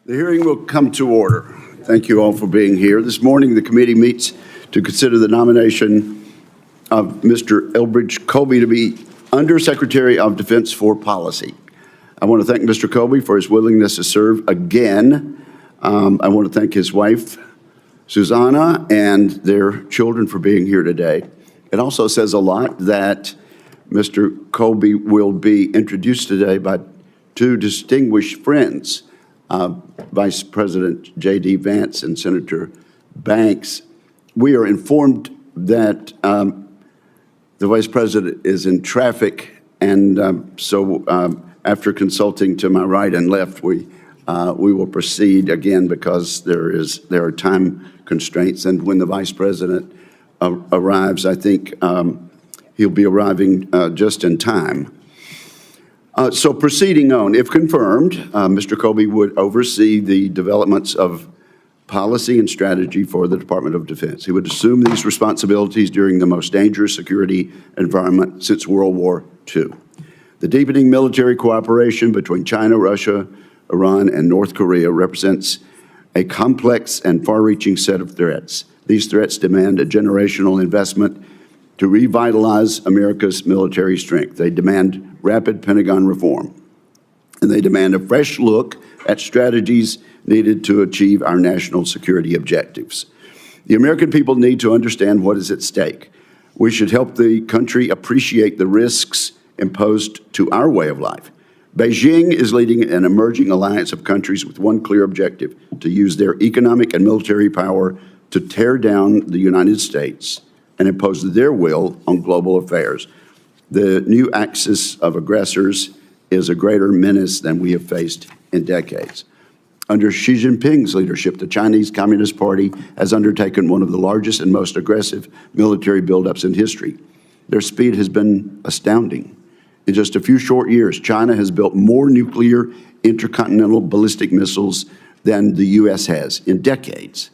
The hearing will come to order. Thank you all for being here. This morning, the committee meets to consider the nomination of Mr. Elbridge Colby to be Undersecretary of Defense for Policy. I want to thank Mr. Colby for his willingness to serve again. I want to thank his wife, Susanna, and their children for being here today. It also says a lot that Mr. Colby will be introduced today by two distinguished friends, Vice President J.D. Vance and Senator Banks. We are informed that the Vice President is in traffic, and so after consulting to my right and left, we will proceed again because there are time constraints. And when the Vice President arrives, I think he'll be arriving just in time. So proceeding on, if confirmed, Mr. Colby would oversee the developments of policy and strategy for the Department of Defense. He would assume these responsibilities during the most dangerous security environment since World War II. The deepening military cooperation between China, Russia, Iran, and North Korea represents a complex and far-reaching set of threats. These threats demand a generational investment to revitalize America's military strength. They demand rapid Pentagon reform, and they demand a fresh look at strategies needed to achieve our national security objectives. The American people need to understand what is at stake. We should help the country appreciate the risks imposed to our way of life. Beijing is leading an emerging alliance of countries with one clear objective: to use their economic and military power to tear down the United States and impose their will on global affairs. The new axis of aggressors is a greater menace than we have faced in decades. Under Xi Jinping's leadership, the Chinese Communist Party has undertaken one of the largest and most aggressive military buildups in history. Their speed has been astounding. In just a few short years, China has built more nuclear intercontinental ballistic missiles than the U.S. has in decades.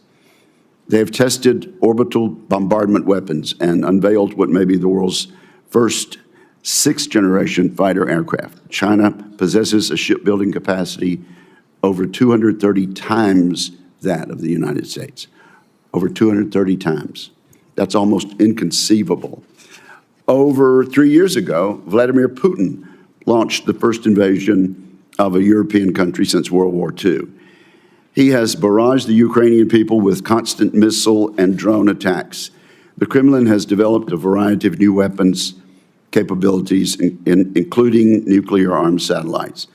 They have tested orbital bombardment weapons and unveiled what may be the world's first sixth-generation fighter aircraft. China possesses a shipbuilding capacity over 230 times that of the United States. Over 230 times. That's almost inconceivable. Over 3 years ago, Vladimir Putin launched the first invasion of a European country since World War II. He has barraged the Ukrainian people with constant missile and drone attacks. The Kremlin has developed a variety of new weapons capabilities, including nuclear-armed satellites.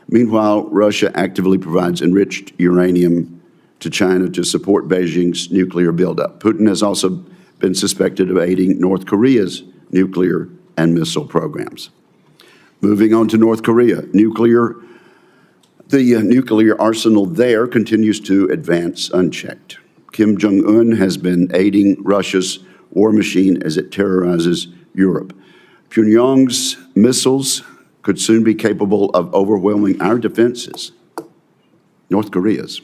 Meanwhile, Russia actively provides enriched uranium to China to support Beijing's nuclear buildup. Putin has also been suspected of aiding North Korea's nuclear and missile programs. Moving on to North Korea, the nuclear arsenal there continues to advance unchecked. Kim Jong-un has been aiding Russia's war machine as it terrorizes Europe. Pyongyang's missiles could soon be capable of overwhelming our defenses, North Korea's,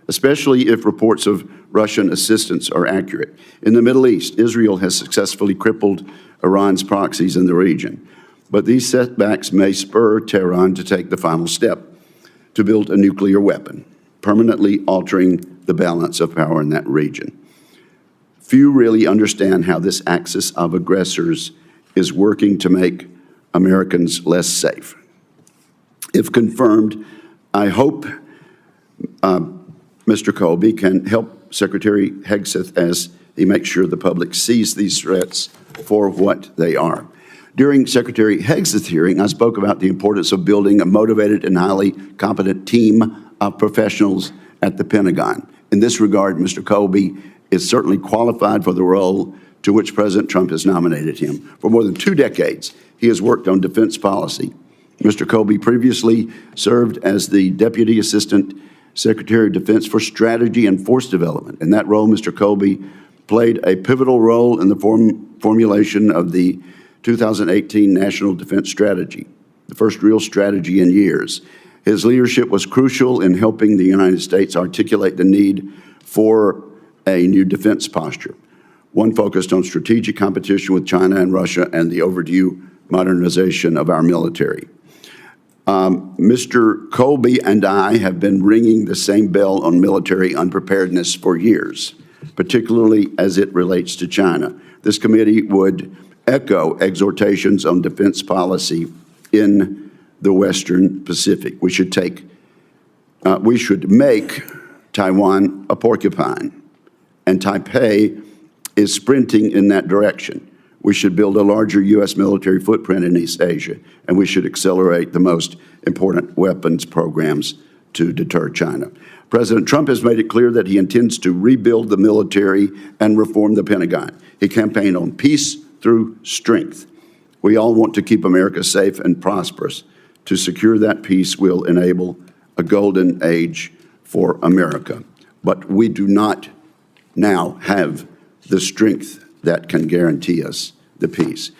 especially if reports of Russian assistance are accurate. In the Middle East, Israel has successfully crippled Iran's proxies in the region, but these setbacks may spur Tehran to take the final step to build a nuclear weapon, permanently altering the balance of power in that region. Few really understand how this axis of aggressors is working to make Americans less safe. If confirmed, I hope Mr. Colby can help Secretary Hegseth as he makes sure the public sees these threats for what they are. During Secretary Hegseth's hearing, I spoke about the importance of building a motivated and highly competent team of professionals at the Pentagon. In this regard, Mr. Colby is certainly qualified for the role to which President Trump has nominated him. For more than 2 decades, he has worked on defense policy. Mr. Colby previously served as the Deputy Assistant Secretary of Defense for Strategy and Force Development. In that role, Mr. Colby played a pivotal role in the formulation of the 2018 National Defense Strategy, the first real strategy in years. His leadership was crucial in helping the United States articulate the need for a new defense posture, one focused on strategic competition with China and Russia and the overdue modernization of our military. Mr. Colby and I have been ringing the same bell on military unpreparedness for years, particularly as it relates to China. This committee would echo exhortations on defense policy in the Western Pacific. We should make Taiwan a porcupine, and Taipei is sprinting in that direction. We should build a larger U.S. military footprint in East Asia, and we should accelerate the most important weapons programs to deter China. President Trump has made it clear that he intends to rebuild the military and reform the Pentagon. He campaigned on peace through strength. We all want to keep America safe and prosperous. To secure that peace will enable a golden age for America. But we do not now have the strength that can guarantee us the peace.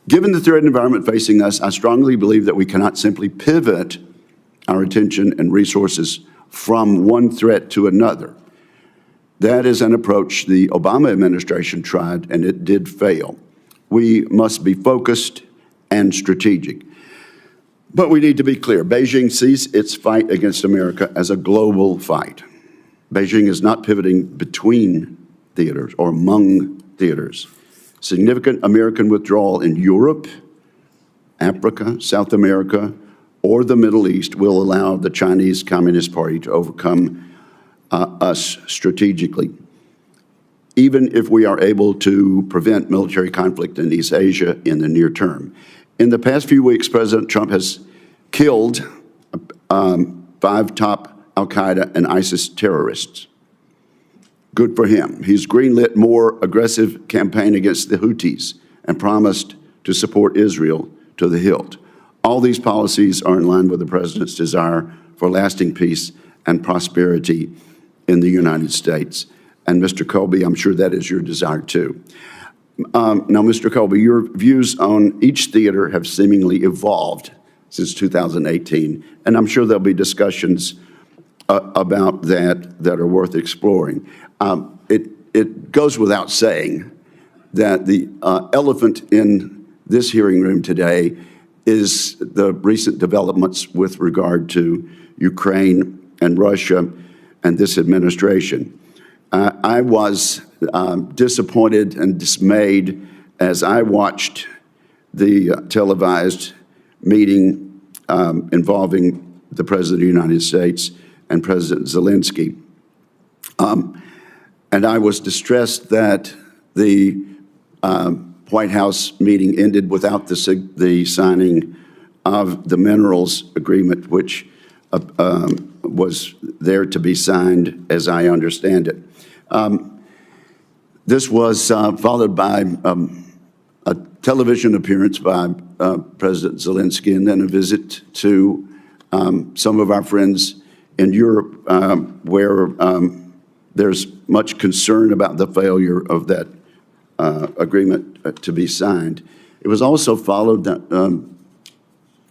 Given the threat environment facing us, I strongly believe that we cannot simply pivot our attention and resources from one threat to another. That is an approach the Obama administration tried, and it did fail. We must be focused and strategic. But we need to be clear. Beijing sees its fight against America as a global fight. Beijing is not pivoting between theaters or among theaters. Significant American withdrawal in Europe, Africa, South America, or the Middle East will allow the Chinese Communist Party to overcome us strategically, even if we are able to prevent military conflict in East Asia in the near term. In the past few weeks, President Trump has killed 5 top al-Qaeda and ISIS terrorists. Good for him. He's greenlit more aggressive campaign against the Houthis and promised to support Israel to the hilt. All these policies are in line with the president's desire for lasting peace and prosperity in the United States. And Mr. Colby, I'm sure that is your desire too. Now, Mr. Colby, your views on each theater have seemingly evolved since 2018, and I'm sure there'll be discussions about that are worth exploring. It goes without saying that the elephant in this hearing room today is the recent developments with regard to Ukraine and Russia and this administration. I was disappointed and dismayed as I watched the televised meeting involving the President of the United States and President Zelenskyy. And I was distressed that the White House meeting ended without the signing of the minerals agreement, which was there to be signed, as I understand it. This was followed by a television appearance by President Zelenskyy, and then a visit to some of our friends in Europe, where there's much concern about the failure of that agreement to be signed. It was also followed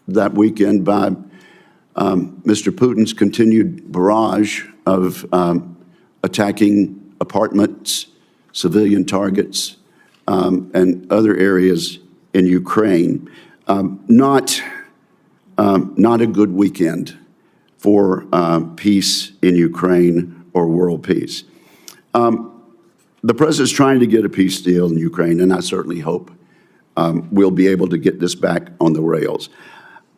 that weekend by Mr. Putin's continued barrage of attacking apartments, civilian targets, and other areas in Ukraine. Not a good weekend for peace in Ukraine or world peace. The president's trying to get a peace deal in Ukraine, and I certainly hope we'll be able to get this back on the rails.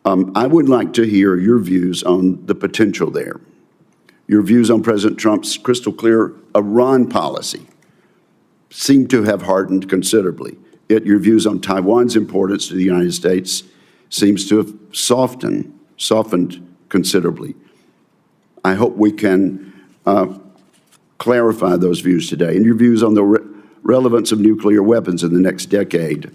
I would like to hear your views on the potential there. Your views on President Trump's crystal clear Iran policy seem to have hardened considerably. Yet your views on Taiwan's importance to the United States seems to have softened considerably. I hope we can clarify those views today. And your views on the relevance of nuclear weapons in the next decade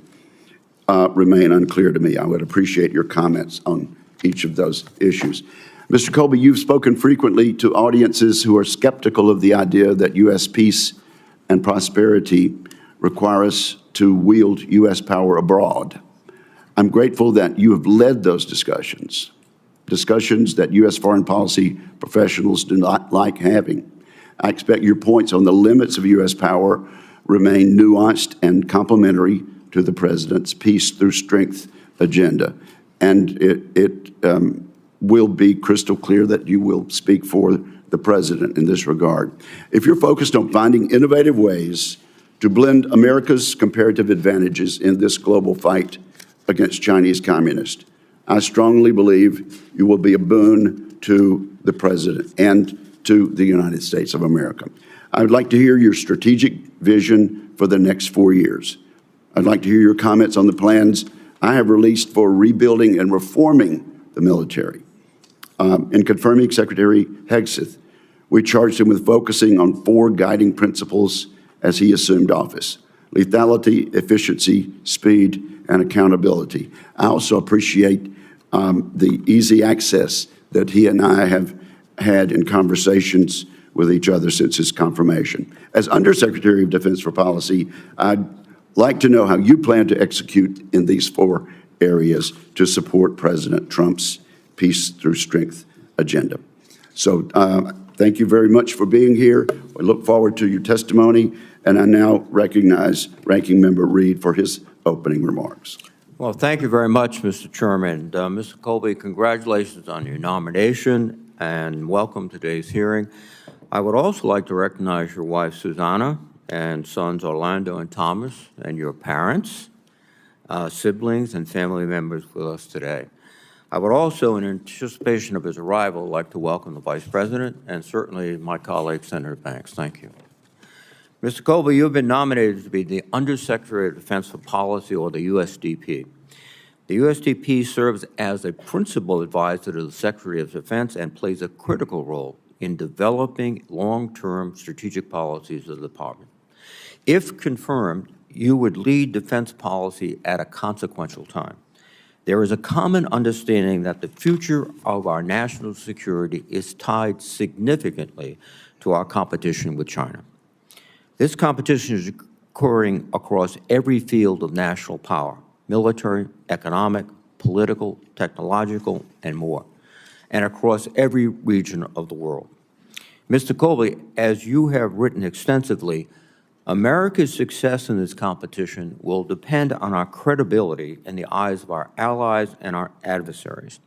remain unclear to me. I would appreciate your comments on each of those issues. Mr. Colby, you've spoken frequently to audiences who are skeptical of the idea that U.S. peace and prosperity require us to wield U.S. power abroad. I'm grateful that you have led those discussions that U.S. foreign policy professionals do not like having. I expect your points on the limits of U.S. power remain nuanced and complementary to the President's peace through strength agenda. and it will be crystal clear that you will speak for the President in this regard. If you're focused on finding innovative ways to blend America's comparative advantages in this global fight against Chinese communists, I strongly believe you will be a boon to the President and to the United States of America. I would like to hear your strategic vision for the next 4 years. I'd like to hear your comments on the plans I have released for rebuilding and reforming the military. In confirming Secretary Hegseth, we charged him with focusing on 4 guiding principles as he assumed office: lethality, efficiency, speed, and accountability. I also appreciate the easy access that he and I have had in conversations with each other since his confirmation. As Undersecretary of Defense for Policy, I'd like to know how you plan to execute in these 4 areas to support President Trump's peace through strength agenda. So thank you very much for being here. We look forward to your testimony, and I now recognize Ranking Member Reed for his opening remarks. Well, thank you very much, Mr. Chairman. Mr. Colby, congratulations on your nomination and welcome to today's hearing. I would also like to recognize your wife, Susanna, and sons Orlando and Thomas, and your parents, siblings, and family members with us today. I would also, in anticipation of his arrival, like to welcome the Vice President and certainly my colleague, Senator Banks. Thank you. Mr. Colby, you have been nominated to be the Undersecretary of Defense for Policy, or the USDP. The USDP serves as a principal advisor to the Secretary of Defense and plays a critical role in developing long-term strategic policies of the department. If confirmed, you would lead defense policy at a consequential time. There is a common understanding that the future of our national security is tied significantly to our competition with China. This competition is occurring across every field of national power: military, economic, political, technological, and more, and across every region of the world. Mr. Colby, as you have written extensively, America's success in this competition will depend on our credibility in the eyes of our allies and our adversaries.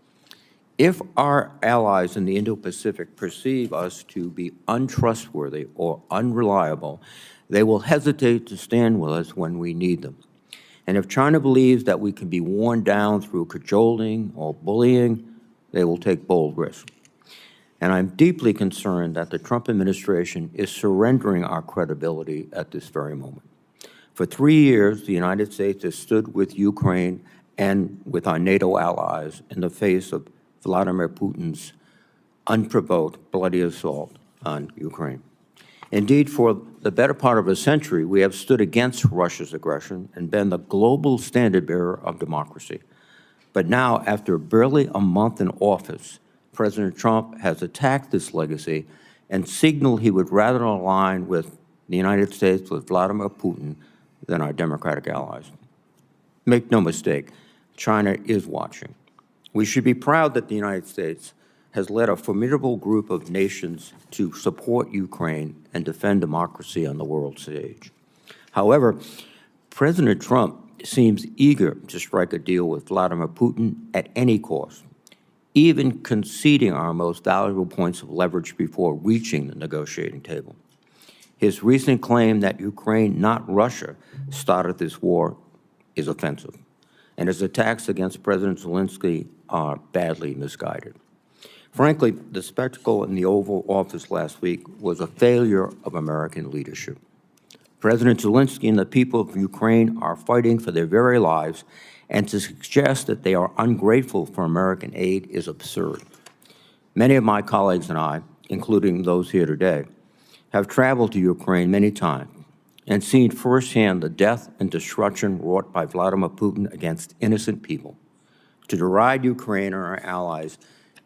If our allies in the Indo-Pacific perceive us to be untrustworthy or unreliable, they will hesitate to stand with us when we need them. And if China believes that we can be worn down through cajoling or bullying, they will take bold risks. And I'm deeply concerned that the Trump administration is surrendering our credibility at this very moment. For 3 years, the United States has stood with Ukraine and with our NATO allies in the face of Vladimir Putin's unprovoked bloody assault on Ukraine. Indeed, for the better part of a century, we have stood against Russia's aggression and been the global standard-bearer of democracy. But now, after barely a month in office, President Trump has attacked this legacy and signaled he would rather align with the United States with Vladimir Putin than our democratic allies. Make no mistake, China is watching. We should be proud that the United States has led a formidable group of nations to support Ukraine and defend democracy on the world stage. However, President Trump seems eager to strike a deal with Vladimir Putin at any cost, even conceding our most valuable points of leverage before reaching the negotiating table. His recent claim that Ukraine, not Russia, started this war is offensive, and his attacks against President Zelenskyy are badly misguided. Frankly, the spectacle in the Oval Office last week was a failure of American leadership. President Zelenskyy and the people of Ukraine are fighting for their very lives, and to suggest that they are ungrateful for American aid is absurd. Many of my colleagues and I, including those here today, have traveled to Ukraine many times and seen firsthand the death and destruction wrought by Vladimir Putin against innocent people. To deride Ukraine and our allies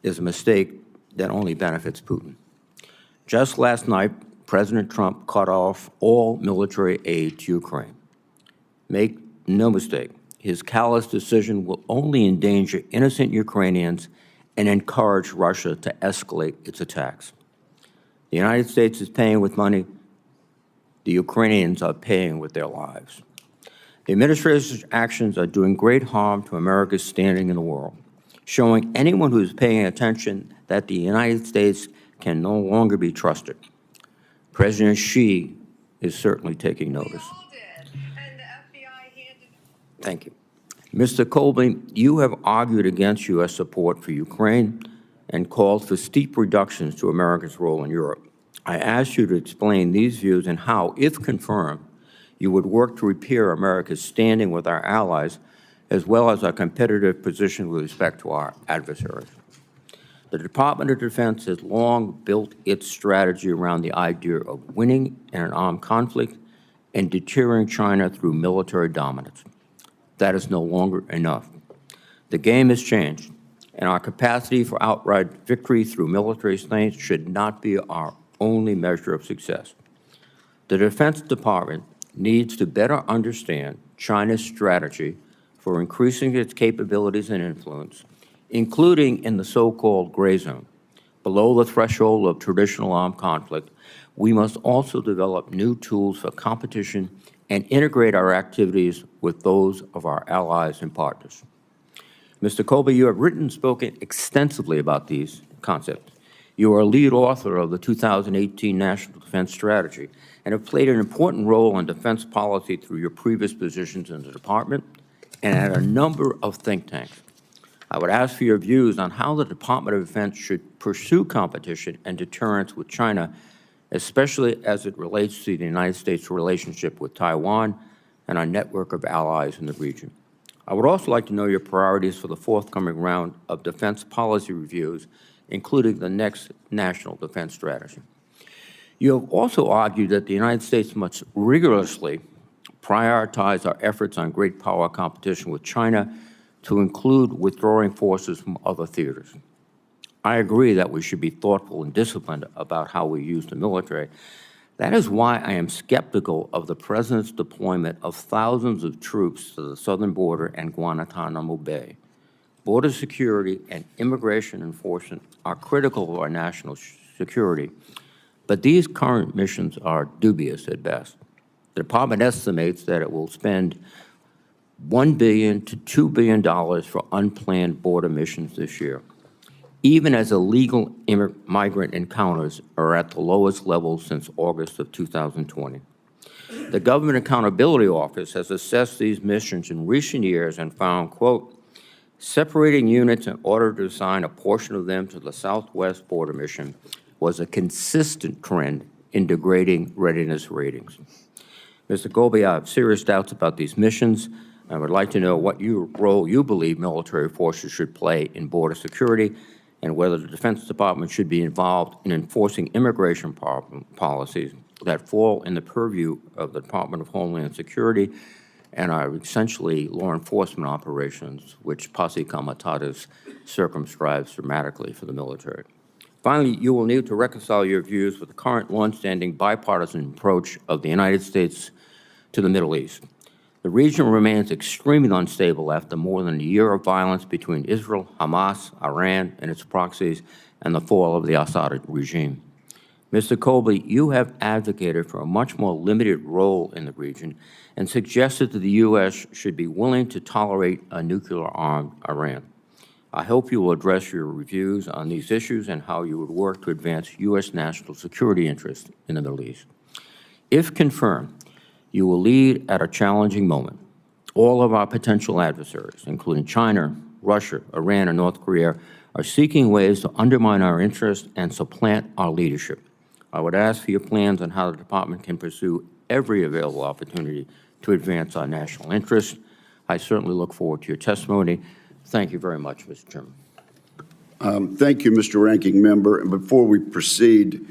is a mistake that only benefits Putin. Just last night, President Trump cut off all military aid to Ukraine. Make no mistake, his callous decision will only endanger innocent Ukrainians and encourage Russia to escalate its attacks. The United States is paying with money. The Ukrainians are paying with their lives. The administration's actions are doing great harm to America's standing in the world, showing anyone who is paying attention that the United States can no longer be trusted. President Xi is certainly taking notice. Thank you. Mr. Colby, you have argued against U.S. support for Ukraine and called for steep reductions to America's role in Europe. I asked you to explain these views and how, if confirmed, you would work to repair America's standing with our allies, as well as our competitive position with respect to our adversaries. The Department of Defense has long built its strategy around the idea of winning in an armed conflict and deterring China through military dominance. That is no longer enough. The game has changed, and our capacity for outright victory through military strength should not be our only measure of success. The Defense Department needs to better understand China's strategy for increasing its capabilities and influence, including in the so-called gray zone. Below the threshold of traditional armed conflict, we must also develop new tools for competition and integrate our activities with those of our allies and partners. Mr. Colby, you have written and spoken extensively about these concepts. You are a lead author of the 2018 National Defense Strategy and have played an important role in defense policy through your previous positions in the Department and at a number of think tanks. I would ask for your views on how the Department of Defense should pursue competition and deterrence with China, especially as it relates to the United States' relationship with Taiwan and our network of allies in the region. I would also like to know your priorities for the forthcoming round of defense policy reviews, including the next National Defense Strategy. You have also argued that the United States must rigorously prioritize our efforts on great power competition with China to include withdrawing forces from other theaters. I agree that we should be thoughtful and disciplined about how we use the military. That is why I am skeptical of the President's deployment of thousands of troops to the southern border and Guantanamo Bay. Border security and immigration enforcement are critical to our national security, but these current missions are dubious at best. The Department estimates that it will spend $1 billion to $2 billion for unplanned border missions this year, even as illegal migrant encounters are at the lowest level since August of 2020. The Government Accountability Office has assessed these missions in recent years and found, quote, separating units in order to assign a portion of them to the Southwest border mission was a consistent trend in degrading readiness ratings. Mr. Colby, I have serious doubts about these missions. I would like to know what role you believe military forces should play in border security and whether the Defense Department should be involved in enforcing immigration policies that fall in the purview of the Department of Homeland Security and are essentially law enforcement operations, which posse comitatus circumscribes dramatically for the military. Finally, you will need to reconcile your views with the current longstanding bipartisan approach of the United States to the Middle East. The region remains extremely unstable after more than a year of violence between Israel, Hamas, Iran, and its proxies, and the fall of the Assad regime. Mr. Colby, you have advocated for a much more limited role in the region and suggested that the U.S. should be willing to tolerate a nuclear-armed Iran. I hope you will address your reviews on these issues and how you would work to advance U.S. national security interests in the Middle East. If confirmed, you will lead at a challenging moment. All of our potential adversaries, including China, Russia, Iran, and North Korea, are seeking ways to undermine our interests and supplant our leadership. I would ask for your plans on how the Department can pursue every available opportunity to advance our national interests. I certainly look forward to your testimony. Thank you very much, Mr. Chairman. Thank you, Mr. Ranking Member. And before we proceed,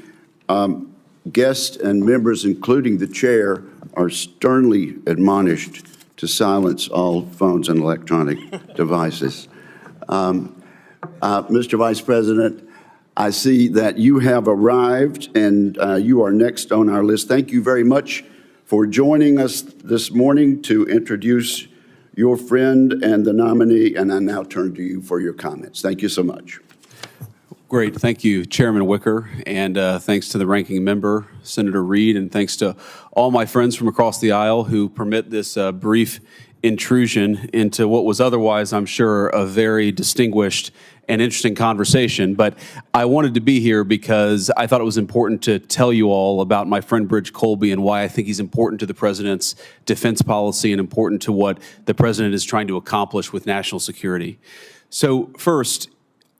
guests and members, including the chair, are sternly admonished to silence all phones and electronic devices. Mr. Vice President, I see that you have arrived and you are next on our list. Thank you very much for joining us this morning to introduce your friend and the nominee, and I now turn to you for your comments. Thank you so much. Great. Thank you, Chairman Wicker, and thanks to the ranking member, Senator Reid, and thanks to all my friends from across the aisle who permit this brief intrusion into what was otherwise, I'm sure, a very distinguished and interesting conversation. But I wanted to be here because I thought it was important to tell you all about my friend Elbridge Colby and why I think he's important to the president's defense policy and important to what the president is trying to accomplish with national security. So first,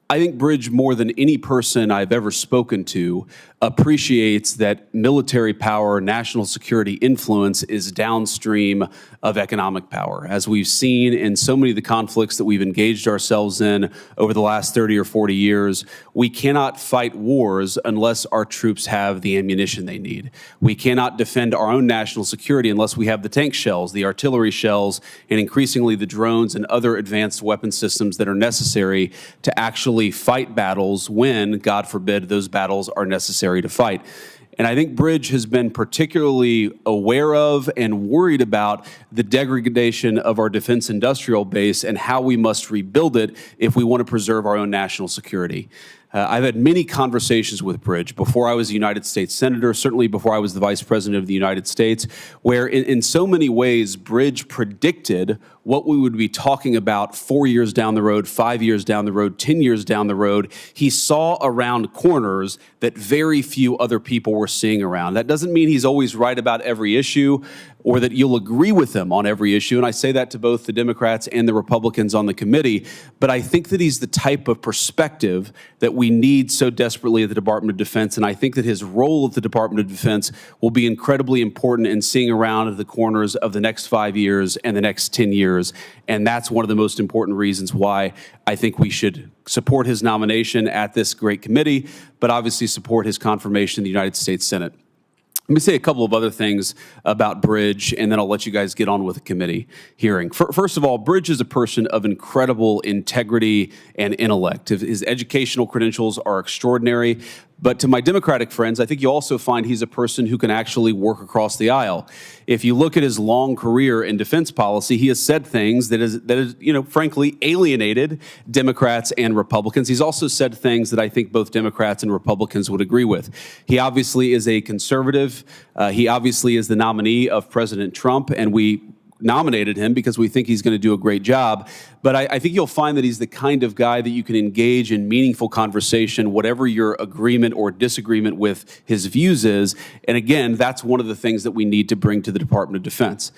I think Elbridge, more than any person I've ever spoken to, appreciates that military power, national security influence is downstream of economic power. As we've seen in so many of the conflicts that we've engaged ourselves in over the last 30 or 40 years, we cannot fight wars unless our troops have the ammunition they need. We cannot defend our own national security unless we have the tank shells, the artillery shells, and increasingly the drones and other advanced weapon systems that are necessary to actually fight battles when, God forbid, those battles are necessary to fight. And I think Elbridge has been particularly aware of and worried about the degradation of our defense industrial base and how we must rebuild it if we want to preserve our own national security. I've had many conversations with Elbridge before I was a United States Senator, certainly before I was the Vice President of the United States, where in so many ways Elbridge predicted what we would be talking about 4 years down the road, 5 years down the road, 10 years down the road. He saw around corners that very few other people were seeing around. That doesn't mean he's always right about every issue or that you'll agree with him on every issue, and I say that to both the Democrats and the Republicans on the committee, but I think that he's the type of perspective that we need so desperately at the Department of Defense, and I think that his role at the Department of Defense will be incredibly important in seeing around the corners of the next 5 years and the next 10 years, and that's one of the most important reasons why I think we should support his nomination at this great committee, but obviously support his confirmation in the United States Senate. Let me say a couple of other things about Elbridge, and then I'll let you guys get on with the committee hearing. First of all, Elbridge is a person of incredible integrity and intellect. His educational credentials are extraordinary, but to my Democratic friends, I think you also find he's a person who can actually work across the aisle. If you look at his long career in defense policy, he has said things that is, frankly, alienated Democrats and Republicans. He's also said things that I think both Democrats and Republicans would agree with. He obviously is a conservative. He obviously is the nominee of President Trump, and we nominated him because we think he's going to do a great job. But I think you'll find that he's the kind of guy that you can engage in meaningful conversation, whatever your agreement or disagreement with his views is. And again, that's one of the things that we need to bring to the Department of Defense.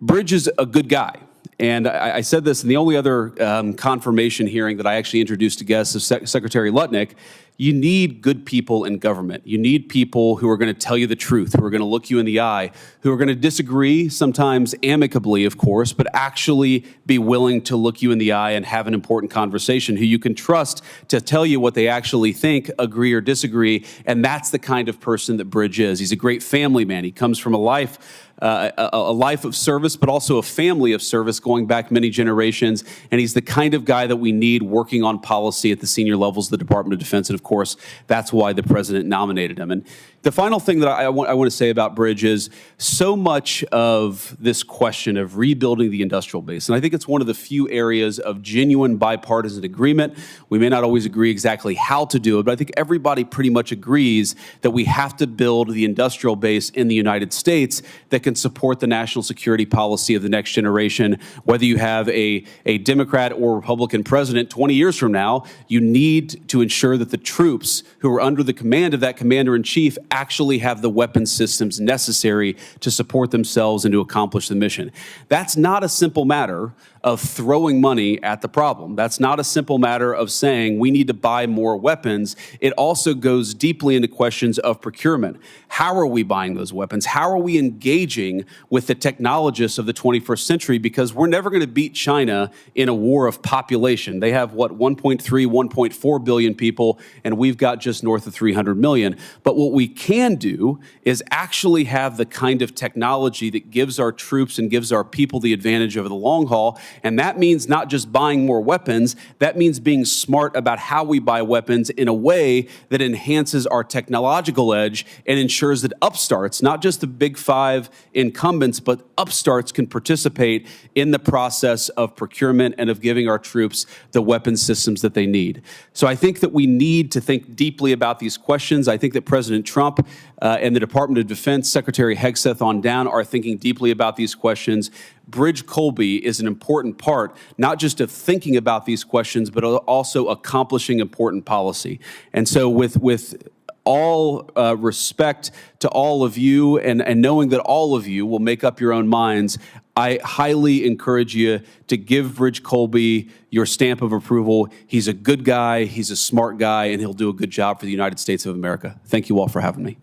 Elbridge is a good guy. And I said this in the only other confirmation hearing that I actually introduced to guests of Secretary Lutnick. You need good people in government. You need people who are going to tell you the truth, who are going to look you in the eye, who are going to disagree, sometimes amicably, of course, but actually be willing to look you in the eye and have an important conversation, who you can trust to tell you what they actually think, agree or disagree. And that's the kind of person that Elbridge is. He's a great family man. He comes from a life of service, but also a family of service going back many generations. And he's the kind of guy that we need working on policy at the senior levels of the Department of Defense. And of course, that's why the president nominated him. And the final thing that I want to say about Elbridge is so much of this question of rebuilding the industrial base, and I think it's one of the few areas of genuine bipartisan agreement. We may not always agree exactly how to do it, but I think everybody pretty much agrees that we have to build the industrial base in the United States that can support the national security policy of the next generation. Whether you have a Democrat or Republican president 20 years from now, you need to ensure that the troops who are under the command of that commander-in-chief actually have the weapon systems necessary to support themselves and to accomplish the mission. That's not a simple matter of throwing money at the problem. That's not a simple matter of saying we need to buy more weapons. It also goes deeply into questions of procurement. How are we buying those weapons? How are we engaging with the technologists of the 21st century? Because we're never going to beat China in a war of population. They have, 1.3, 1.4 billion people, and we've got just north of 300 million. But what we can do is actually have the kind of technology that gives our troops and gives our people the advantage over the long haul. And that means not just buying more weapons, that means being smart about how we buy weapons in a way that enhances our technological edge and ensures that upstarts, not just the big five incumbents, but upstarts can participate in the process of procurement and of giving our troops the weapon systems that they need. So I think that we need to think deeply about these questions. I think that President Trump and the Department of Defense, Secretary Hegseth on down, are thinking deeply about these questions. Bridge Colby is an important part, not just of thinking about these questions, but also accomplishing important policy. And so with all respect to all of you and knowing that all of you will make up your own minds, I highly encourage you to give Bridge Colby your stamp of approval. He's a good guy, he's a smart guy, and he'll do a good job for the United States of America. Thank you all for having me.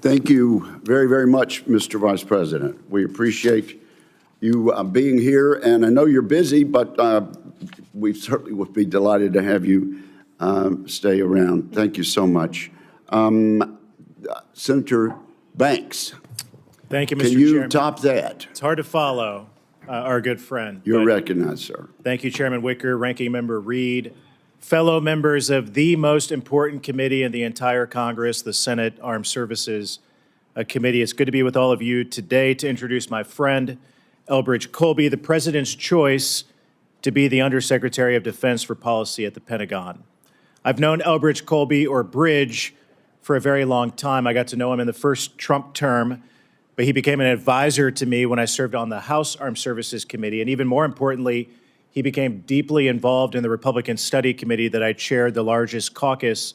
Thank you very, very much, Mr. Vice President. We appreciate you being here, and I know you're busy, but we certainly would be delighted to have you stay around. Thank you so much. Senator Banks. Thank you, Mr. Can you Chairman. top that? It's hard to follow our good friend. You're recognized, sir. Thank you, Chairman Wicker, Ranking Member Reed, fellow members of the most important committee in the entire Congress, the Senate Armed Services Committee. It's good to be with all of you today to introduce my friend, Elbridge Colby, the President's choice to be the Undersecretary of Defense for Policy at the Pentagon. I've known Elbridge Colby, or Bridge, for a very long time. I got to know him in the first Trump term, but he became an advisor to me when I served on the House Armed Services Committee. And even more importantly, he became deeply involved in the Republican Study Committee that I chaired, the largest caucus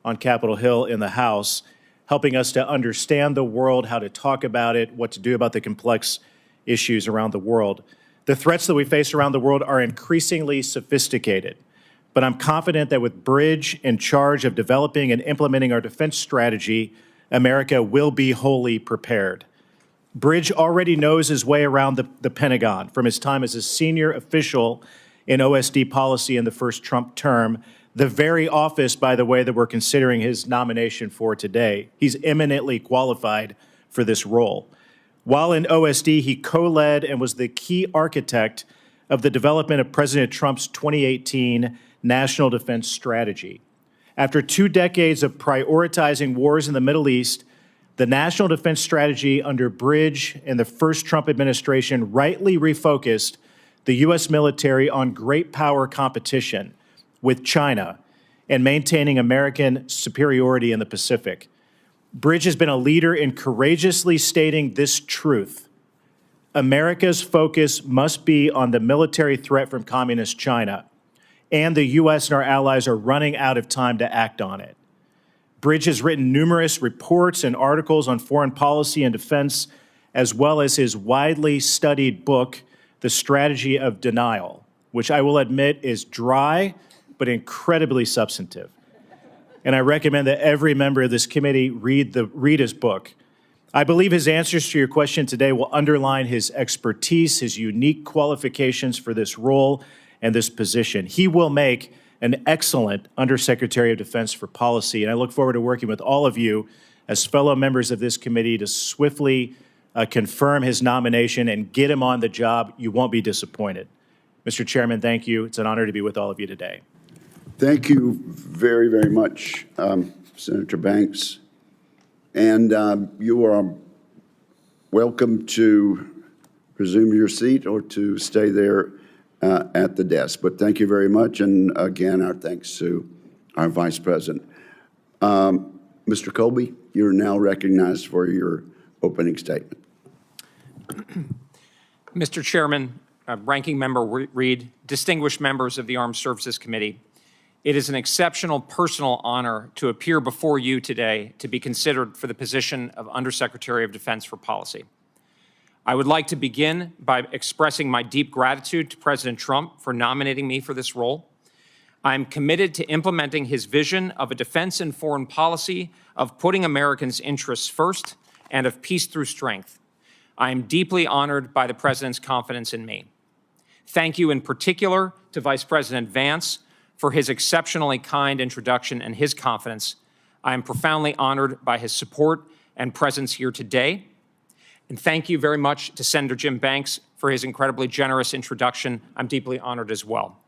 on Capitol Hill in the House, helping us to understand the world, how to talk about it, what to do about the complex issues around the world. The threats that we face around the world are increasingly sophisticated, but I'm confident that with Bridge in charge of developing and implementing our defense strategy, America will be wholly prepared. Bridge already knows his way around the Pentagon from his time as a senior official in OSD policy in the first Trump term, the very office, by the way, that we're considering his nomination for today. He's eminently qualified for this role. While in OSD, he co-led and was the key architect of the development of President Trump's 2018 National Defense Strategy. After 2 decades of prioritizing wars in the Middle East, the National Defense Strategy under Bridge and the first Trump administration rightly refocused the U.S. military on great power competition with China and maintaining American superiority in the Pacific. Bridge has been a leader in courageously stating this truth: America's focus must be on the military threat from communist China, and the U.S. and our allies are running out of time to act on it. Bridge has written numerous reports and articles on foreign policy and defense, as well as his widely studied book, The Strategy of Denial, which I will admit is dry, but incredibly substantive. And I recommend that every member of this committee read his book. I believe his answers to your question today will underline his expertise, his unique qualifications for this role and this position. He will make an excellent Undersecretary of Defense for Policy, and I look forward to working with all of you as fellow members of this committee to swiftly confirm his nomination and get him on the job. You won't be disappointed. Mr. Chairman, thank you. It's an honor to be with all of you today. Thank you very, very much, Senator Banks. And you are welcome to resume your seat or to stay there at the desk. But thank you very much. And again, our thanks to our Vice President. Mr. Colby, you're now recognized for your opening statement. Mr. Chairman, Ranking Member Reed, distinguished members of the Armed Services Committee, it is an exceptional personal honor to appear before you today to be considered for the position of Undersecretary of Defense for Policy. I would like to begin by expressing my deep gratitude to President Trump for nominating me for this role. I am committed to implementing his vision of a defense and foreign policy of putting Americans' interests first and of peace through strength. I am deeply honored by the President's confidence in me. Thank you in particular to Vice President Vance for his exceptionally kind introduction and his confidence. I am profoundly honored by his support and presence here today. And thank you very much to Senator Jim Banks for his incredibly generous introduction. I'm deeply honored as well.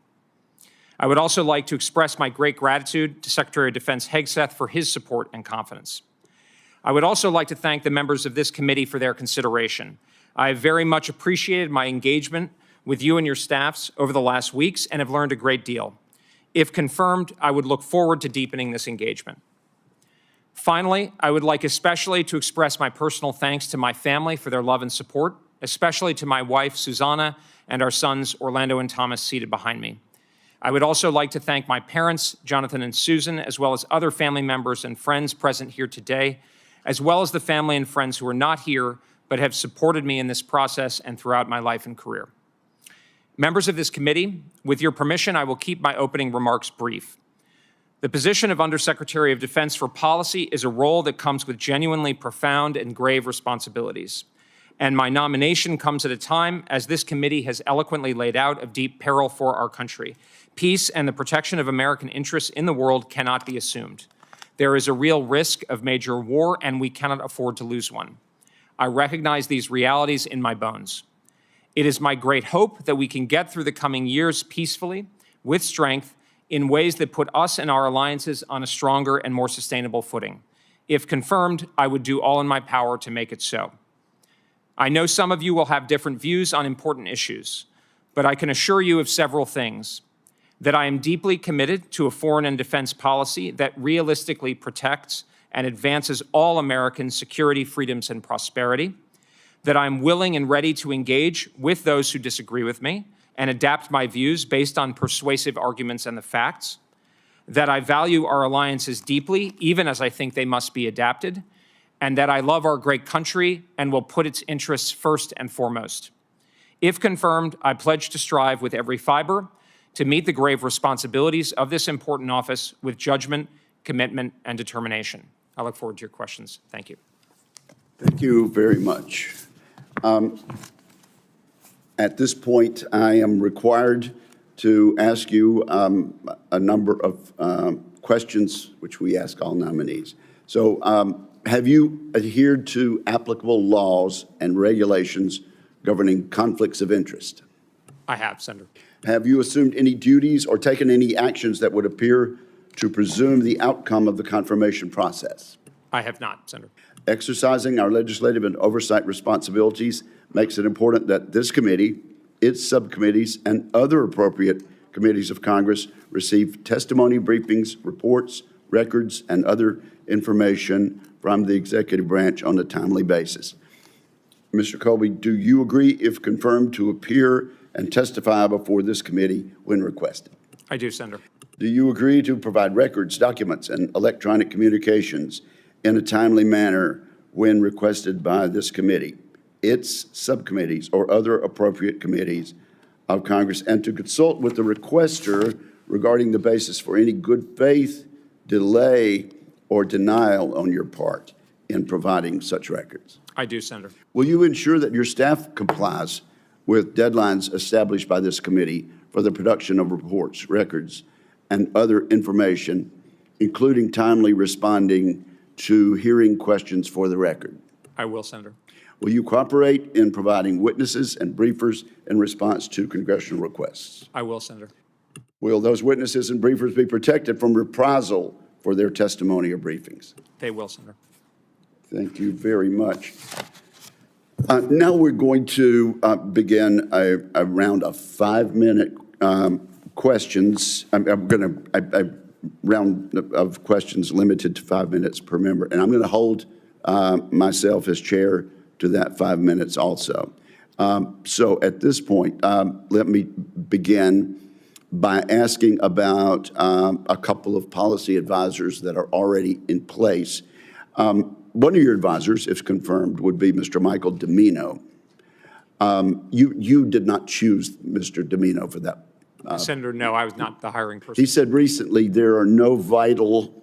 I would also like to express my great gratitude to Secretary of Defense Hegseth for his support and confidence. I would also like to thank the members of this committee for their consideration. I have very much appreciated my engagement with you and your staffs over the last weeks and have learned a great deal. If confirmed, I would look forward to deepening this engagement. Finally, I would like especially to express my personal thanks to my family for their love and support, especially to my wife, Susanna, and our sons, Orlando and Thomas, seated behind me. I would also like to thank my parents, Jonathan and Susan, as well as other family members and friends present here today, as well as the family and friends who are not here but have supported me in this process and throughout my life and career. Members of this committee, with your permission, I will keep my opening remarks brief. The position of Undersecretary of Defense for Policy is a role that comes with genuinely profound and grave responsibilities. And my nomination comes at a time, as this committee has eloquently laid out, of deep peril for our country. Peace and the protection of American interests in the world cannot be assumed. There is a real risk of major war, and we cannot afford to lose one. I recognize these realities in my bones. It is my great hope that we can get through the coming years peacefully, with strength, in ways that put us and our alliances on a stronger and more sustainable footing. If confirmed, I would do all in my power to make it so. I know some of you will have different views on important issues, but I can assure you of several things. That I am deeply committed to a foreign and defense policy that realistically protects and advances all Americans' security, freedoms, and prosperity. That I'm willing and ready to engage with those who disagree with me and adapt my views based on persuasive arguments and the facts. That I value our alliances deeply, even as I think they must be adapted. And that I love our great country and will put its interests first and foremost. If confirmed, I pledge to strive with every fiber to meet the grave responsibilities of this important office with judgment, commitment, and determination. I look forward to your questions. Thank you. Thank you very much. At this point, I am required to ask you a number of questions which we ask all nominees. So have you adhered to applicable laws and regulations governing conflicts of interest? I have, Senator. Have you assumed any duties or taken any actions that would appear to presume the outcome of the confirmation process? I have not, Senator. Exercising our legislative and oversight responsibilities makes it important that this committee, its subcommittees, and other appropriate committees of Congress receive testimony, briefings, reports, records, and other information from the executive branch on a timely basis. Mr. Colby, do you agree, if confirmed, to appear and testify before this committee when requested? I do, Senator. Do you agree to provide records, documents, and electronic communications in a timely manner when requested by this committee, its subcommittees, or other appropriate committees of Congress, and to consult with the requester regarding the basis for any good faith, delay, or denial on your part in providing such records? I do, Senator. Will you ensure that your staff complies with deadlines established by this committee for the production of reports, records, and other information, including timely responding to hearing questions for the record? I will, Senator. Will you cooperate in providing witnesses and briefers in response to congressional requests? I will, Senator. Will those witnesses and briefers be protected from reprisal for their testimony or briefings? They will, Senator. Thank you very much. Now we're going to begin a round of 5-minute questions. I'm going to a round of questions limited to 5 minutes per member, and I'm going to hold myself as chair to that 5 minutes also. So at this point, let me begin by asking about a couple of policy advisors that are already in place. One of your advisors, if confirmed, would be Mr. Michael Domino. You did not choose Mr. Domino for that. Senator, no, I was not the hiring person. He said recently there are no vital,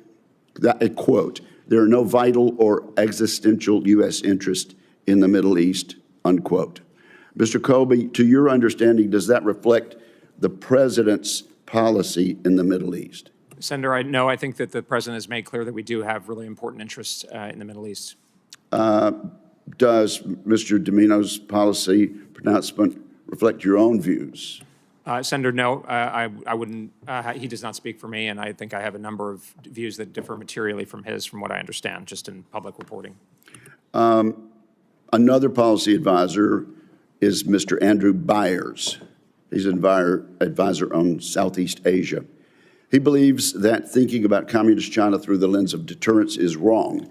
a quote, there are no vital or existential U.S. interest in the Middle East, unquote. Mr. Colby, to your understanding, does that reflect the president's policy in the Middle East? Senator, I think that the President has made clear that we do have really important interests in the Middle East. Does Mr. Domino's policy pronouncement reflect your own views? Senator, no, I wouldn't. He does not speak for me, and I think I have a number of views that differ materially from his, from what I understand, just in public reporting. Another policy advisor is Mr. Andrew Byers. He's an advisor on Southeast Asia. He believes that thinking about communist China through the lens of deterrence is wrong.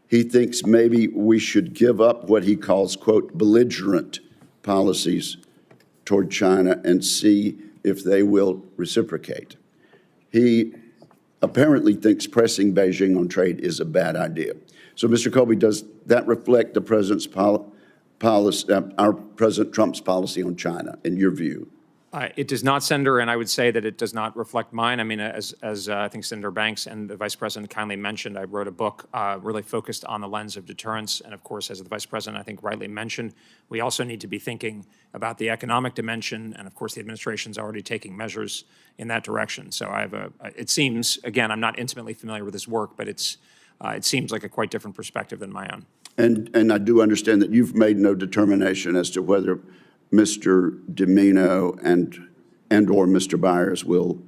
He thinks maybe we should give up what he calls, quote, belligerent policies toward China and see if they will reciprocate. He apparently thinks pressing Beijing on trade is a bad idea. So, Mr. Colby, does that reflect the President's policy, our President Trump's policy on China, in your view? It does not, Senator, and I would say that it does not reflect mine. I mean, as I think Senator Banks and the Vice President kindly mentioned, I wrote a book really focused on the lens of deterrence. And of course, as the Vice President, I think, rightly mentioned, we also need to be thinking about the economic dimension. And of course, the administration's already taking measures in that direction. So I have it seems, again, I'm not intimately familiar with his work, but it seems like a quite different perspective than my own. And I do understand that you've made no determination as to whether Mr. Domino and or Mr. Byers will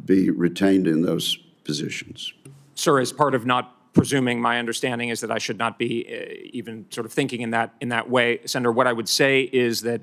be retained in those positions. Sir, as part of not presuming, my understanding is that I should not be even sort of thinking in that way. Senator, what I would say is that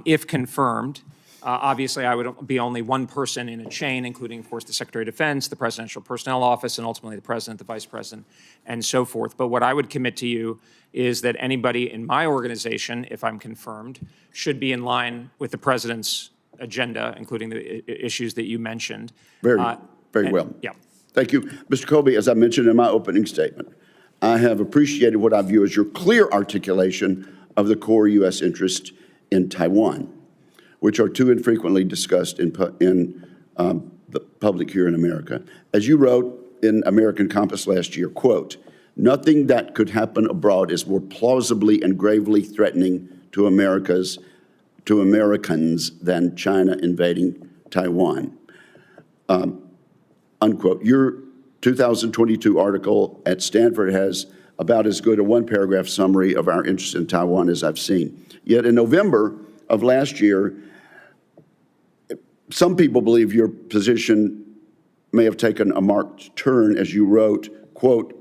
if confirmed, obviously I would be only one person in a chain, including, of course, the Secretary of Defense, the Presidential Personnel Office, and ultimately the President, the Vice President, and so forth. But what I would commit to you is that anybody in my organization, if I'm confirmed, should be in line with the President's agenda, including the issues that you mentioned. Very well. Yeah. Thank you. Mr. Colby, as I mentioned in my opening statement, I have appreciated what I view as your clear articulation of the core U.S. interest in Taiwan, which are too infrequently discussed in the public here in America. As you wrote in American Compass last year, quote, "Nothing that could happen abroad is more plausibly and gravely threatening to Americans than China invading Taiwan." Unquote. Your 2022 article at Stanford has about as good a one-paragraph summary of our interest in Taiwan as I've seen. Yet in November of last year, some people believe your position may have taken a marked turn as you wrote, quote,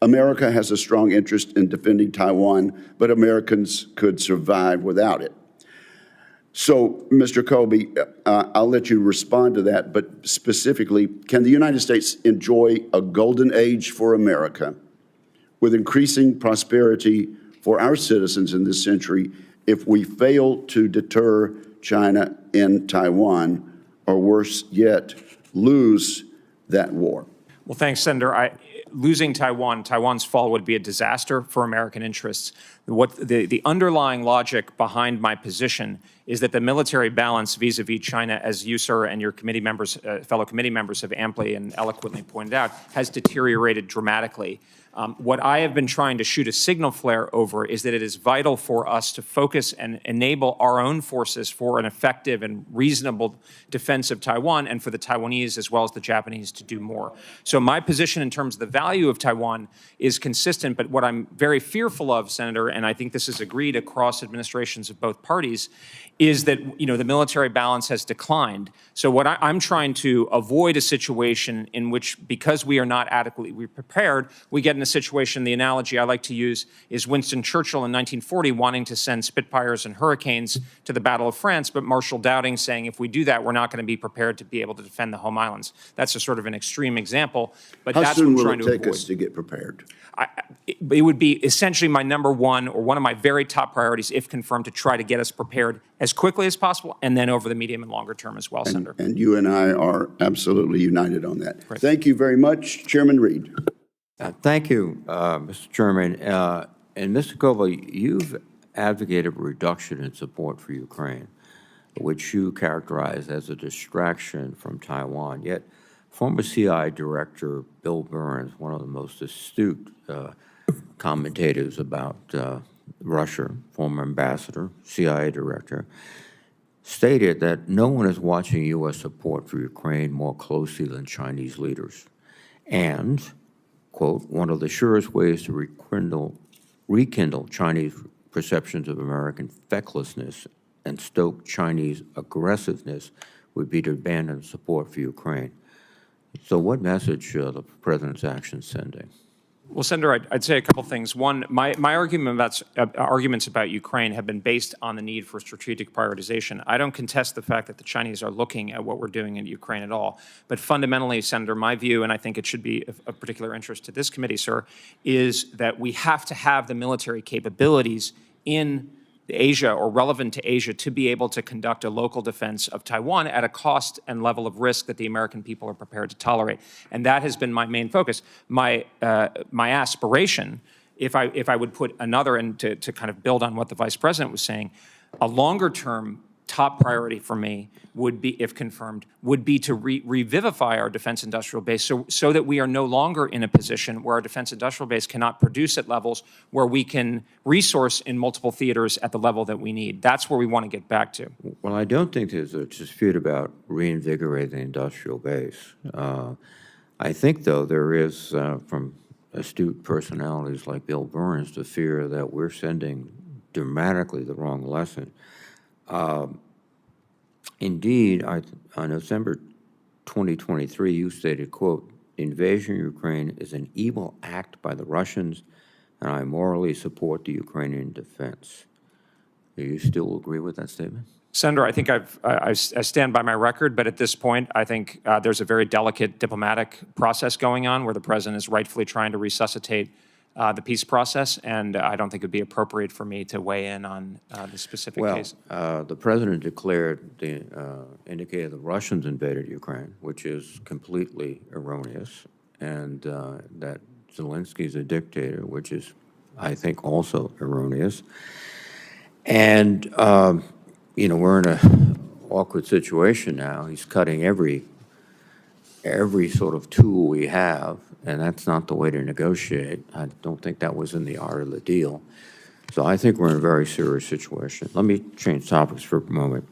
"America has a strong interest in defending Taiwan, but Americans could survive without it." So, Mr. Colby, I'll let you respond to that, but specifically, can the United States enjoy a golden age for America with increasing prosperity for our citizens in this century if we fail to deter China in Taiwan, or worse yet, lose that war? Well, thanks, Senator. Losing Taiwan's fall would be a disaster for American interests. The underlying logic behind my position is that the military balance vis-a-vis China, as you, sir, and your committee members, fellow committee members have amply and eloquently pointed out, has deteriorated dramatically. What I have been trying to shoot a signal flare over is that it is vital for us to focus and enable our own forces for an effective and reasonable defense of Taiwan, and for the Taiwanese as well as the Japanese to do more. So my position in terms of the value of Taiwan is consistent, but what I'm very fearful of, Senator, and I think this is agreed across administrations of both parties, is that, you know, the military balance has declined. So what I'm trying to avoid a situation in which, because we are not adequately prepared, we get in a situation, the analogy I like to use is Winston Churchill in 1940 wanting to send Spitfires and Hurricanes to the Battle of France, but Marshal Dowding saying, if we do that, we're not going to be prepared to be able to defend the home islands. That's a sort of an extreme example, but that's what I'm trying to avoid. How soon will it take us to get prepared? It would be essentially my number one, or one of my very top priorities, if confirmed, to try to get us prepared as quickly as possible, and then over the medium and longer term as well, Senator. And you and I are absolutely united on that. Great. Thank you very much, Chairman Reed. Thank you, Mr. Chairman. And Mr. Colby, you've advocated a reduction in support for Ukraine, which you characterize as a distraction from Taiwan. Yet, former CIA Director Bill Burns, one of the most astute commentators about Russia, former ambassador, CIA Director, stated that no one is watching U.S. support for Ukraine more closely than Chinese leaders. And, quote, one of the surest ways to rekindle Chinese perceptions of American fecklessness and stoke Chinese aggressiveness would be to abandon support for Ukraine. So what message are the President's actions sending? Well, Senator, I'd say a couple things. One, my arguments about Ukraine have been based on the need for strategic prioritization. I don't contest the fact that the Chinese are looking at what we're doing in Ukraine at all. But fundamentally, Senator, my view, and I think it should be of particular interest to this committee, sir, is that we have to have the military capabilities in Asia or relevant to Asia to be able to conduct a local defense of Taiwan at a cost and level of risk that the American people are prepared to tolerate. And that has been my main focus. My aspiration, if I would put another, and to kind of build on what the Vice President was saying, a longer term top priority for me would be, if confirmed, would be to revivify our defense industrial base so that we are no longer in a position where our defense industrial base cannot produce at levels where we can resource in multiple theaters at the level that we need. That's where we want to get back to. Well, I don't think there's a dispute about reinvigorating the industrial base. I think, though, there is, from astute personalities like Bill Burns, the fear that we're sending dramatically the wrong lesson. Indeed, on December 2023, you stated, quote, "The invasion of Ukraine is an evil act by the Russians, and I morally support the Ukrainian defense." Do you still agree with that statement? Senator, I think I stand by my record, but at this point, I think there's a very delicate diplomatic process going on where the President is rightfully trying to resuscitate the peace process, and I don't think it would be appropriate for me to weigh in on the specific case. The President indicated the Russians invaded Ukraine, which is completely erroneous, and that Zelenskyy is a dictator, which is, I think, also erroneous. And, you know, we're in an awkward situation now. He's cutting every sort of tool we have, and that's not the way to negotiate. I don't think that was in the art of the deal. So I think we're in a very serious situation. Let me change topics for a moment.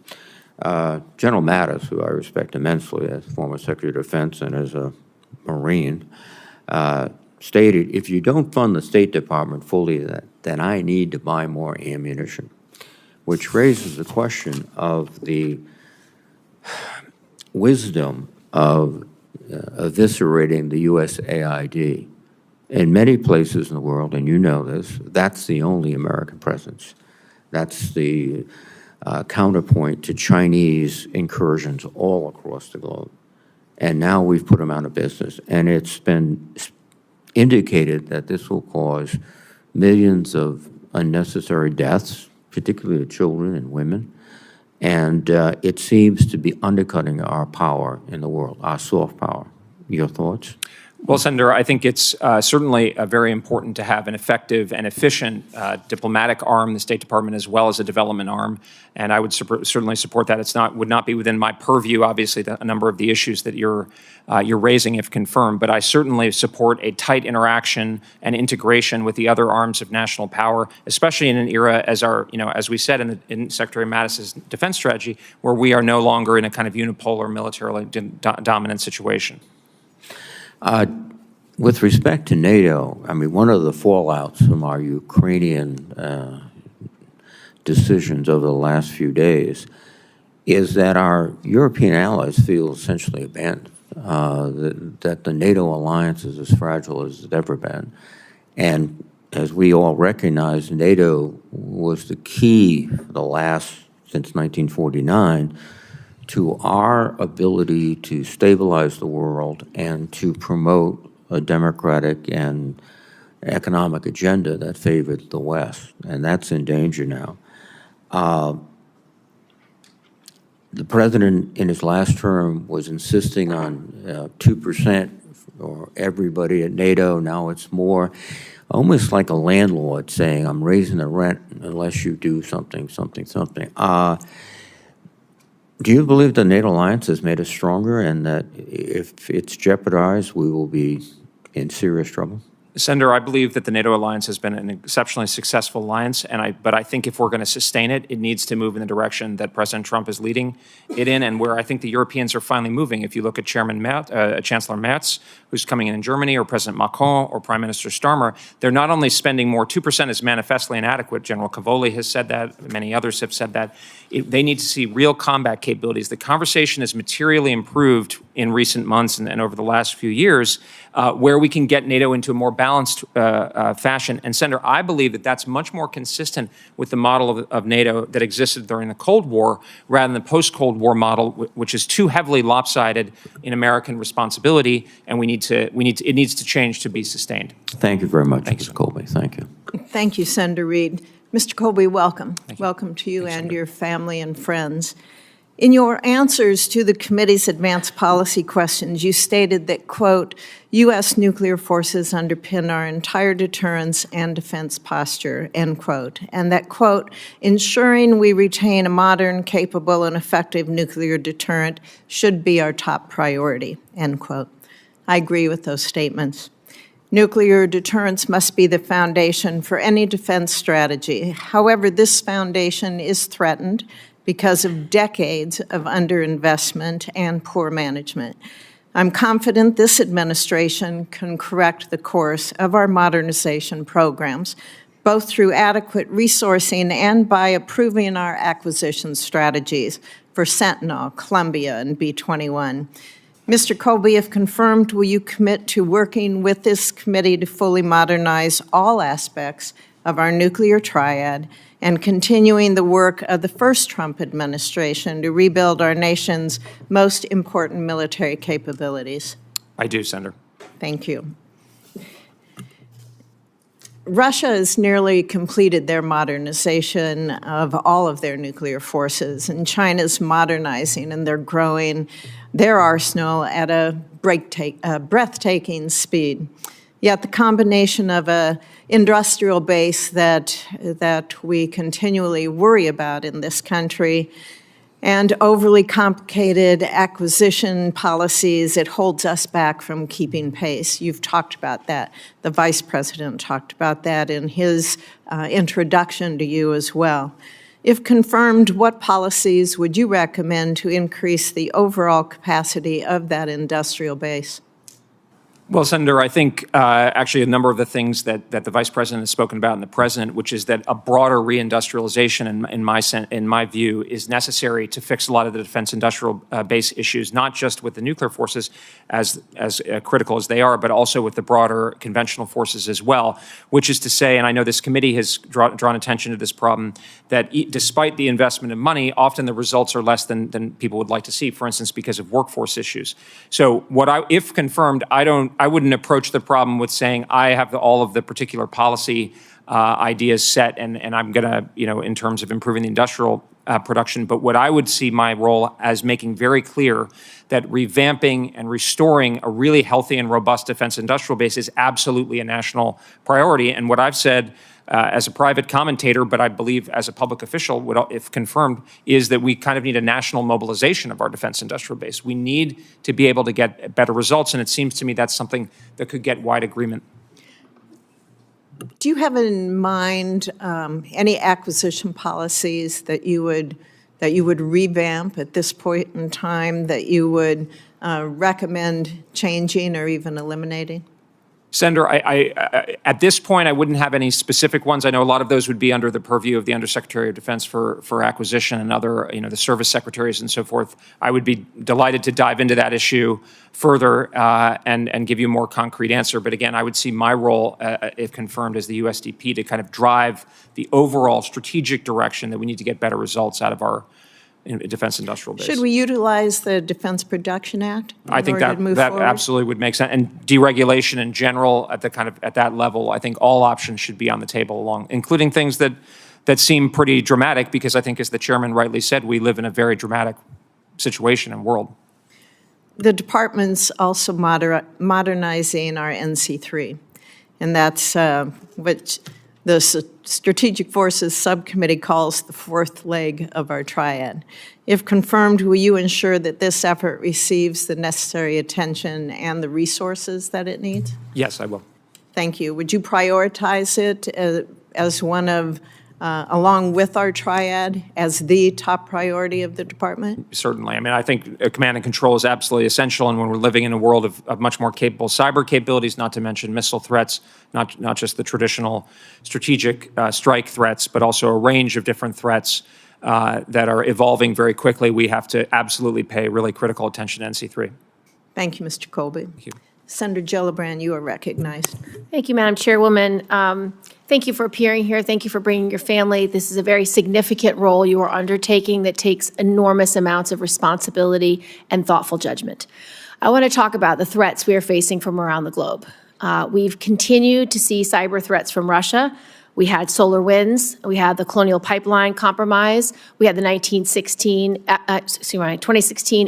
General Mattis, who I respect immensely as former Secretary of Defense and as a Marine, stated, "If you don't fund the State Department fully, then I need to buy more ammunition," which raises the question of the wisdom of eviscerating the USAID. In many places in the world, and you know this, that's the only American presence. That's the counterpoint to Chinese incursions all across the globe. And now we've put them out of business. And it's been indicated that this will cause millions of unnecessary deaths, particularly to children and women. And it seems to be undercutting our power in the world, our soft power. Your thoughts? Well, Senator, I think it's certainly very important to have an effective and efficient diplomatic arm, the State Department, as well as a development arm, and I would certainly support that. Would not be within my purview, obviously, a number of the issues that you're raising, if confirmed. But I certainly support a tight interaction and integration with the other arms of national power, especially in an era, as we said in Secretary Mattis's defense strategy, where we are no longer in a kind of unipolar militarily dominant situation. With respect to NATO, I mean, one of the fallouts from our Ukrainian decisions over the last few days is that our European allies feel essentially abandoned, that the NATO alliance is as fragile as it's ever been. And as we all recognize, NATO was the key for the last, since 1949, to our ability to stabilize the world and to promote a democratic and economic agenda that favored the West, and that's in danger now. The President, in his last term, was insisting on 2% for everybody at NATO. Now it's more, almost like a landlord saying, "I'm raising the rent unless you do something, something, something." Do you believe the NATO alliance has made us stronger and that if it's jeopardized, we will be in serious trouble? Senator, I believe that the NATO alliance has been an exceptionally successful alliance, but I think if we're going to sustain it, it needs to move in the direction that President Trump is leading it in, and where I think the Europeans are finally moving. If you look at Chancellor Merz, who's coming in Germany, or President Macron, or Prime Minister Starmer, they're not only spending more. 2% is manifestly inadequate. General Cavoli has said that. Many others have said that. They need to see real combat capabilities. The conversation has materially improved in recent months and over the last few years, where we can get NATO into a more balanced fashion. And Senator, I believe that that's much more consistent with the model of NATO that existed during the Cold War, rather than the post-Cold War model, which is too heavily lopsided in American responsibility, and it needs to change to be sustained. Thank you very much, Mr. Colby. Thank you. Thank you, Senator Reid. Mr. Colby, welcome. Welcome to you Thanks, and Senator. your family and friends. In your answers to the committee's advanced policy questions, you stated that, quote, U.S. nuclear forces underpin our entire deterrence and defense posture, end quote, and that, quote, ensuring we retain a modern, capable, and effective nuclear deterrent should be our top priority, end quote. I agree with those statements. Nuclear deterrence must be the foundation for any defense strategy. However, this foundation is threatened because of decades of underinvestment and poor management. I'm confident this administration can correct the course of our modernization programs, both through adequate resourcing and by approving our acquisition strategies for Sentinel, Columbia, and B-21. Mr. Colby, if confirmed, will you commit to working with this committee to fully modernize all aspects of our nuclear triad and continuing the work of the first Trump administration to rebuild our nation's most important military capabilities? I do, Senator. Thank you. Russia has nearly completed their modernization of all of their nuclear forces, and China's modernizing, and they're growing their arsenal at a breathtaking speed. Yet the combination of an industrial base that we continually worry about in this country and overly complicated acquisition policies, it holds us back from keeping pace. You've talked about that. The Vice President talked about that in his introduction to you as well. If confirmed, what policies would you recommend to increase the overall capacity of that industrial base? Well, Senator, I think actually a number of the things that the Vice President has spoken about and the President, which is that a broader reindustrialization, in my view, is necessary to fix a lot of the defense industrial base issues, not just with the nuclear forces as critical as they are, but also with the broader conventional forces as well, which is to say, and I know this committee has drawn attention to this problem, that despite the investment of money, often the results are less than people would like to see, for instance, because of workforce issues. So if confirmed, I wouldn't approach the problem with saying I have all of the particular policy ideas set and I'm going to, in terms of improving the industrial production. But what I would see my role as making very clear that revamping and restoring a really healthy and robust defense industrial base is absolutely a national priority. And what I've said as a private commentator, but I believe as a public official, if confirmed, is that we kind of need a national mobilization of our defense industrial base. We need to be able to get better results, and it seems to me that's something that could get wide agreement. Do you have in mind any acquisition policies that you would revamp at this point in time, that you would recommend changing or even eliminating? Senator, at this point, I wouldn't have any specific ones. I know a lot of those would be under the purview of the Undersecretary of Defense for acquisition and other, the service secretaries and so forth. I would be delighted to dive into that issue further and give you a more concrete answer. But again, I would see my role, if confirmed, as the USDP to kind of drive the overall strategic direction that we need to get better results out of our defense industrial base. Should we utilize the Defense Production Act? I think that absolutely would make sense. And deregulation in general at that level, I think all options should be on the table, including things that seem pretty dramatic, because I think, as the chairman rightly said, we live in a very dramatic situation and world. The department's also modernizing our NC3, and that's which the Strategic Forces Subcommittee calls the fourth leg of our triad. If confirmed, will you ensure that this effort receives the necessary attention and the resources that it needs? Yes, I will. Thank you. Would you prioritize it as one of, along with our triad, as the top priority of the department? Certainly. I mean, I think command and control is absolutely essential, and when we're living in a world of much more capable cyber capabilities, not to mention missile threats, not just the traditional strategic strike threats, but also a range of different threats that are evolving very quickly, we have to absolutely pay really critical attention to NC3. Thank you, Mr. Colby. Thank you. Senator Gillibrand, you are recognized. Thank you, Madam Chairwoman. Thank you for appearing here. Thank you for bringing your family. This is a very significant role you are undertaking that takes enormous amounts of responsibility and thoughtful judgment. I want to talk about the threats we are facing from around the globe. We've continued to see cyber threats from Russia. We had solar winds. We had the Colonial Pipeline compromise. We had the 2016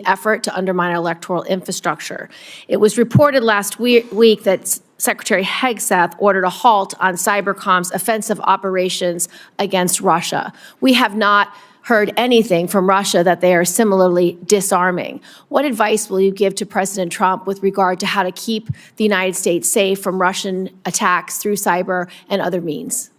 effort to undermine our electoral infrastructure. It was reported last week that Secretary Hegseth ordered a halt on Cybercom's offensive operations against Russia. We have not heard anything from Russia that they are similarly disarming. What advice will you give to President Trump with regard to how to keep the United States safe from Russian attacks through cyber and other means?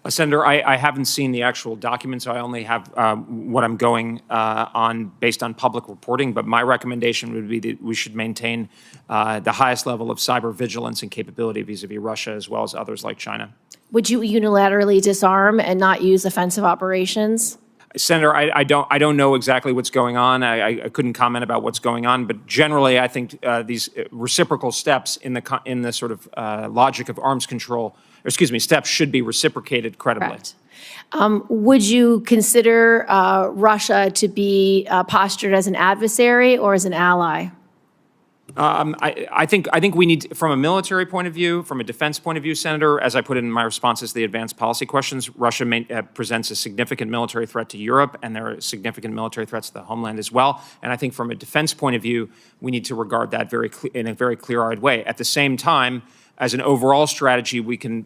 Senator, I haven't seen the actual documents, so I only have what I'm going on based on public reporting, but my recommendation would be that we should maintain the highest level of cyber vigilance and capability vis-a-vis Russia as well as others like China. Would you unilaterally disarm and not use offensive operations? Senator, I don't know exactly what's going on. I couldn't comment about what's going on, but generally, I think these reciprocal steps in the sort of logic of arms control, steps should be reciprocated credibly. Correct. Would you consider Russia to be postured as an adversary or as an ally? I think we need, from a military point of view, from a defense point of view, Senator, as I put in my responses to the advanced policy questions, Russia presents a significant military threat to Europe, and there are significant military threats to the homeland as well. And I think from a defense point of view, we need to regard that in a very clear-eyed way. At the same time, as an overall strategy,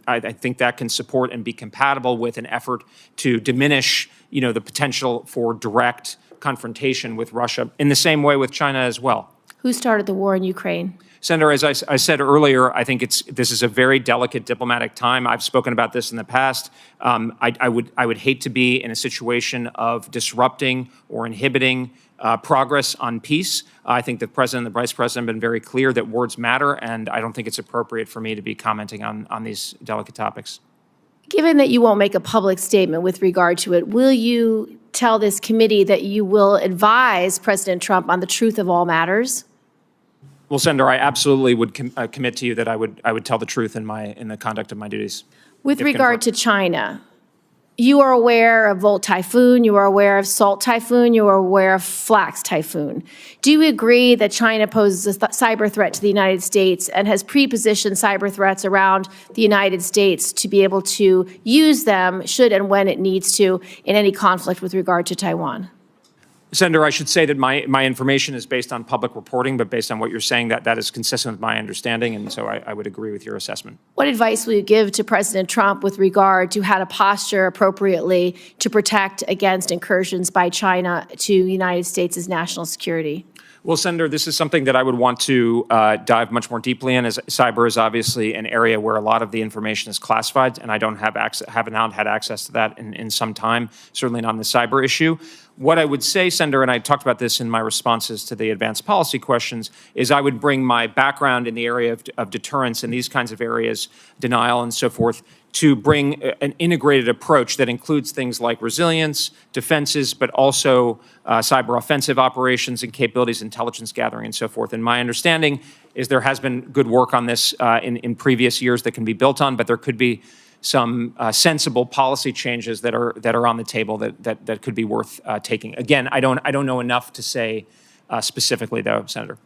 I think that can support and be compatible with an effort to diminish, the potential for direct confrontation with Russia in the same way with China as well. Who started the war in Ukraine? Senator, as I said earlier, I think this is a very delicate diplomatic time. I've spoken about this in the past. I would hate to be in a situation of disrupting or inhibiting progress on peace. I think the President and the Vice President have been very clear that words matter, and I don't think it's appropriate for me to be commenting on these delicate topics. Given that you won't make a public statement with regard to it, will you tell this committee that you will advise President Trump on the truth of all matters? Well, Senator, I absolutely would commit to you that I would tell the truth in the conduct of my duties. With regard to China, you are aware of Volt Typhoon, you are aware of Salt Typhoon, you are aware of Flax Typhoon. Do you agree that China poses a cyber threat to the United States and has pre-positioned cyber threats around the United States to be able to use them should and when it needs to in any conflict with regard to Taiwan? Senator, I should say that my information is based on public reporting, but based on what you're saying, that is consistent with my understanding, and so I would agree with your assessment. What advice will you give to President Trump with regard to how to posture appropriately to protect against incursions by China to the United States' national security? Well, Senator, this is something that I would want to dive much more deeply in, as cyber is obviously an area where a lot of the information is classified, and I have not had access to that in some time, certainly not on the cyber issue. What I would say, Senator, and I talked about this in my responses to the advanced policy questions, is I would bring my background in the area of deterrence and these kinds of areas, denial and so forth, to bring an integrated approach that includes things like resilience, defenses, but also cyber offensive operations and capabilities, intelligence gathering, and so forth. And my understanding is there has been good work on this in previous years that can be built on, but there could be some sensible policy changes that are on the table that could be worth taking. Again, I don't know enough to say specifically, though, Senator.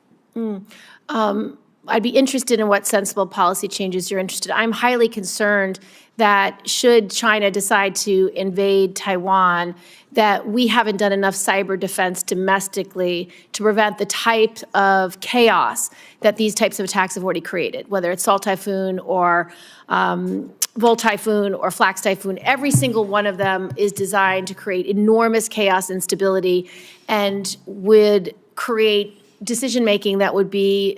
I'd be interested in what sensible policy changes you're interested in. I'm highly concerned that should China decide to invade Taiwan, that we haven't done enough cyber defense domestically to prevent the type of chaos that these types of attacks have already created, whether it's Salt Typhoon or Volt Typhoon or Flax Typhoon. Every single one of them is designed to create enormous chaos and instability and would create decision-making that would be,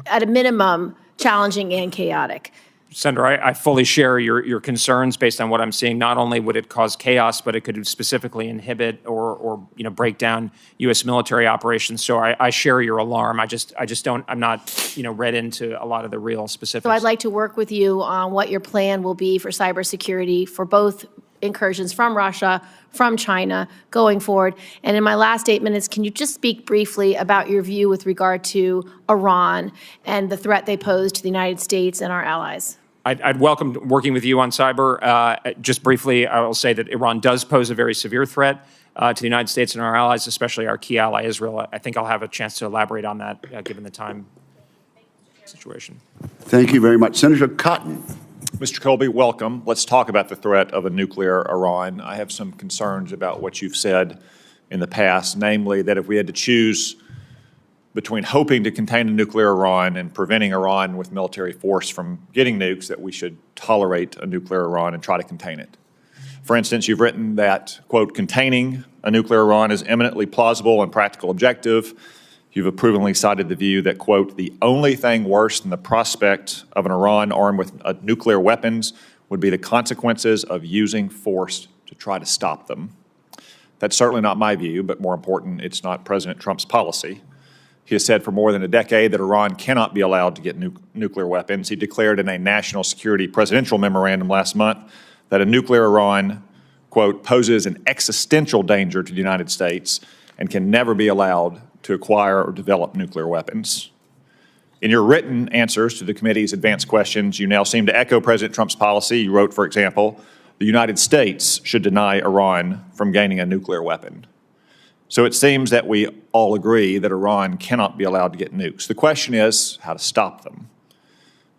at a minimum, challenging and chaotic. Senator, I fully share your concerns based on what I'm seeing. Not only would it cause chaos, but it could specifically inhibit or break down U.S. military operations. So I share your alarm. I'm not read into a lot of the real specifics. So I'd like to work with you on what your plan will be for cybersecurity for both incursions from Russia, from China going forward. And in my last 8 minutes, can you just speak briefly about your view with regard to Iran and the threat they pose to the United States and our allies? I'd welcome working with you on cyber. Just briefly, I will say that Iran does pose a very severe threat to the United States and our allies, especially our key ally, Israel. I think I'll have a chance to elaborate on that given the time situation. Thank you very much. Senator Cotton. Mr. Colby, welcome. Let's talk about the threat of a nuclear Iran. I have some concerns about what you've said in the past, namely that if we had to choose between hoping to contain a nuclear Iran and preventing Iran with military force from getting nukes, that we should tolerate a nuclear Iran and try to contain it. For instance, you've written that, quote, containing a nuclear Iran is eminently plausible and practical objective. You've approvingly cited the view that, quote, the only thing worse than the prospect of an Iran armed with nuclear weapons would be the consequences of using force to try to stop them. That's certainly not my view, but more important, it's not President Trump's policy. He has said for more than a decade that Iran cannot be allowed to get nuclear weapons. He declared in a national security presidential memorandum last month that a nuclear Iran, quote, poses an existential danger to the United States and can never be allowed to acquire or develop nuclear weapons. In your written answers to the committee's advanced questions, you now seem to echo President Trump's policy. You wrote, for example, the United States should deny Iran from gaining a nuclear weapon. So it seems that we all agree that Iran cannot be allowed to get nukes. The question is how to stop them.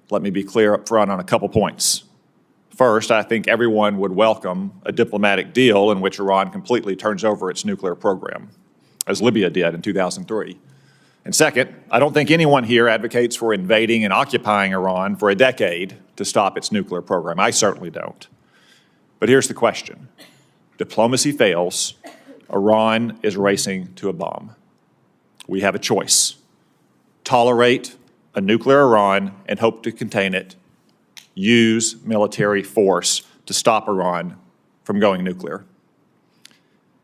Let me be clear up front on a couple points. First, I think everyone would welcome a diplomatic deal in which Iran completely turns over its nuclear program, as Libya did in 2003. And second, I don't think anyone here advocates for invading and occupying Iran for a decade to stop its nuclear program. I certainly don't. But here's the question. Diplomacy fails. Iran is racing to a bomb. We have a choice. Tolerate a nuclear Iran and hope to contain it. Use military force to stop Iran from going nuclear.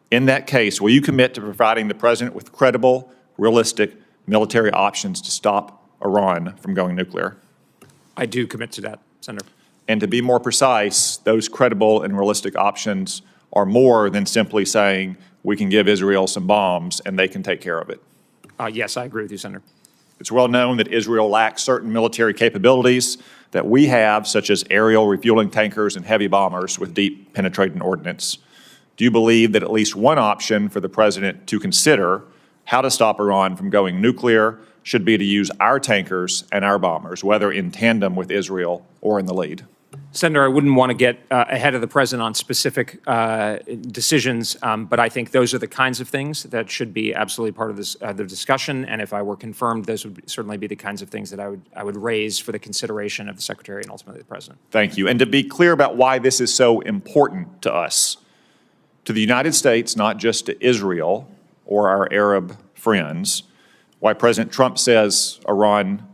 In that case, will you commit to providing the President with credible, realistic military options to stop Iran from going nuclear? I do commit to that, Senator. And to be more precise, those credible and realistic options are more than simply saying we can give Israel some bombs and they can take care of it. Yes, I agree with you, Senator. It's well known that Israel lacks certain military capabilities that we have, such as aerial refueling tankers and heavy bombers with deep penetrating ordnance. Do you believe that at least one option for the President to consider how to stop Iran from going nuclear should be to use our tankers and our bombers, whether in tandem with Israel or in the lead? Senator, I wouldn't want to get ahead of the President on specific decisions, but I think those are the kinds of things that should be absolutely part of this, the discussion. And if I were confirmed, those would certainly be the kinds of things that I would raise for the consideration of the Secretary and ultimately the President. Thank you. And to be clear about why this is so important to us, to the United States, not just to Israel or our Arab friends, why President Trump says Iran,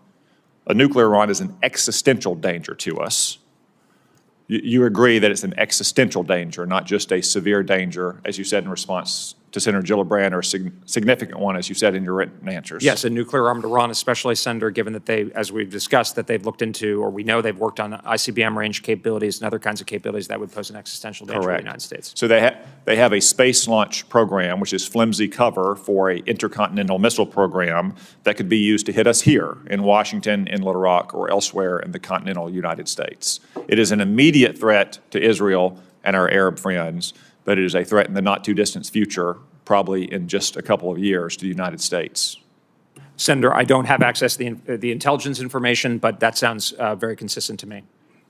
a nuclear Iran, is an existential danger to us. You agree that it's an existential danger, not just a severe danger, as you said in response to Senator Gillibrand, or a significant one, as you said in your written answers. Yes, a nuclear armed Iran, especially, Senator, given that they, as we've discussed, that they've looked into, or we know they've worked on ICBM range capabilities and other kinds of capabilities that would pose an existential danger to the United States. So they have a space launch program, which is flimsy cover for an intercontinental missile program that could be used to hit us here in Washington, in Little Rock, or elsewhere in the continental United States. It is an immediate threat to Israel and our Arab friends, but it is a threat in the not-too-distant future, probably in just a couple of years, to the United States. Senator, I don't have access to the intelligence information, but that sounds very consistent to me.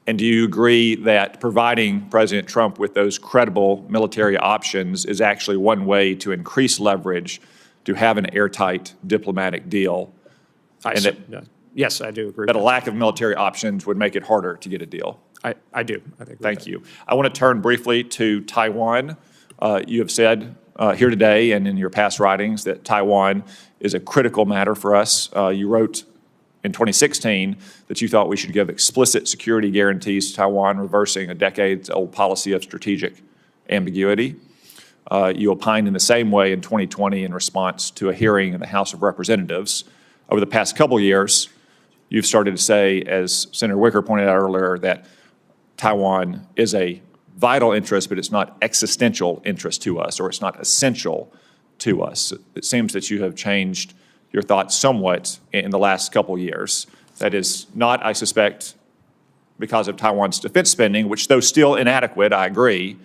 And do you agree that providing President Trump with those credible military options is actually one way to increase leverage to have an airtight diplomatic deal? Yes, I do agree. That a lack of military options would make it harder to get a deal? I do. I think. Thank you. I want to turn briefly to Taiwan. You have said here today and in your past writings that Taiwan is a critical matter for us. You wrote in 2016 that you thought we should give explicit security guarantees to Taiwan, reversing a decades-old policy of strategic ambiguity. You opined in the same way in 2020 in response to a hearing in the House of Representatives. Over the past couple of years, you've started to say, as Senator Wicker pointed out earlier, that Taiwan is a vital interest, but it's not existential interest to us, or it's not essential to us. It seems that you have changed your thoughts somewhat in the last couple of years. That is not, I suspect, because of Taiwan's defense spending, which, though still inadequate, I agree,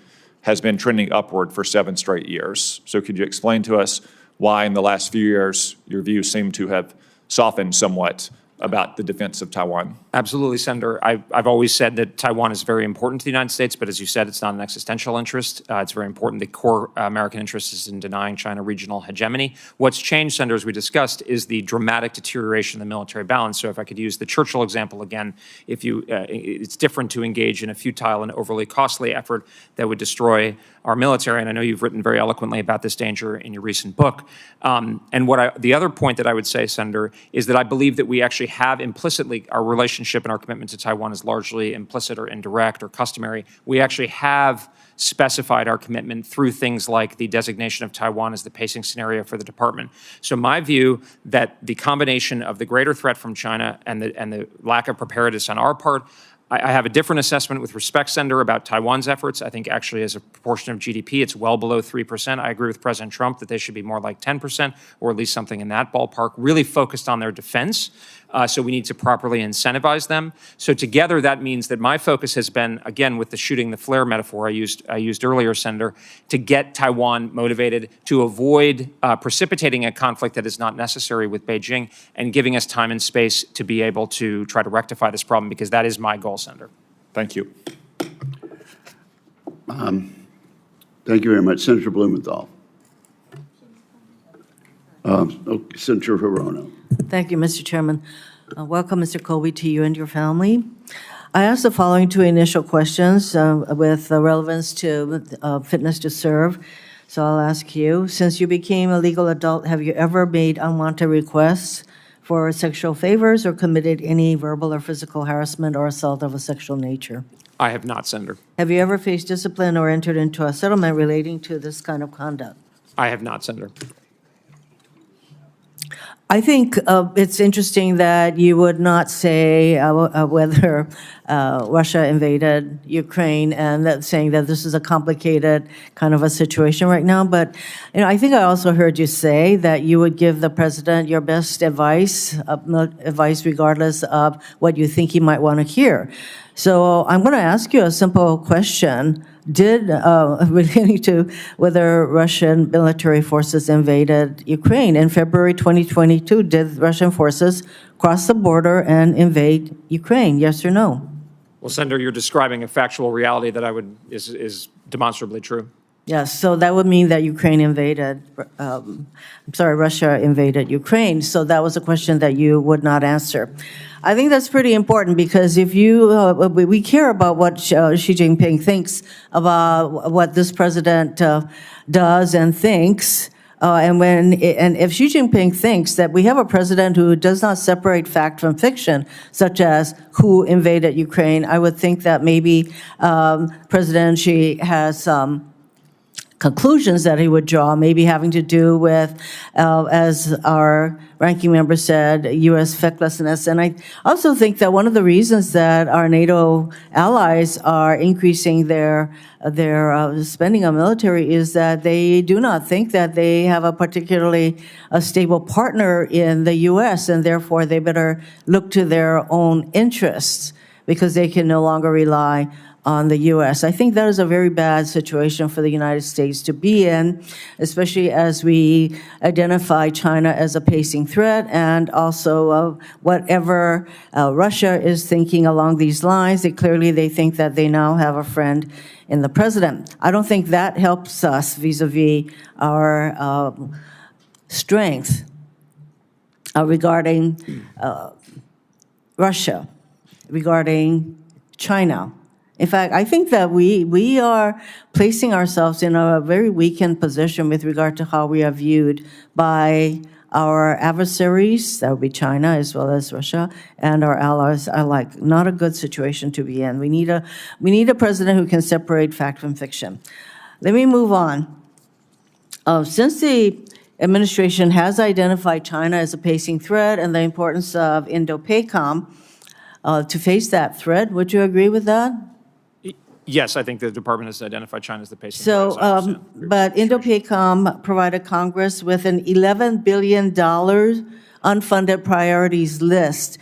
has been trending upward for 7 straight years. So could you explain to us why in the last few years your views seem to have softened somewhat about the defense of Taiwan? Absolutely, Senator. I've always said that Taiwan is very important to the United States, but as you said, it's not an existential interest. It's very important. The core American interest is in denying China regional hegemony. What's changed, Senator, as we discussed, is the dramatic deterioration of the military balance. So if I could use the Churchill example again, it's different to engage in a futile and overly costly effort that would destroy our military. And I know you've written very eloquently about this danger in your recent book. And the other point that I would say, Senator, is that I believe that we actually have implicitly our relationship and our commitment to Taiwan is largely implicit or indirect or customary. We actually have specified our commitment through things like the designation of Taiwan as the pacing scenario for the department. So my view that the combination of the greater threat from China and the lack of preparedness on our part, I have a different assessment with respect, Senator, about Taiwan's efforts. I think actually as a proportion of GDP, it's well below 3%. I agree with President Trump that they should be more like 10%, or at least something in that ballpark, really focused on their defense. So we need to properly incentivize them. So together, that means that my focus has been, again, with the shooting the flare metaphor I used earlier, Senator, to get Taiwan motivated, to avoid precipitating a conflict that is not necessary with Beijing, and giving us time and space to be able to try to rectify this problem, because that is my goal, Senator. Thank you. Thank you very much. Senator Blumenthal. Senator Hirono. Thank you, Mr. Chairman. Welcome, Mr. Colby, to you and your family. I asked the following 2 initial questions with relevance to fitness to serve. So I'll ask you, since you became a legal adult, have you ever made unwanted requests for sexual favors or committed any verbal or physical harassment or assault of a sexual nature? I have not, Senator. Have you ever faced discipline or entered into a settlement relating to this kind of conduct? I have not, Senator. I think it's interesting that you would not say whether Russia invaded Ukraine, and that saying that this is a complicated kind of a situation right now. But I think I also heard you say that you would give the president your best advice regardless of what you think he might want to hear. So I'm going to ask you a simple question. Relating to whether Russian military forces invaded Ukraine. In February 2022, did Russian forces cross the border and invade Ukraine, yes or no? Well, Senator, you're describing a factual reality that is demonstrably true. Yes, so that would mean that Russia invaded Ukraine. So that was a question that you would not answer. I think that's pretty important, because if we care about what Xi Jinping thinks about what this president does and thinks, and if Xi Jinping thinks that we have a president who does not separate fact from fiction, such as who invaded Ukraine, I would think that maybe President Xi has some conclusions that he would draw, maybe having to do with, as our ranking member said, U.S. fecklessness. And I also think that one of the reasons that our NATO allies are increasing their spending on military is that they do not think that they have a particularly stable partner in the U.S., and therefore they better look to their own interests, because they can no longer rely on the U.S. I think that is a very bad situation for the United States to be in, especially as we identify China as a pacing threat, and also whatever Russia is thinking along these lines, they think that they now have a friend in the president. I don't think that helps us vis-a-vis our strength regarding Russia, regarding China. In fact, I think that we are placing ourselves in a very weakened position with regard to how we are viewed by our adversaries, that would be China as well as Russia, and our allies are like not a good situation to be in. We need a president who can separate fact from fiction. Let me move on. Since the administration has identified China as a pacing threat and the importance of Indo-PACOM to face that threat, would you agree with that? Yes, I think the department has identified China as the pacing So, threat, as I understand your but situation. Indo-PACOM provided Congress with an $11 billion unfunded priorities list.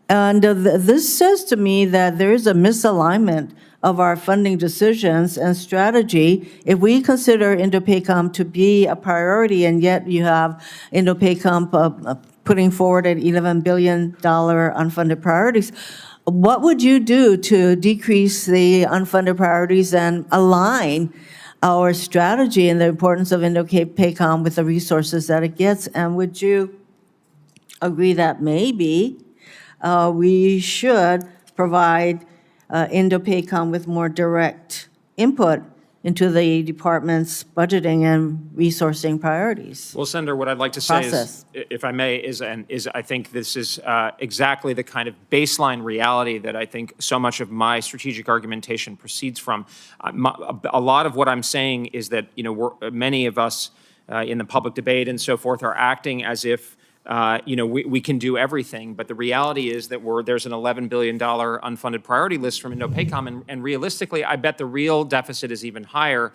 And this says to me that there is a misalignment of our funding decisions and strategy if we consider Indo-PACOM to be a priority, and yet you have Indo-PACOM putting forward an $11 billion unfunded priorities. What would you do to decrease the unfunded priorities and align our strategy and the importance of Indo-PACOM with the resources that it gets? And would you agree that maybe we should provide Indo-PACOM with more direct input into the department's budgeting and resourcing priorities? Well, Senator, what I'd like to say Process. is, if I may, is I think this is exactly the kind of baseline reality that I think so much of my strategic argumentation proceeds from. A lot of what I'm saying is that, many of us in the public debate and so forth are acting as if we can do everything, but the reality is that there's an $11 billion unfunded priority list from Indo-PACOM, and realistically, I bet the real deficit is even higher,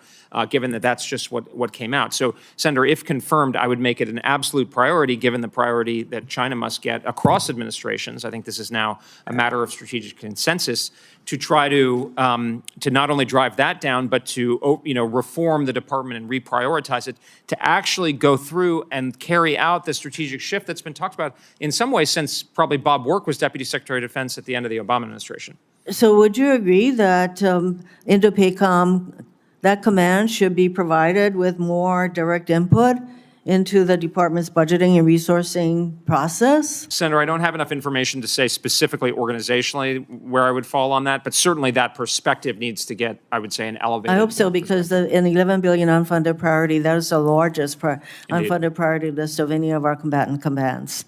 given that that's just what came out. So, Senator, if confirmed, I would make it an absolute priority, given the priority that China must get across administrations. I think this is now a matter of strategic consensus to try to not only drive that down, but to reform the department and reprioritize it, to actually go through and carry out the strategic shift that's been talked about in some ways since probably Bob Work was Deputy Secretary of Defense at the end of the Obama administration. So would you agree that Indo-PACOM, that command should be provided with more direct input into the department's budgeting and resourcing process? Senator, I don't have enough information to say specifically organizationally where I would fall on that, but certainly that perspective needs to get, I would say, an elevated. I hope so, because an $11 billion unfunded priority, that is the largest unfunded priority list of any of our combatant commands.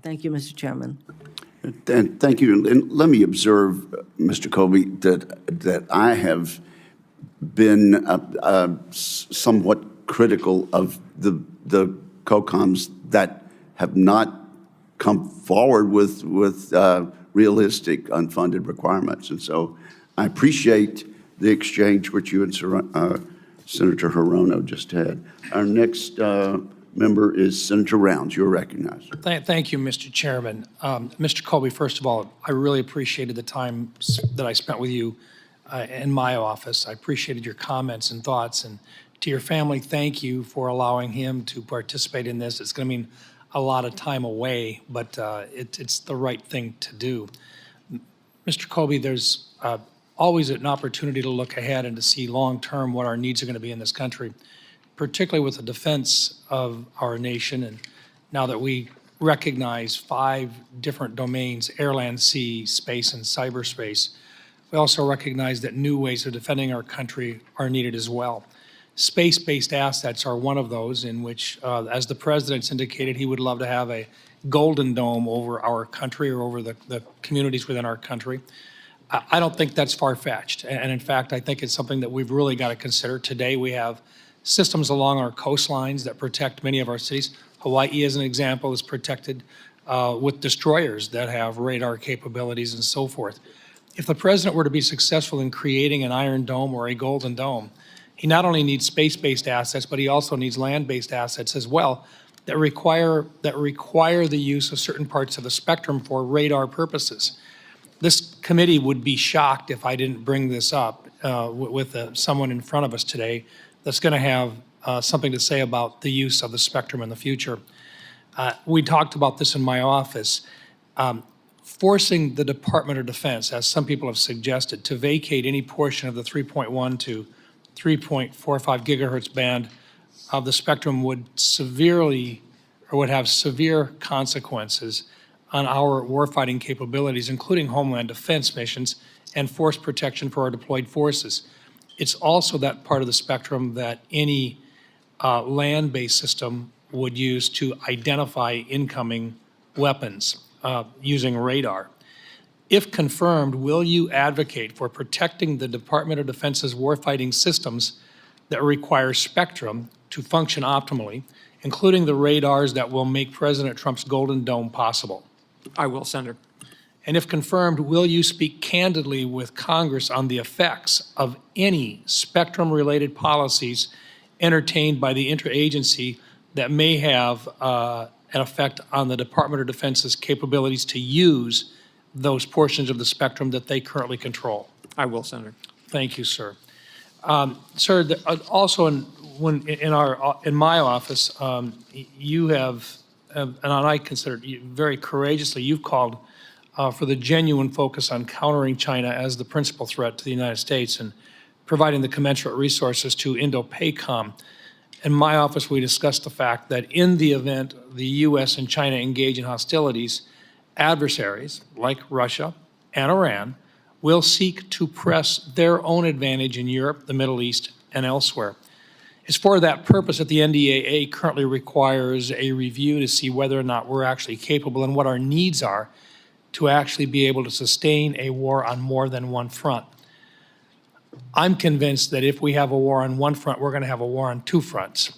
Thank you, Mr. Chairman. And thank you. And let me observe, Mr. Colby, that I have been somewhat critical of the COCOMs that have not come forward with realistic unfunded requirements. And so I appreciate the exchange which you and Senator Hirono just had. Our next member is Senator Rounds. You're recognized. Thank you, Mr. Chairman. Mr. Colby, first of all, I really appreciated the time that I spent with you in my office. I appreciated your comments and thoughts. And to your family, thank you for allowing him to participate in this. It's going to mean a lot of time away, but it's the right thing to do. Mr. Colby, there's always an opportunity to look ahead and to see long-term what our needs are going to be in this country, particularly with the defense of our nation. And now that we recognize 5 different domains, air, land, sea, space, and cyberspace, we also recognize that new ways of defending our country are needed as well. Space-based assets are one of those in which, as the President's indicated, he would love to have a golden dome over our country or over the communities within our country. I don't think that's far-fetched. And in fact, I think it's something that we've really got to consider. Today, we have systems along our coastlines that protect many of our cities. Hawaii, as an example, is protected with destroyers that have radar capabilities and so forth. If the President were to be successful in creating an Iron Dome or a Golden Dome, he not only needs space-based assets, but he also needs land-based assets as well that require the use of certain parts of the spectrum for radar purposes. This committee would be shocked if I didn't bring this up with someone in front of us today that's going to have something to say about the use of the spectrum in the future. We talked about this in my office. Forcing the Department of Defense, as some people have suggested, to vacate any portion of the 3.1 to 3.45 gigahertz band of the spectrum would have severe consequences on our warfighting capabilities, including homeland defense missions and force protection for our deployed forces. It's also that part of the spectrum that any land-based system would use to identify incoming weapons using radar. If confirmed, will you advocate for protecting the Department of Defense's warfighting systems that require spectrum to function optimally, including the radars that will make President Trump's Golden Dome possible? I will, Senator. And if confirmed, will you speak candidly with Congress on the effects of any spectrum-related policies entertained by the interagency that may have an effect on the Department of Defense's capabilities to use those portions of the spectrum that they currently control? I will, Senator. Thank you, sir. Sir, also in my office, you have, and I consider it very courageously, you've called for the genuine focus on countering China as the principal threat to the United States and providing the commensurate resources to Indo-PACOM. In my office, we discussed the fact that in the event the U.S. and China engage in hostilities, adversaries like Russia and Iran will seek to press their own advantage in Europe, the Middle East, and elsewhere. It's for that purpose that the NDAA currently requires a review to see whether or not we're actually capable and what our needs are to actually be able to sustain a war on more than one front. I'm convinced that if we have a war on one front, we're going to have a war on two fronts.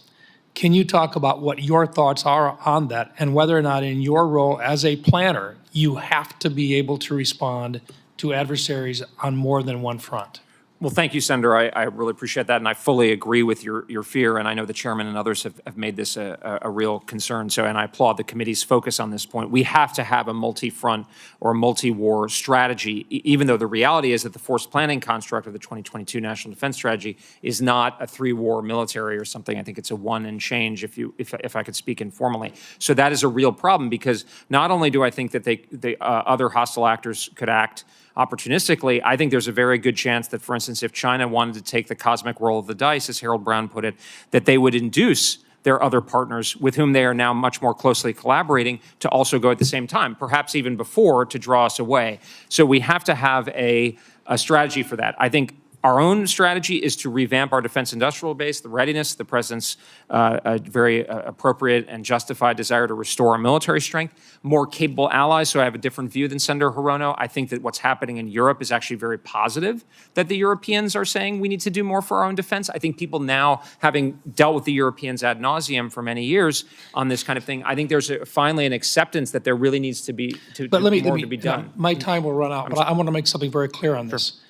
Can you talk about what your thoughts are on that and whether or not in your role as a planner, you have to be able to respond to adversaries on more than one front? Well, thank you, Senator. I really appreciate that, and I fully agree with your fear, and I know the chairman and others have made this a real concern, and I applaud the committee's focus on this point. We have to have a multi-front or multi-war strategy, even though the reality is that the force planning construct of the 2022 National Defense Strategy is not a three-war military or something. I think it's a one and change, if I could speak informally. So that is a real problem, because not only do I think that other hostile actors could act opportunistically, I think there's a very good chance that, for instance, if China wanted to take the cosmic roll of the dice, as Harold Brown put it, that they would induce their other partners with whom they are now much more closely collaborating to also go at the same time, perhaps even before, to draw us away. So we have to have a strategy for that. I think our own strategy is to revamp our defense industrial base, the readiness, the president's very appropriate and justified desire to restore our military strength, more capable allies. So I have a different view than Senator Hirono. I think that what's happening in Europe is actually very positive, that the Europeans are saying we need to do more for our own defense. I think people now, having dealt with the Europeans ad nauseum for many years on this kind of thing, I think there's finally an acceptance that there really needs to be more to be done. My time will run out, but I want to make something very clear on this.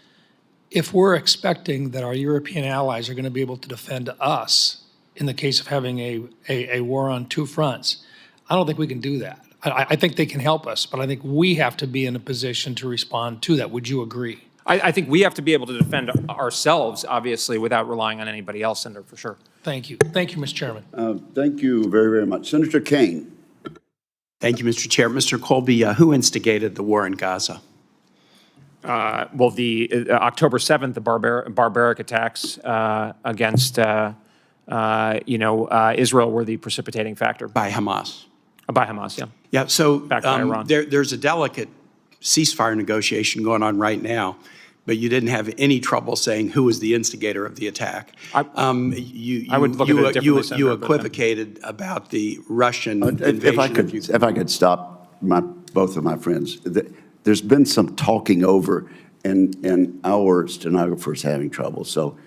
If we're expecting that our European allies are going to be able to defend us in the case of having a war on two fronts, I don't think we can do that. I think they can help us, but I think we have to be in a position to respond to that. Would you agree? I think we have to be able to defend ourselves, obviously, without relying on anybody else, Senator, for sure. Thank you. Thank you, Mr. Chairman. Thank you very, very much. Senator Kaine. Thank you, Mr. Chair. Mr. Colby, who instigated the war in Gaza? Well, the October 7th, the barbaric attacks against, Israel were the precipitating factor. By Hamas. By Hamas, yeah. Yeah, so Backed by Iran. There's a delicate ceasefire negotiation going on right now, but you didn't have any trouble saying who was the instigator of the attack. I would look at it differently, Senator, you equivocated about the Russian invasion. If I could stop both of my friends. There's been some talking over, and our stenographers having trouble. So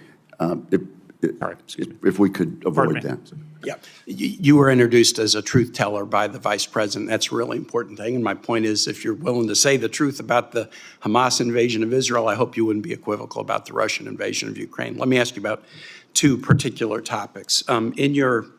if we could avoid that. Yeah, you were introduced as a truth teller by the vice president. That's a really important thing. And my point is, if you're willing to say the truth about the Hamas invasion of Israel, I hope you wouldn't be equivocal about the Russian invasion of Ukraine. Let me ask you about two particular topics. In your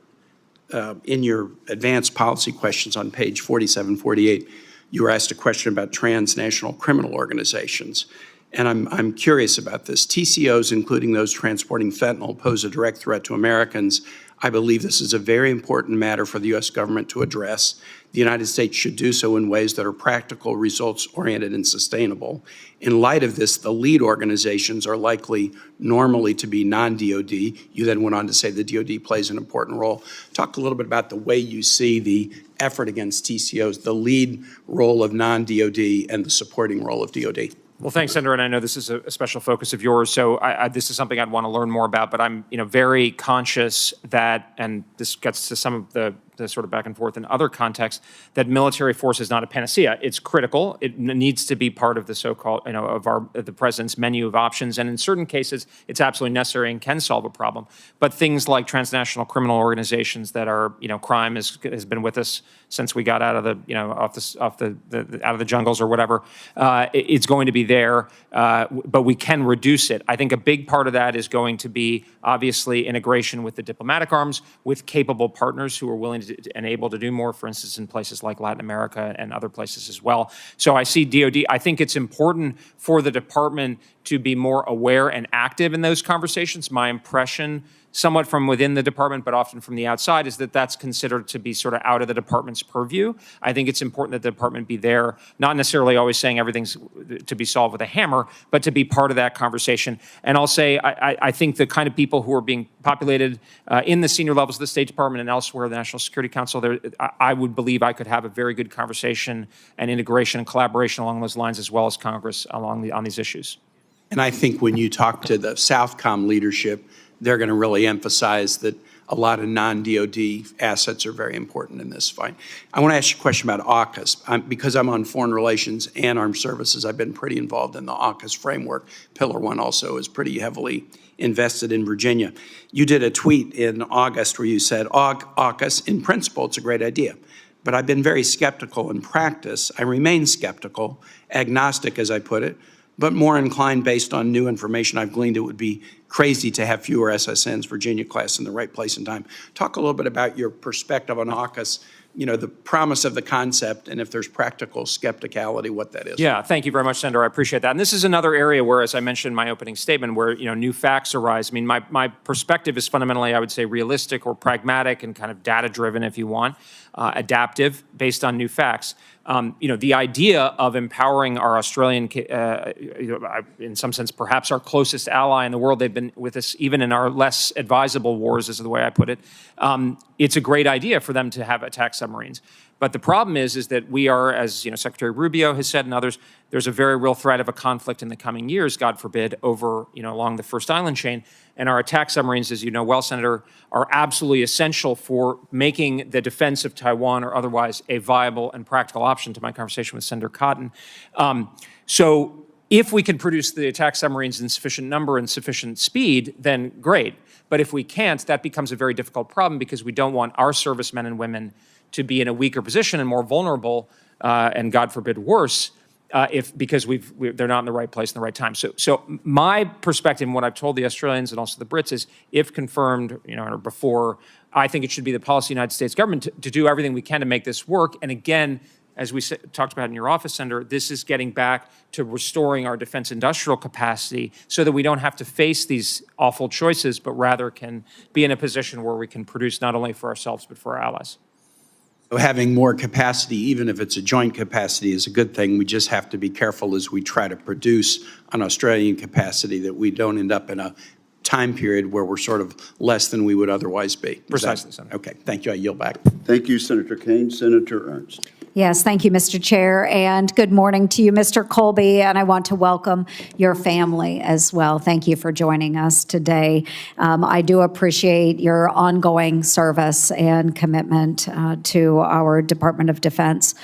advanced policy questions on page 4748, you were asked a question about transnational criminal organizations. And I'm curious about this. TCOs, including those transporting fentanyl, pose a direct threat to Americans. I believe this is a very important matter for the U.S. government to address. The United States should do so in ways that are practical, results-oriented, and sustainable. In light of this, the lead organizations are likely normally to be non-DOD. You then went on to say the DOD plays an important role. Talk a little bit about the way you see the effort against TCOs, the lead role of non-DOD and the supporting role of DOD. Well, thanks, Senator, and I know this is a special focus of yours, so this is something I'd want to learn more about, but I'm very conscious that, and this gets to some of the the sort of back and forth in other contexts, that military force is not a panacea. It's critical. It needs to be part of the so-called, of the president's menu of options. And in certain cases, it's absolutely necessary and can solve a problem. But things like transnational criminal organizations that are, crime has been with us since we got out of the, out of the jungles or whatever. It's going to be there, but we can reduce it. I think a big part of that is going to be obviously integration with the diplomatic arms, with capable partners who are willing to, and able to do more, for instance, in places like Latin America and other places as well. So I see DoD, I think it's important for the department to be more aware and active in those conversations. My impression, somewhat from within the department, but often from the outside, is that that's considered to be sort of out of the department's purview. I think it's important that the department be there, not necessarily always saying everything's to be solved with a hammer, but to be part of that conversation. And I'll say, I think the kind of people who are being populated in the senior levels of the State Department and elsewhere, the National Security Council, I would believe I could have a very good conversation and integration and collaboration along those lines, as well as Congress on these issues. And I think when you talk to the Southcom leadership, they're going to really emphasize that a lot of non-DOD assets are very important in this fight. I want to ask you a question about AUKUS. Because I'm on foreign relations and armed services, I've been pretty involved in the AUKUS framework. Pillar 1 also is pretty heavily invested in Virginia. You did a tweet in August where you said, AUKUS, in principle, it's a great idea. But I've been very skeptical in practice. I remain skeptical, agnostic, as I put it, but more inclined based on new information I've gleaned. It would be crazy to have fewer SSNs, Virginia class, in the right place and time. Talk a little bit about your perspective on AUKUS, the promise of the concept, and if there's practical skepticality, what that is. Yeah, thank you very much, Senator. I appreciate that. And this is another area where, as I mentioned in my opening statement, where new facts arise. I mean, my perspective is fundamentally, I would say, realistic or pragmatic and kind of data-driven, if you want, adaptive, based on new facts. The idea of empowering our Australian, in some sense, perhaps our closest ally in the world, they've been with us even in our less advisable wars, is the way I put it. It's a great idea for them to have attack submarines. But the problem is that we are, as Secretary Rubio has said and others, there's a very real threat of a conflict in the coming years, God forbid, over, along the first island chain. And our attack submarines, as you know well, Senator, are absolutely essential for making the defense of Taiwan or otherwise a viable and practical option, to my conversation with Senator Cotton. So if we can produce the attack submarines in sufficient number and sufficient speed, then great. But if we can't, that becomes a very difficult problem, because we don't want our servicemen and women to be in a weaker position and more vulnerable, and God forbid worse, because they're not in the right place in the right time. So my perspective, and what I've told the Australians and also the Brits, is, if confirmed, or before, I think it should be the policy of the United States government to do everything we can to make this work. And again, as we talked about in your office, Senator, this is getting back to restoring our defense industrial capacity so that we don't have to face these awful choices, but rather can be in a position where we can produce not only for ourselves, but for our allies. So having more capacity, even if it's a joint capacity, is a good thing. We just have to be careful as we try to produce an Australian capacity that we don't end up in a time period where we're sort of less than we would otherwise be. Precisely, Senator. Okay, thank you. I yield back. Thank you, Senator Kane. Senator Ernst. Yes, thank you, Mr. Chair, and good morning to you, Mr. Colby, and I want to welcome your family as well. Thank you for joining us today. I do appreciate your ongoing service and commitment to our Department of Defense.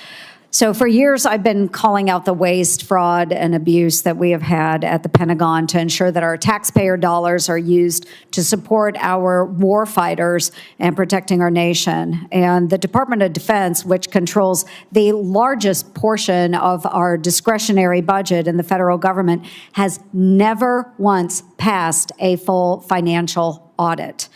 So for years, I've been calling out the waste, fraud, and abuse that we have had at the Pentagon to ensure that our taxpayer dollars are used to support our war fighters and protecting our nation. And the Department of Defense, which controls the largest portion of our discretionary budget in the federal government, has never once passed a full financial audit.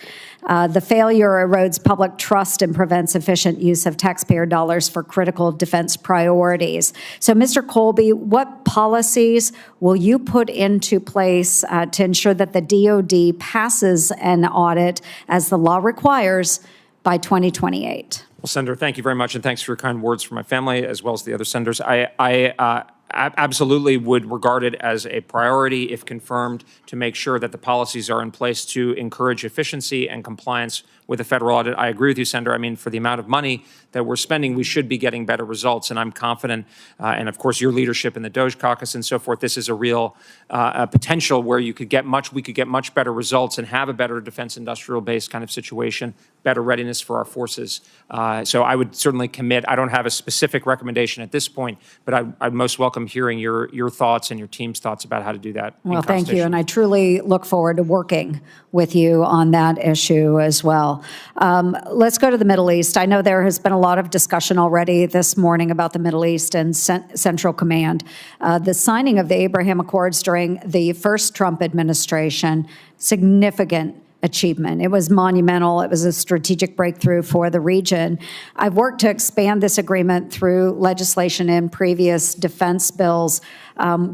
The failure erodes public trust and prevents efficient use of taxpayer dollars for critical defense priorities. So, Mr. Colby, what policies will you put into place to ensure that the DoD passes an audit, as the law requires, by 2028? Well, Senator, thank you very much, and thanks for your kind words for my family, as well as the other senators. I absolutely would regard it as a priority, if confirmed, to make sure that the policies are in place to encourage efficiency and compliance with a federal audit. I agree with you, Senator. I mean, for the amount of money that we're spending, we should be getting better results. And I'm confident, and of course, your leadership in the Doge Caucus and so forth, this is a real potential where we could get much better results and have a better defense industrial base kind of situation, better readiness for our forces. So I would certainly commit. I don't have a specific recommendation at this point, but I'd most welcome hearing your thoughts and your team's thoughts about how to do that. Well, thank you, and I truly look forward to working with you on that issue as well. Let's go to the Middle East. I know there has been a lot of discussion already this morning about the Middle East and Central Command. The signing of the Abraham Accords during the first Trump administration, significant achievement. It was monumental. It was a strategic breakthrough for the region. I've worked to expand this agreement through legislation in previous defense bills.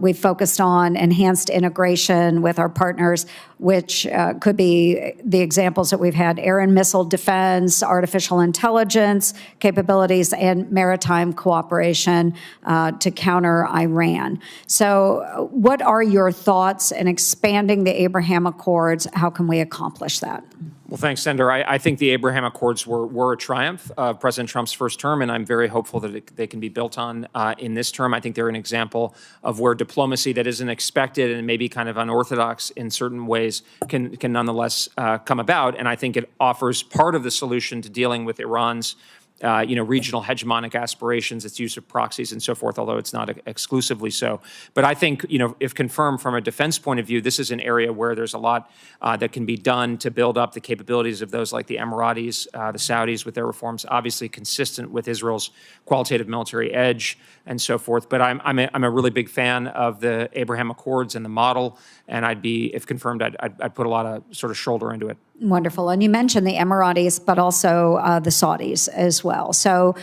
We've focused on enhanced integration with our partners, which could be the examples that we've had: air and missile defense, artificial intelligence capabilities, and maritime cooperation to counter Iran. So what are your thoughts in expanding the Abraham Accords? How can we accomplish that? Well, thanks, Senator. I think the Abraham Accords were a triumph of President Trump's first term, and I'm very hopeful that they can be built on in this term. I think they're an example of where diplomacy that isn't expected and maybe kind of unorthodox in certain ways can nonetheless come about. And I think it offers part of the solution to dealing with Iran's regional hegemonic aspirations, its use of proxies and so forth, although it's not exclusively so. But I think, if confirmed from a defense point of view, this is an area where there's a lot that can be done to build up the capabilities of those like the Emiratis, the Saudis with their reforms, obviously consistent with Israel's qualitative military edge and so forth. But I'm a really big fan of the Abraham Accords and the model, and if confirmed, I'd put a lot of sort of shoulder into it. Wonderful. And you mentioned the Emiratis, but also the Saudis as well. So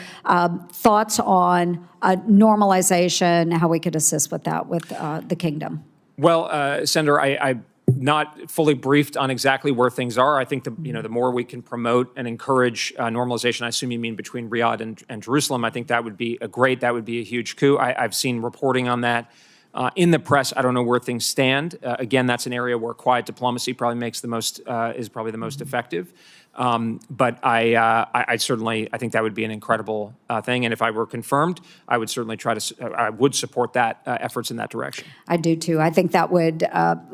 thoughts on normalization, how we could assist with that with the kingdom? Well, Senator, I'm not fully briefed on exactly where things are. I think the more we can promote and encourage normalization, I assume you mean between Riyadh and Jerusalem, I think that would be that would be a huge coup. I've seen reporting on that. In the press, I don't know where things stand. Again, that's an area where quiet diplomacy probably is probably the most effective. But I think that would be an incredible thing. And if I were confirmed, I would certainly I would support that efforts in that direction. I do too. I think that would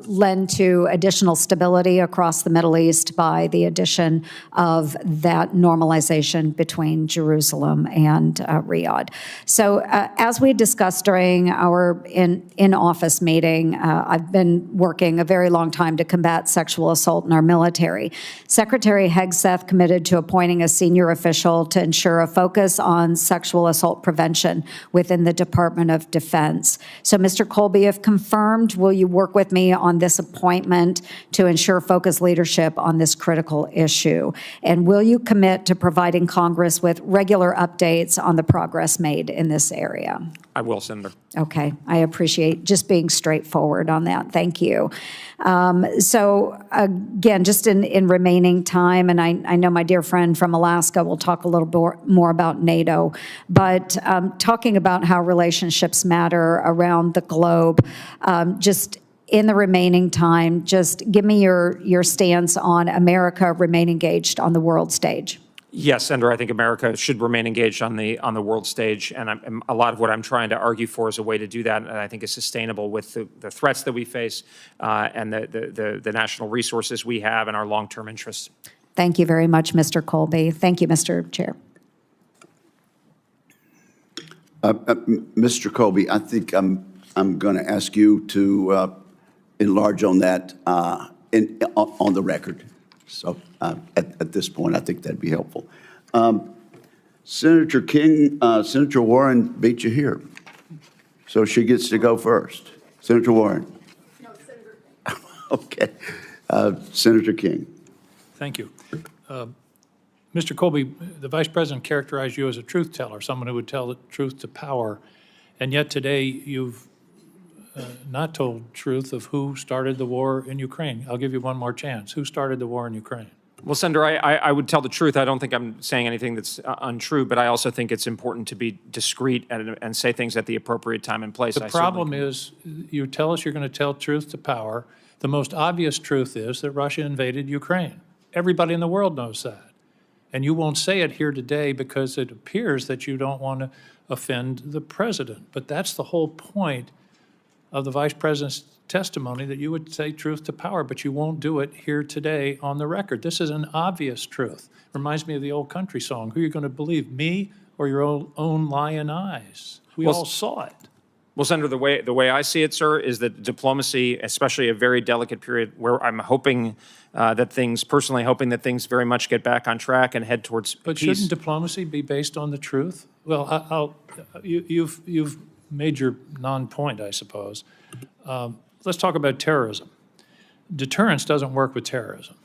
lend to additional stability across the Middle East by the addition of that normalization between Jerusalem and Riyadh. So as we discussed during our in-office meeting, I've been working a very long time to combat sexual assault in our military. Secretary Hegseth committed to appointing a senior official to ensure a focus on sexual assault prevention within the Department of Defense. So, Mr. Colby, if confirmed, will you work with me on this appointment to ensure focused leadership on this critical issue? And will you commit to providing Congress with regular updates on the progress made in this area? I will, Senator. Okay. I appreciate just being straightforward on that. Thank you. So again, just in remaining time, and I know my dear friend from Alaska will talk a little more about NATO, but talking about how relationships matter around the globe, just in the remaining time, just give me your stance on America remain engaged on the world stage. Yes, Senator, I think America should remain engaged on the world stage, and a lot of what I'm trying to argue for is a way to do that, and I think is sustainable with the threats that we face and the national resources we have and our long-term interests. Thank you very much, Mr. Colby. Thank you, Mr. Chair. Mr. Colby, I think I'm going to ask you to enlarge on that on the record. So at this point, I think that'd be helpful. Senator King, Senator Warren beat you here, so she gets to go first. Senator Warren. No, Senator King. Okay. Senator King. Thank you. Mr. Colby, the Vice President characterized you as a truth teller, someone who would tell the truth to power, and yet today you've not told truth of who started the war in Ukraine. I'll give you one more chance. Who started the war in Ukraine? Well, Senator, I would tell the truth. I don't think I'm saying anything that's untrue, but I also think it's important to be discreet and say things at the appropriate time and place. The problem is you tell us you're going to tell truth to power. The most obvious truth is that Russia invaded Ukraine. Everybody in the world knows that. And you won't say it here today because it appears that you don't want to offend the president. But that's the whole point of the vice president's testimony, that you would say truth to power, but you won't do it here today on the record. This is an obvious truth. Reminds me of the old country song, who are you going to believe, me or your own lying eyes? We all saw it. Well, Senator, the way I see it, sir, is that diplomacy, especially a very delicate period where I'm hoping personally hoping that things very much get back on track and head towards But peace. shouldn't diplomacy be based on the truth? Well, you've made your non-point, I suppose. Let's talk about terrorism. Deterrence doesn't work with terrorism.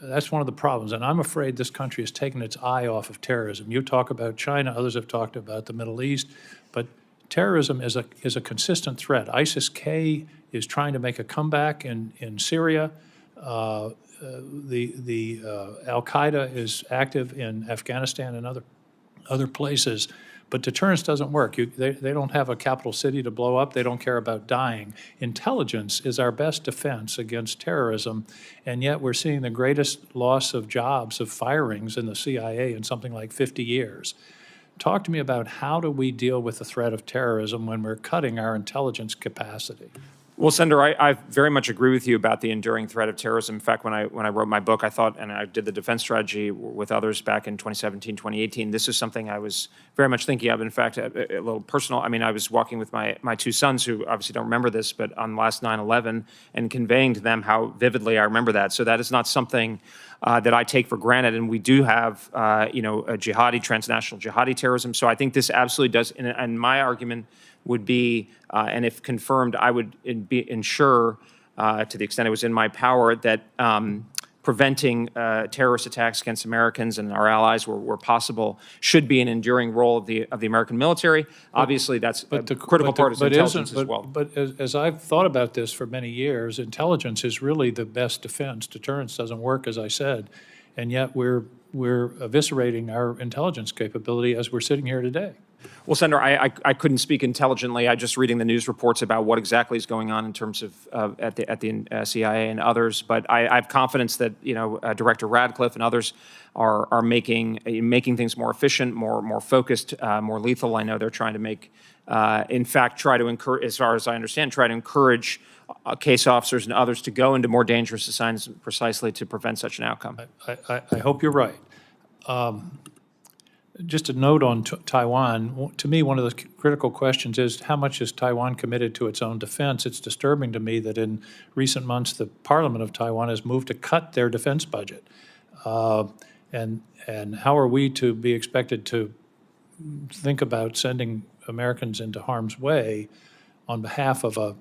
That's one of the problems, and I'm afraid this country has taken its eye off of terrorism. You talk about China, others have talked about the Middle East, but terrorism is a consistent threat. ISIS-K is trying to make a comeback in Syria. The Al-Qaeda is active in Afghanistan and other places. But deterrence doesn't work. They don't have a capital city to blow up. They don't care about dying. Intelligence is our best defense against terrorism, and yet we're seeing the greatest loss of jobs, of firings in the CIA in something like 50 years. Talk to me about how do we deal with the threat of terrorism when we're cutting our intelligence capacity? Well, Senator, I very much agree with you about the enduring threat of terrorism. In fact, when I wrote my book, I thought, and I did the defense strategy with others back in 2017, 2018, this is something I was very much thinking of. In fact, a little personal, I mean, I was walking with my two sons, who obviously don't remember this, but on last 9/11, and conveying to them how vividly I remember that. So that is not something that I take for granted. And we do have, a transnational jihadi terrorism. So I think this absolutely does, and my argument would be, and if confirmed, I would ensure, to the extent it was in my power, that preventing terrorist attacks against Americans and our allies where possible should be an enduring role of the American military. Obviously, that's a critical part of intelligence as well. But as I've thought about this for many years, intelligence is really the best defense. Deterrence doesn't work, as I said, and yet we're eviscerating our intelligence capability as we're sitting here today. Well, Senator, I couldn't speak intelligently. I'm just reading the news reports about what exactly is going on in terms of at the CIA and others. But I have confidence that Director Radcliffe and others are making things more efficient, more focused, more lethal. I know they're trying to make, in fact, try to encourage, as far as I understand, try to encourage case officers and others to go into more dangerous assignments precisely to prevent such an outcome. I hope you're right. Just a note on Taiwan. To me, one of the critical questions is how much is Taiwan committed to its own defense? It's disturbing to me that in recent months, the Parliament of Taiwan has moved to cut their defense budget. And how are we to be expected to think about sending Americans into harm's way on behalf of a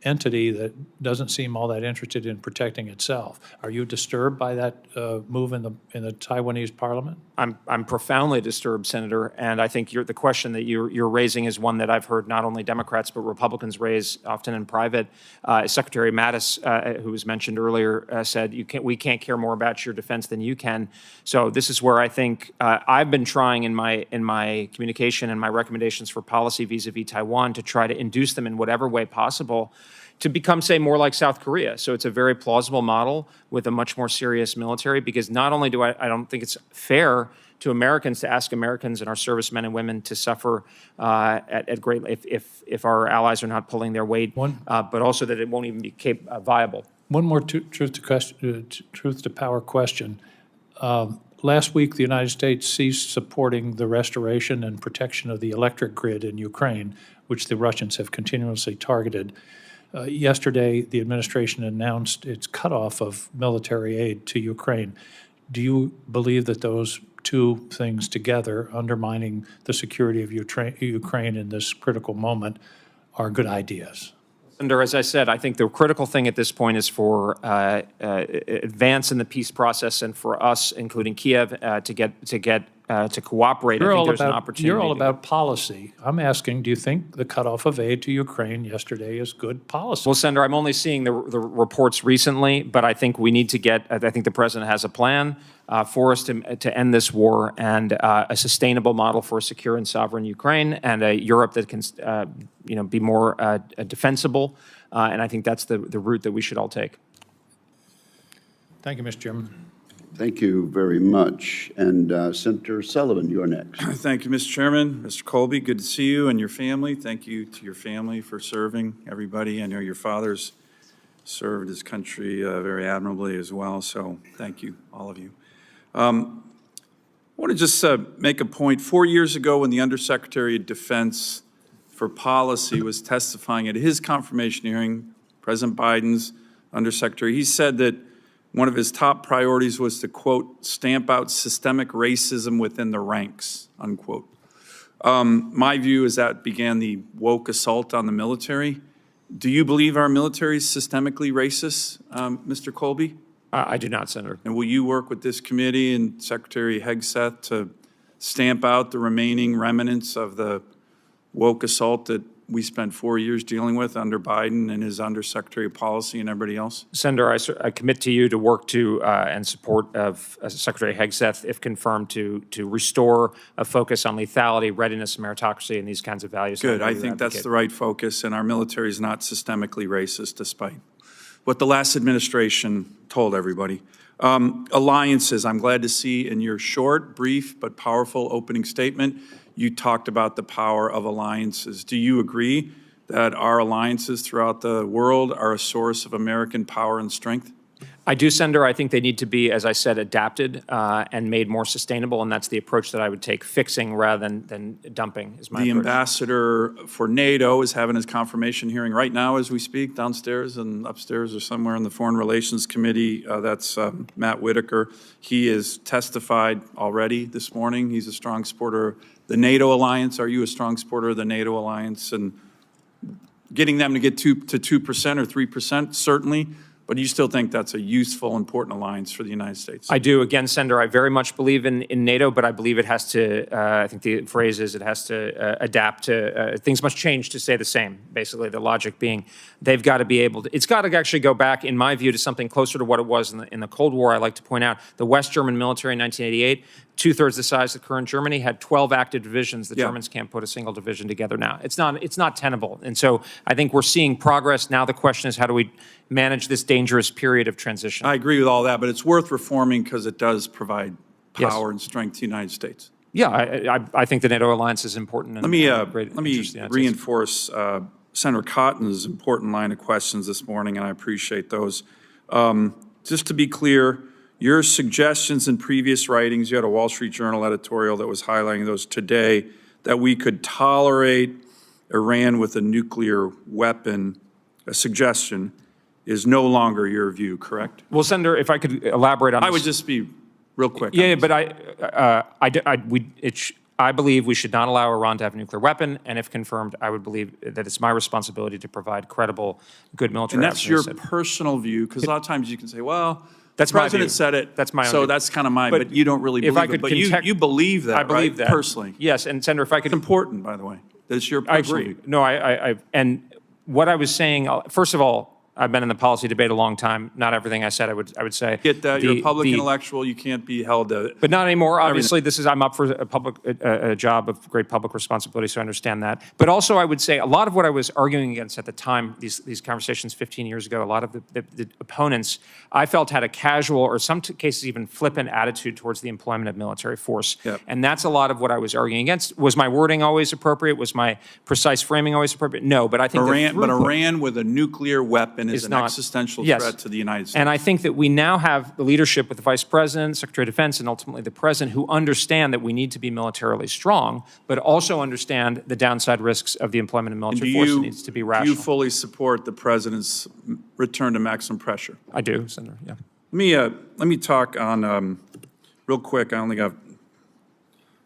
entity that doesn't seem all that interested in protecting itself? Are you disturbed by that move in the Taiwanese Parliament? I'm profoundly disturbed, Senator, and I think the question that you're raising is one that I've heard not only Democrats but Republicans raise often in private. Secretary Mattis, who was mentioned earlier, said we can't care more about your defense than you can. So this is where I think I've been trying in my communication and my recommendations for policy vis-a-vis Taiwan to try to induce them in whatever way possible to become, say, more like South Korea. So it's a very plausible model with a much more serious military, because not only do I don't think it's fair to Americans to ask Americans and our servicemen and women to suffer at great if our allies are not pulling their weight, but also that it won't even be viable. One more truth to power question. Last week, the United States ceased supporting the restoration and protection of the electric grid in Ukraine, which the Russians have continuously targeted. Yesterday, the administration announced its cutoff of military aid to Ukraine. Do you believe that those two things together, undermining the security of Ukraine in this critical moment, are good ideas? Senator, as I said, I think the critical thing at this point is for advance in the peace process, and for us, including Kiev, to cooperate. I think there's an opportunity. You're all about policy. I'm asking, do you think the cutoff of aid to Ukraine yesterday is good policy? Well, Senator, I'm only seeing the reports recently, but I think we need to I think the president has a plan for us to end this war, and a sustainable model for a secure and sovereign Ukraine, and a Europe that can be more defensible. And I think that's the route that we should all take. Thank you, Mr. Chairman. Thank you very much. And Senator Sullivan, you're next. Thank you, Mr. Chairman. Mr. Colby, good to see you and your family. Thank you to your family for serving everybody. I know your father's served his country very admirably as well, so thank you, all of you. I want to just make a point. 4 years ago, when the Undersecretary of Defense for Policy was testifying at his confirmation hearing, President Biden's Undersecretary, he said that one of his top priorities was to, quote, stamp out systemic racism within the ranks, unquote. My view is that began the woke assault on the military. Do you believe our military is systemically racist, Mr. Colby? I do not, Senator. And will you work with this committee and Secretary Hegseth to stamp out the remaining remnants of the woke assault that we spent 4 years dealing with under Biden and his Undersecretary of Policy and everybody else? Senator, I commit to you to work to and support of Secretary Hegseth, if confirmed, to restore a focus on lethality, readiness, meritocracy, and these kinds of values. Good. I think that's the right focus, and our military is not systemically racist, despite what the last administration told everybody. Alliances, I'm glad to see in your short, brief, but powerful opening statement, you talked about the power of alliances. Do you agree that our alliances throughout the world are a source of American power and strength? I do, Senator. I think they need to be, as I said, adapted and made more sustainable, and that's the approach that I would take, fixing rather than dumping is my approach. The ambassador for NATO is having his confirmation hearing right now as we speak, downstairs and upstairs or somewhere in the Foreign Relations Committee. That's Matt Whitaker. He has testified already this morning. He's a strong supporter of the NATO alliance. Are you a strong supporter of the NATO alliance? And getting them to get to 2% or 3%, certainly. But you still think that's a useful, important alliance for the United States? I do. Again, Senator, I very much believe in NATO, but I believe it has to, I think the phrase is it has to adapt to, things must change to stay the same, basically, the logic being they've got to be able to, it's got to actually go back, in my view, to something closer to what it was in the Cold War. I like to point out the West German military in 1988, two-thirds the size of current Germany, had 12 active divisions. The Germans can't put a single division together now. It's not tenable. And so I think we're seeing progress. Now the question is, how do we manage this dangerous period of transition? I agree with all that, but it's worth reforming because it does provide power and strength to the United States. Yeah, I think the NATO alliance is important. Let me reinforce Senator Cotton's important line of questions this morning, and I appreciate those. Just to be clear, your suggestions in previous writings, you had a Wall Street Journal editorial that was highlighting those today, that we could tolerate Iran with a nuclear weapon, a suggestion, is no longer your view, correct? Well, Senator, if I could elaborate on this. I would just be real quick. Yeah, but I believe we should not allow Iran to have a nuclear weapon, and if confirmed, I would believe that it's my responsibility to provide credible, good military. And that's your personal view, because a lot of times you can say, well, that's the president said it. That's my own so view. that's kind of mine, but you don't really believe it. But you believe that, I believe that. Personally. Yes, and Senator, if I could. It's important, by the way. That it's your personal view. No, and what I was saying, first of all, I've been in the policy debate a long time. Not everything I said I would say. Get that. You're a public intellectual. You can't be held to. But not anymore. Obviously, I'm up for a job of great public responsibility, so I understand that. But also, I would say a lot of what I was arguing against at the time, these conversations 15 years ago, a lot of the opponents I felt had a casual, or some cases even flippant attitude towards the employment of military force. Yep. And that's a lot of what I was arguing against. Was my wording always appropriate? Was my precise framing always appropriate? No, but I think Iran with a nuclear weapon is an existential threat to the United States. And I think that we now have the leadership with the Vice President, Secretary of Defense, and ultimately the President, who understand that we need to be militarily strong, but also understand the downside risks of the employment of military force. It needs to be rational. Do you fully support the President's return to maximum pressure? I do, Senator, yeah. Let me talk on, real quick, I only got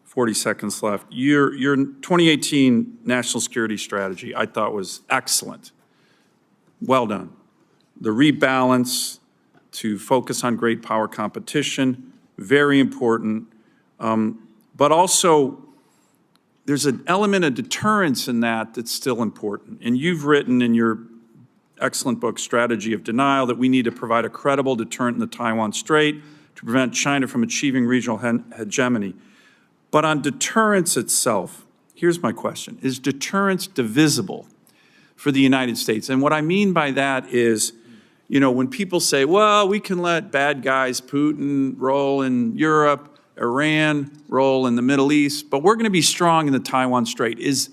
40 seconds left. Your 2018 National Security Strategy, I thought, was excellent. Well done. The rebalance to focus on great power competition, very important. But also, there's an element of deterrence in that that's still important. And you've written in your excellent book, Strategy of Denial, that we need to provide a credible deterrent in the Taiwan Strait to prevent China from achieving regional hegemony. But on deterrence itself, here's my question. Is deterrence divisible for the United States? And what I mean by that is, you know, when people say, well, we can let bad guys, Putin, roll in Europe, Iran, roll in the Middle East, but we're going to be strong in the Taiwan Strait. Is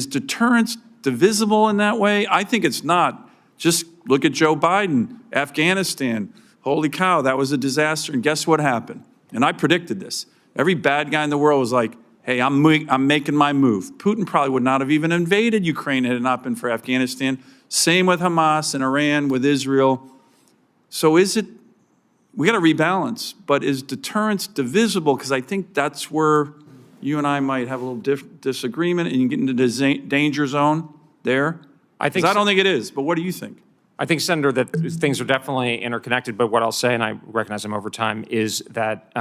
deterrence divisible in that way? I think it's not. Just look at Joe Biden, Afghanistan. Holy cow, that was a disaster. And guess what happened? And I predicted this. Every bad guy in the world was like, hey, I'm making my move. Putin probably would not have even invaded Ukraine had it not been for Afghanistan. Same with Hamas and Iran, with Israel. So we got to rebalance, but is deterrence divisible? Because I think that's where you and I might have a little disagreement, and you get into the danger zone there. I don't think it is, but what do you think? I think, Senator, that things are definitely interconnected, but what I'll say, and I recognize them over time, is that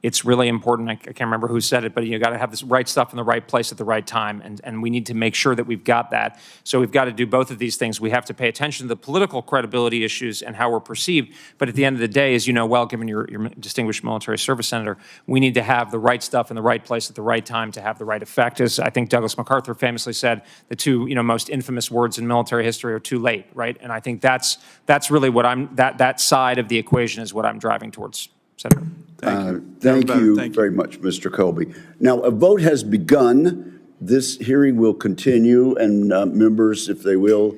it's really important. I can't remember who said it, but you got to have this right stuff in the right place at the right time, and we need to make sure that we've got that. So we've got to do both of these things. We have to pay attention to the political credibility issues and how we're perceived, but at the end of the day, as you know well, given your distinguished military service, Senator, we need to have the right stuff in the right place at the right time to have the right effect. As I think Douglas MacArthur famously said, the two most infamous words in military history are too late, right? And I think that's really what that side of the equation is what I'm driving towards, Senator. Thank you very much, Mr. Colby. Now, a vote has begun. This hearing will continue, and members, if they will,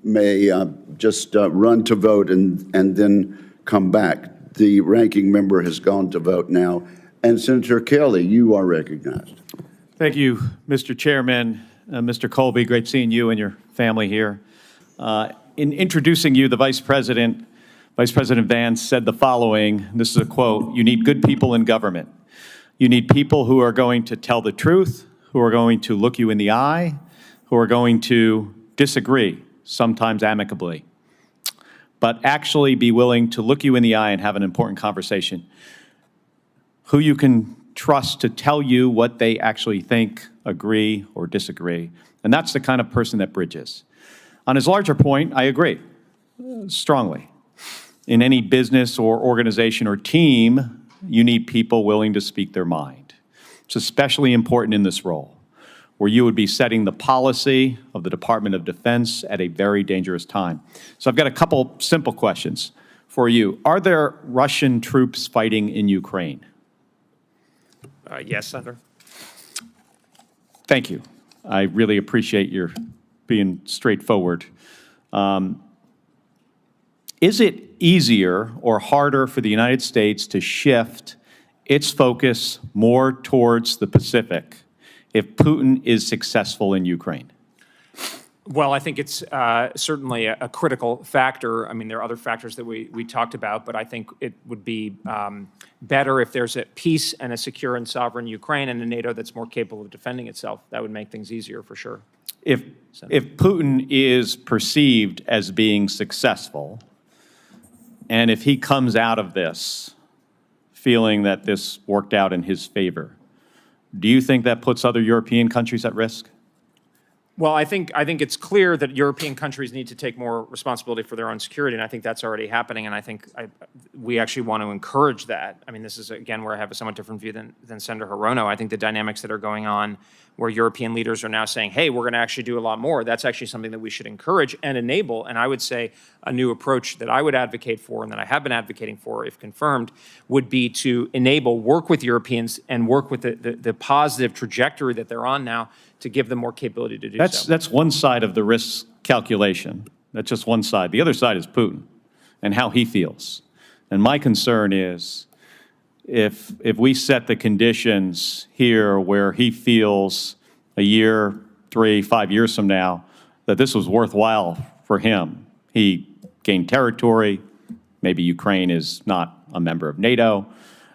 may just run to vote and then come back. The ranking member has gone to vote now. And Senator Kelly, you are recognized. Thank you, Mr. Chairman. Mr. Colby, great seeing you and your family here. In introducing you, the Vice President Vance said the following, this is a quote: "You need good people in government. You need people who are going to tell the truth, who are going to look you in the eye, who are going to disagree, sometimes amicably, but actually be willing to look you in the eye and have an important conversation. Who you can trust to tell you what they actually think, agree, or disagree. And that's the kind of person that bridges." On his larger point, I agree strongly. In any business or organization or team, you need people willing to speak their mind. It's especially important in this role, where you would be setting the policy of the Department of Defense at a very dangerous time. So I've got a couple simple questions for you. Are there Russian troops fighting in Ukraine? Yes, Senator. Thank you. I really appreciate your being straightforward. Is it easier or harder for the United States to shift its focus more towards the Pacific if Putin is successful in Ukraine? Well, I think it's certainly a critical factor. I mean, there are other factors that we talked about, but I think it would be better if there's a peace and a secure and sovereign Ukraine and a NATO that's more capable of defending itself. That would make things easier for sure. If Putin is perceived as being successful, and if he comes out of this feeling that this worked out in his favor, do you think that puts other European countries at risk? Well, I think it's clear that European countries need to take more responsibility for their own security, and I think that's already happening, and I think we actually want to encourage that. I mean, this is, again, where I have a somewhat different view than Senator Hirono. I think the dynamics that are going on where European leaders are now saying, hey, we're going to actually do a lot more, that's actually something that we should encourage and enable, and I would say a new approach that I would advocate for and that I have been advocating for, if confirmed, would be to enable, work with Europeans and work with the positive trajectory that they're on now to give them more capability to do so. That's one side of the risk calculation. That's just one side. The other side is Putin and how he feels. And my concern is if we set the conditions here where he feels a year, 3, 5 years from now that this was worthwhile for him, he gained territory, maybe Ukraine is not a member of NATO,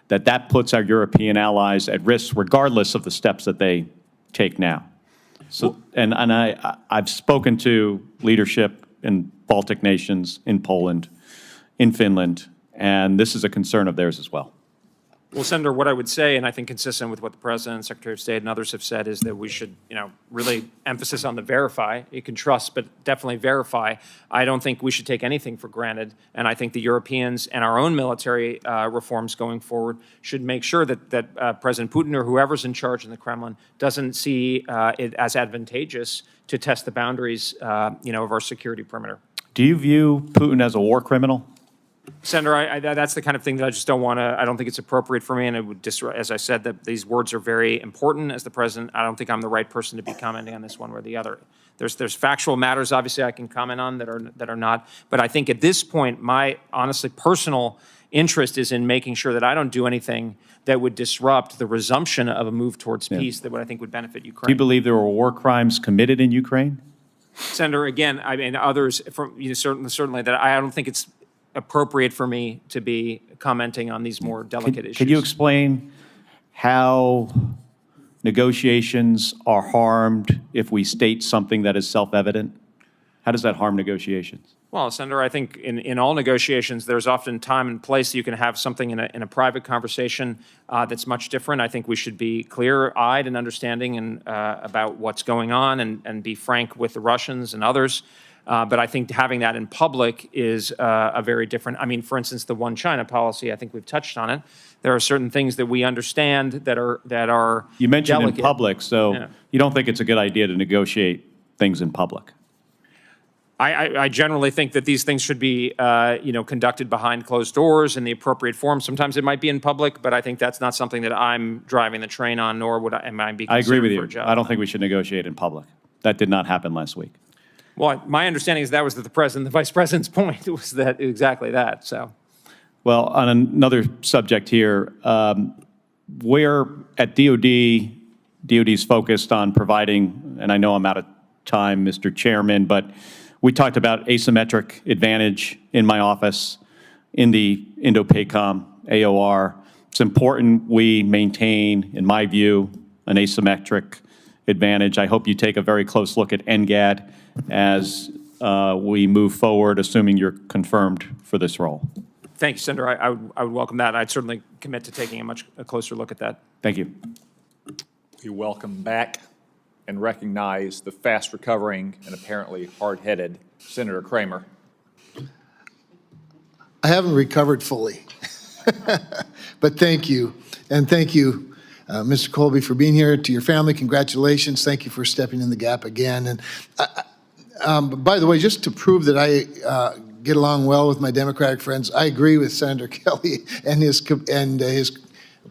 that puts our European allies at risk regardless of the steps that they take now. So, and I've spoken to leadership in Baltic nations, in Poland, in Finland, and this is a concern of theirs as well. Well, Senator, what I would say, and I think consistent with what the President, Secretary of State, and others have said, is that we should, really emphasis on the verify. You can trust, but definitely verify. I don't think we should take anything for granted, and I think the Europeans and our own military reforms going forward should make sure that President Putin or whoever's in charge in the Kremlin doesn't see it as advantageous to test the boundaries, of our security perimeter. Do you view Putin as a war criminal? Senator, that's the kind of thing that I just don't want to, I don't think it's appropriate for me, and it would as I said, that these words are very important. As the president, I don't think I'm the right person to be commenting on this one or the other. There's factual matters, obviously, I can comment on that are not, but I think at this point, my honestly personal interest is in making sure that I don't do anything that would disrupt the resumption of a move towards peace that I think would benefit Ukraine. Do you believe there were war crimes committed in Ukraine? Senator, again, I mean, others, from, certainly that I don't think it's appropriate for me to be commenting on these more delicate issues. Could you explain how negotiations are harmed if we state something that is self-evident? How does that harm negotiations? Well, Senator, I think in all negotiations, there's often time and place you can have something in a private conversation that's much different. I think we should be clear-eyed and understanding and about what's going on and be frank with the Russians and others. But I think having that in public is a very different, I mean, for instance, the one China policy, I think we've touched on it. There are certain things that we understand that are You mentioned delicate. in public, so Yeah. you don't think it's a good idea to negotiate things in public? I generally think that these things should be, conducted behind closed doors in the appropriate form. Sometimes it might be in public, but I think that's not something that I'm driving the train on, nor would I be I agree considered with for a you. job. I don't think we should negotiate in public. That did not happen last week. Well, my understanding is that was the president, the vice president's point was that exactly that. So, Well, on another subject here, where at DOD's focused on providing, and I know I'm out of time, Mr. Chairman, but we talked about asymmetric advantage in my office in the Indo-PACOM AOR. It's important we maintain, in my view, an asymmetric advantage. I hope you take a very close look at NGAD as we move forward, assuming you're confirmed for this role. thank you, Senator. I would welcome that. I'd certainly commit to taking a closer look at that. Thank you. We welcome back and recognize the fast-recovering and apparently hard-headed Senator Kramer. I haven't recovered fully, but thank you. And thank you, Mr. Colby, for being here. To your family, congratulations. Thank you for stepping in the gap again. And by the way, just to prove that I get along well with my Democratic friends, I agree with Senator Kelly and his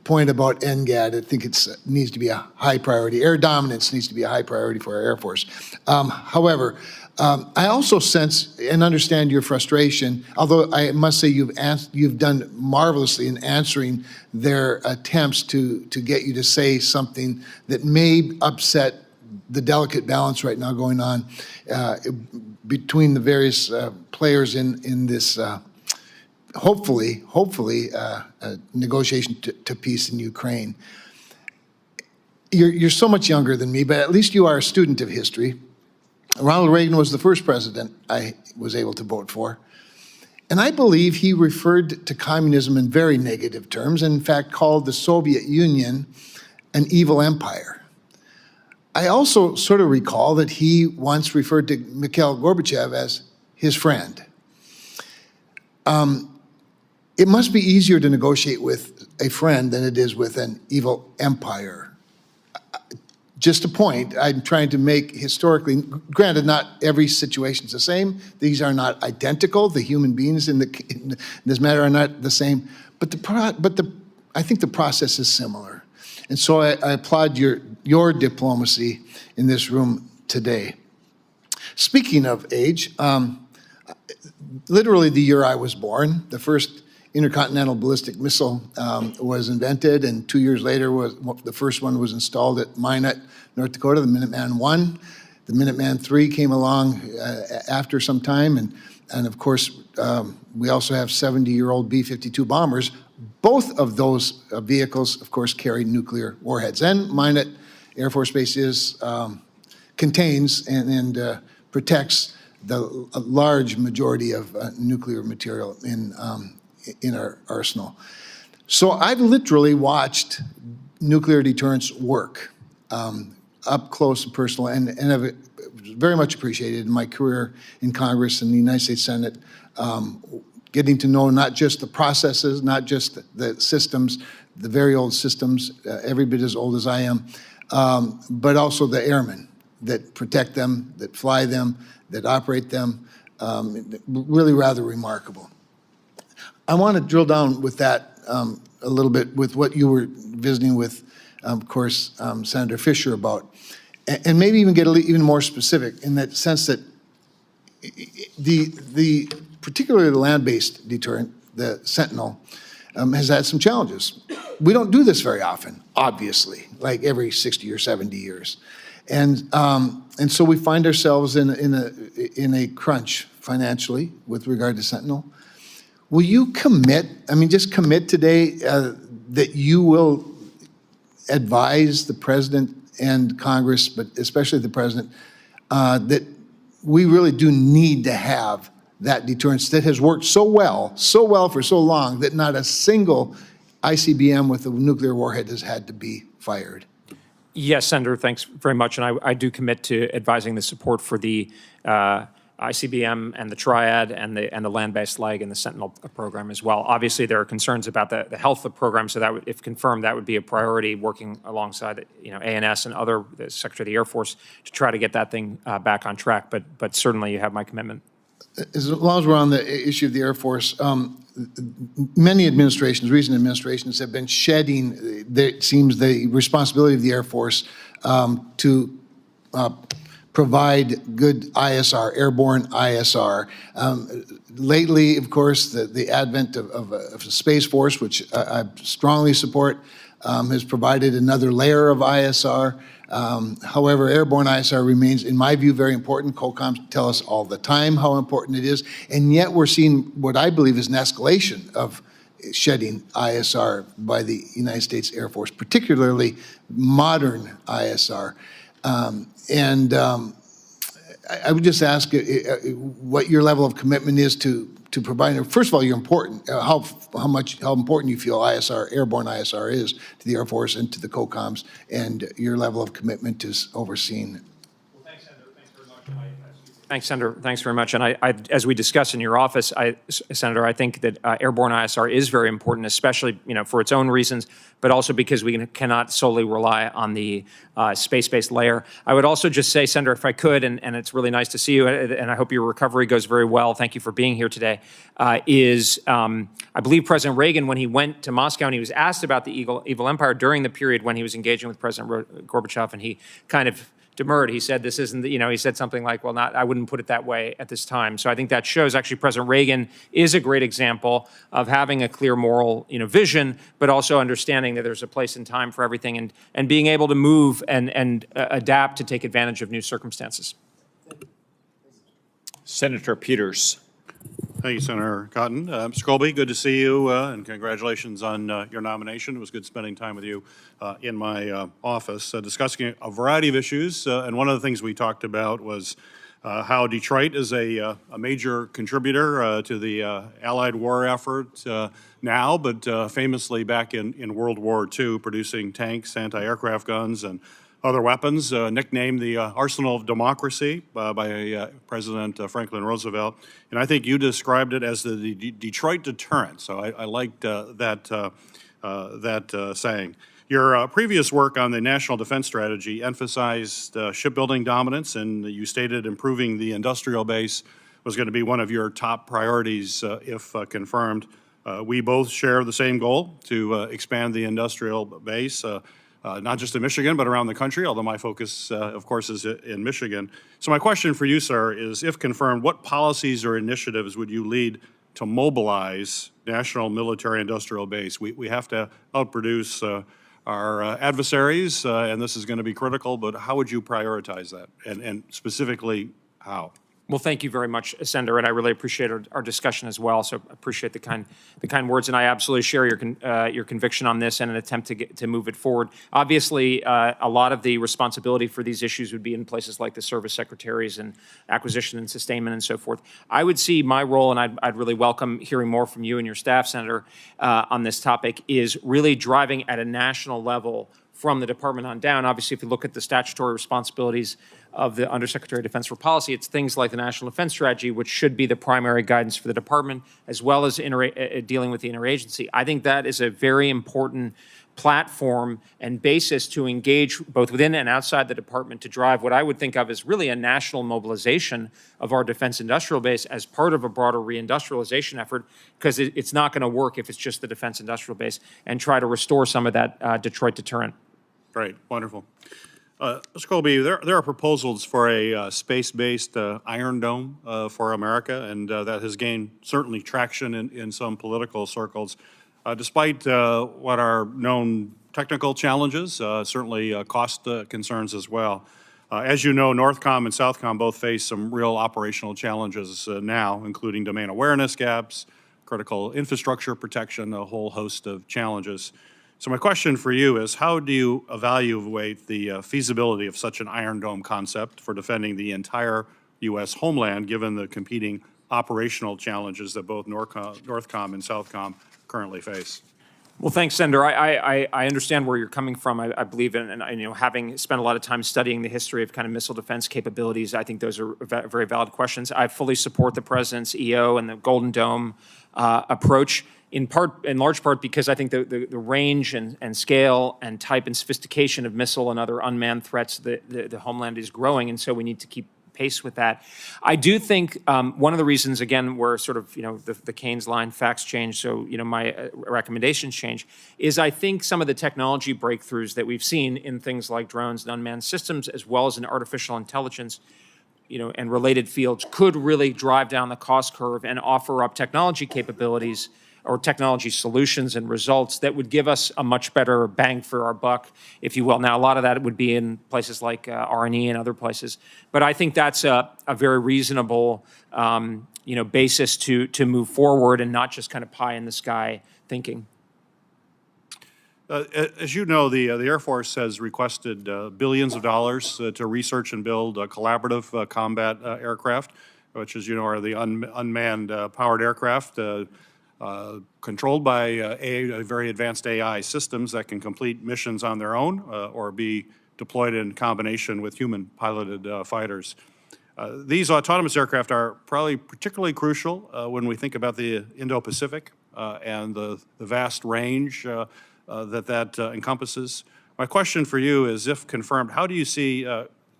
point about NGAD. I think it needs to be a high priority. Air dominance needs to be a high priority for our Air Force. However, I also sense and understand your frustration, although I must say you've done marvelously in answering their attempts to get you to say something that may upset the delicate balance right now going on between the various players in this hopefully negotiation to peace in Ukraine. You're so much younger than me, but at least you are a student of history. Ronald Reagan was the first president I was able to vote for. And I believe he referred to communism in very negative terms, and in fact called the Soviet Union an evil empire. I also sort of recall that he once referred to Mikhail Gorbachev as his friend. It must be easier to negotiate with a friend than it is with an evil empire. Just a point I'm trying to make historically, granted not every situation is the same, these are not identical, the human beings in this matter are not the same, but I think the process is similar. And so I applaud your diplomacy in this room today. Speaking of age, literally the year I was born, the first intercontinental ballistic missile was invented, and 2 years later, the first one was installed at Minot, North Dakota, the Minuteman I. The Minuteman III came along after some time, and of course, we also have 70-year-old B-52 bombers. Both of those vehicles, of course, carry nuclear warheads, and Minot Air Force Base contains and protects the large majority of nuclear material in our arsenal. So I've literally watched nuclear deterrence work up close and personal, and have very much appreciated in my career in Congress and the United States Senate, getting to know not just the processes, not just the systems, the very old systems, every bit as old as I am, but also the airmen that protect them, that fly them, that operate them, really rather remarkable. I want to drill down with that a little bit with what you were visiting with, of course, Senator Fisher about, and maybe even get even more specific in that sense that particularly the land-based deterrent, the Sentinel, has had some challenges. We don't do this very often, obviously, like every 60 or 70 years. And so we find ourselves in a crunch financially with regard to Sentinel. Will you commit, I mean, just commit today that you will advise the President and Congress, but especially the President, that we really do need to have that deterrence that has worked so well for so long that not a single ICBM with a nuclear warhead has had to be fired? Yes, Senator, thanks very much. And I do commit to advising the support for the ICBM and the Triad and the land-based leg and the Sentinel program as well. Obviously, there are concerns about the health of the program, so that would, if confirmed, that would be a priority, working alongside ANS and the Secretary of the Air Force to try to get that thing back on track. But certainly, you have my commitment. As long as we're on the issue of the Air Force, many administrations, recent administrations, have been shedding, it seems, the responsibility of the Air Force to provide good ISR, airborne ISR. Lately, of course, the advent of a Space Force, which I strongly support, has provided another layer of ISR. However, airborne ISR remains, in my view, very important. COCOMs tell us all the time how important it is, and yet we're seeing what I believe is an escalation of shedding ISR by the United States Air Force, particularly modern ISR. I would just ask what your level of commitment is to providing. First of all, you're important. How important you feel ISR, airborne ISR, is to the Air Force and to the COCOMs, and your level of commitment to overseeing. Well, thanks, Senator. Thanks very much. Thanks, Senator. Thanks very much. And as we discussed in your office, Senator, I think that airborne ISR is very important, especially for its own reasons, but also because we cannot solely rely on the space-based layer. I would also just say, Senator, if I could, and it's really nice to see you, and I hope your recovery goes very well. Thank you for being here today. I believe President Reagan, when he went to Moscow and he was asked about the evil empire during the period when he was engaging with President Gorbachev, and he kind of demurred. He said, this isn't, he said something like, well, I wouldn't put it that way at this time. So I think that shows actually President Reagan is a great example of having a clear moral, vision, but also understanding that there's a place and time for everything and being able to move and adapt to take advantage of new circumstances. Senator Peters. Thank you, Senator Cotton. Mr. Colby, good to see you, and congratulations on your nomination. It was good spending time with you in my office, discussing a variety of issues. And one of the things we talked about was how Detroit is a major contributor to the Allied war effort now, but famously back in World War II, producing tanks, anti-aircraft guns, and other weapons, nicknamed the Arsenal of Democracy by President Franklin Roosevelt. And I think you described it as the Detroit deterrent. So I liked that saying. Your previous work on the National Defense Strategy emphasized shipbuilding dominance, and you stated improving the industrial base was going to be one of your top priorities if confirmed. We both share the same goal to expand the industrial base. Not just in Michigan, but around the country, although my focus, of course, is in Michigan. So my question for you, sir, is if confirmed, what policies or initiatives would you lead to mobilize national military industrial base? We have to outproduce our adversaries, and this is going to be critical, but how would you prioritize that, and specifically how? Well, thank you very much, Senator, and I really appreciate our discussion as well. So appreciate the kind words, and I absolutely share your conviction on this and an attempt to move it forward. Obviously, a lot of the responsibility for these issues would be in places like the service secretaries and acquisition and sustainment and so forth. I would see my role, and I'd really welcome hearing more from you and your staff, Senator, on this topic, is really driving at a national level from the department on down. Obviously, if you look at the statutory responsibilities of the Undersecretary of Defense for Policy, it's things like the National Defense Strategy, which should be the primary guidance for the department, as well as dealing with the interagency. I think that is a very important platform and basis to engage both within and outside the department to drive what I would think of as really a national mobilization of our defense industrial base as part of a broader reindustrialization effort, because it's not going to work if it's just the defense industrial base, and try to restore some of that Detroit deterrent. Great, wonderful. Mr. Colby, there are proposals for a space-based Iron Dome for America, and that has gained certainly traction in some political circles. Despite what are known technical challenges, certainly cost concerns as well. As you know, Northcom and Southcom both face some real operational challenges now, including domain awareness gaps, critical infrastructure protection, a whole host of challenges. So my question for you is, how do you evaluate the feasibility of such an Iron Dome concept for defending the entire U.S. homeland, given the competing operational challenges that both Northcom and Southcom currently face? Well, thanks, Senator. I understand where you're coming from. I believe in, and you know, having spent a lot of time studying the history of kind of missile defense capabilities, I think those are very valid questions. I fully support the President's EO and the Golden Dome approach, in large part because I think the range and scale and type and sophistication of missile and other unmanned threats, the homeland is growing, and so we need to keep pace with that. I do think one of the reasons, again, where sort of, you know, the Keynes line, facts change, so, you know, my recommendations change, is I think some of the technology breakthroughs that we've seen in things like drones and unmanned systems, as well as in artificial intelligence, you know, and related fields, could really drive down the cost curve and offer up technology capabilities or technology solutions and results that would give us a much better bang for our buck, if you will. Now, a lot of that would be in places like R&E and other places, but I think that's a very reasonable, you know, basis to move forward and not just kind of pie in the sky thinking. As you know, the Air Force has requested billions of dollars to research and build collaborative combat aircraft, which, as you know, are the unmanned powered aircraft controlled by very advanced AI systems that can complete missions on their own or be deployed in combination with human-piloted fighters. These autonomous aircraft are probably particularly crucial when we think about the Indo-Pacific and the vast range that encompasses. My question for you is, if confirmed, how do you see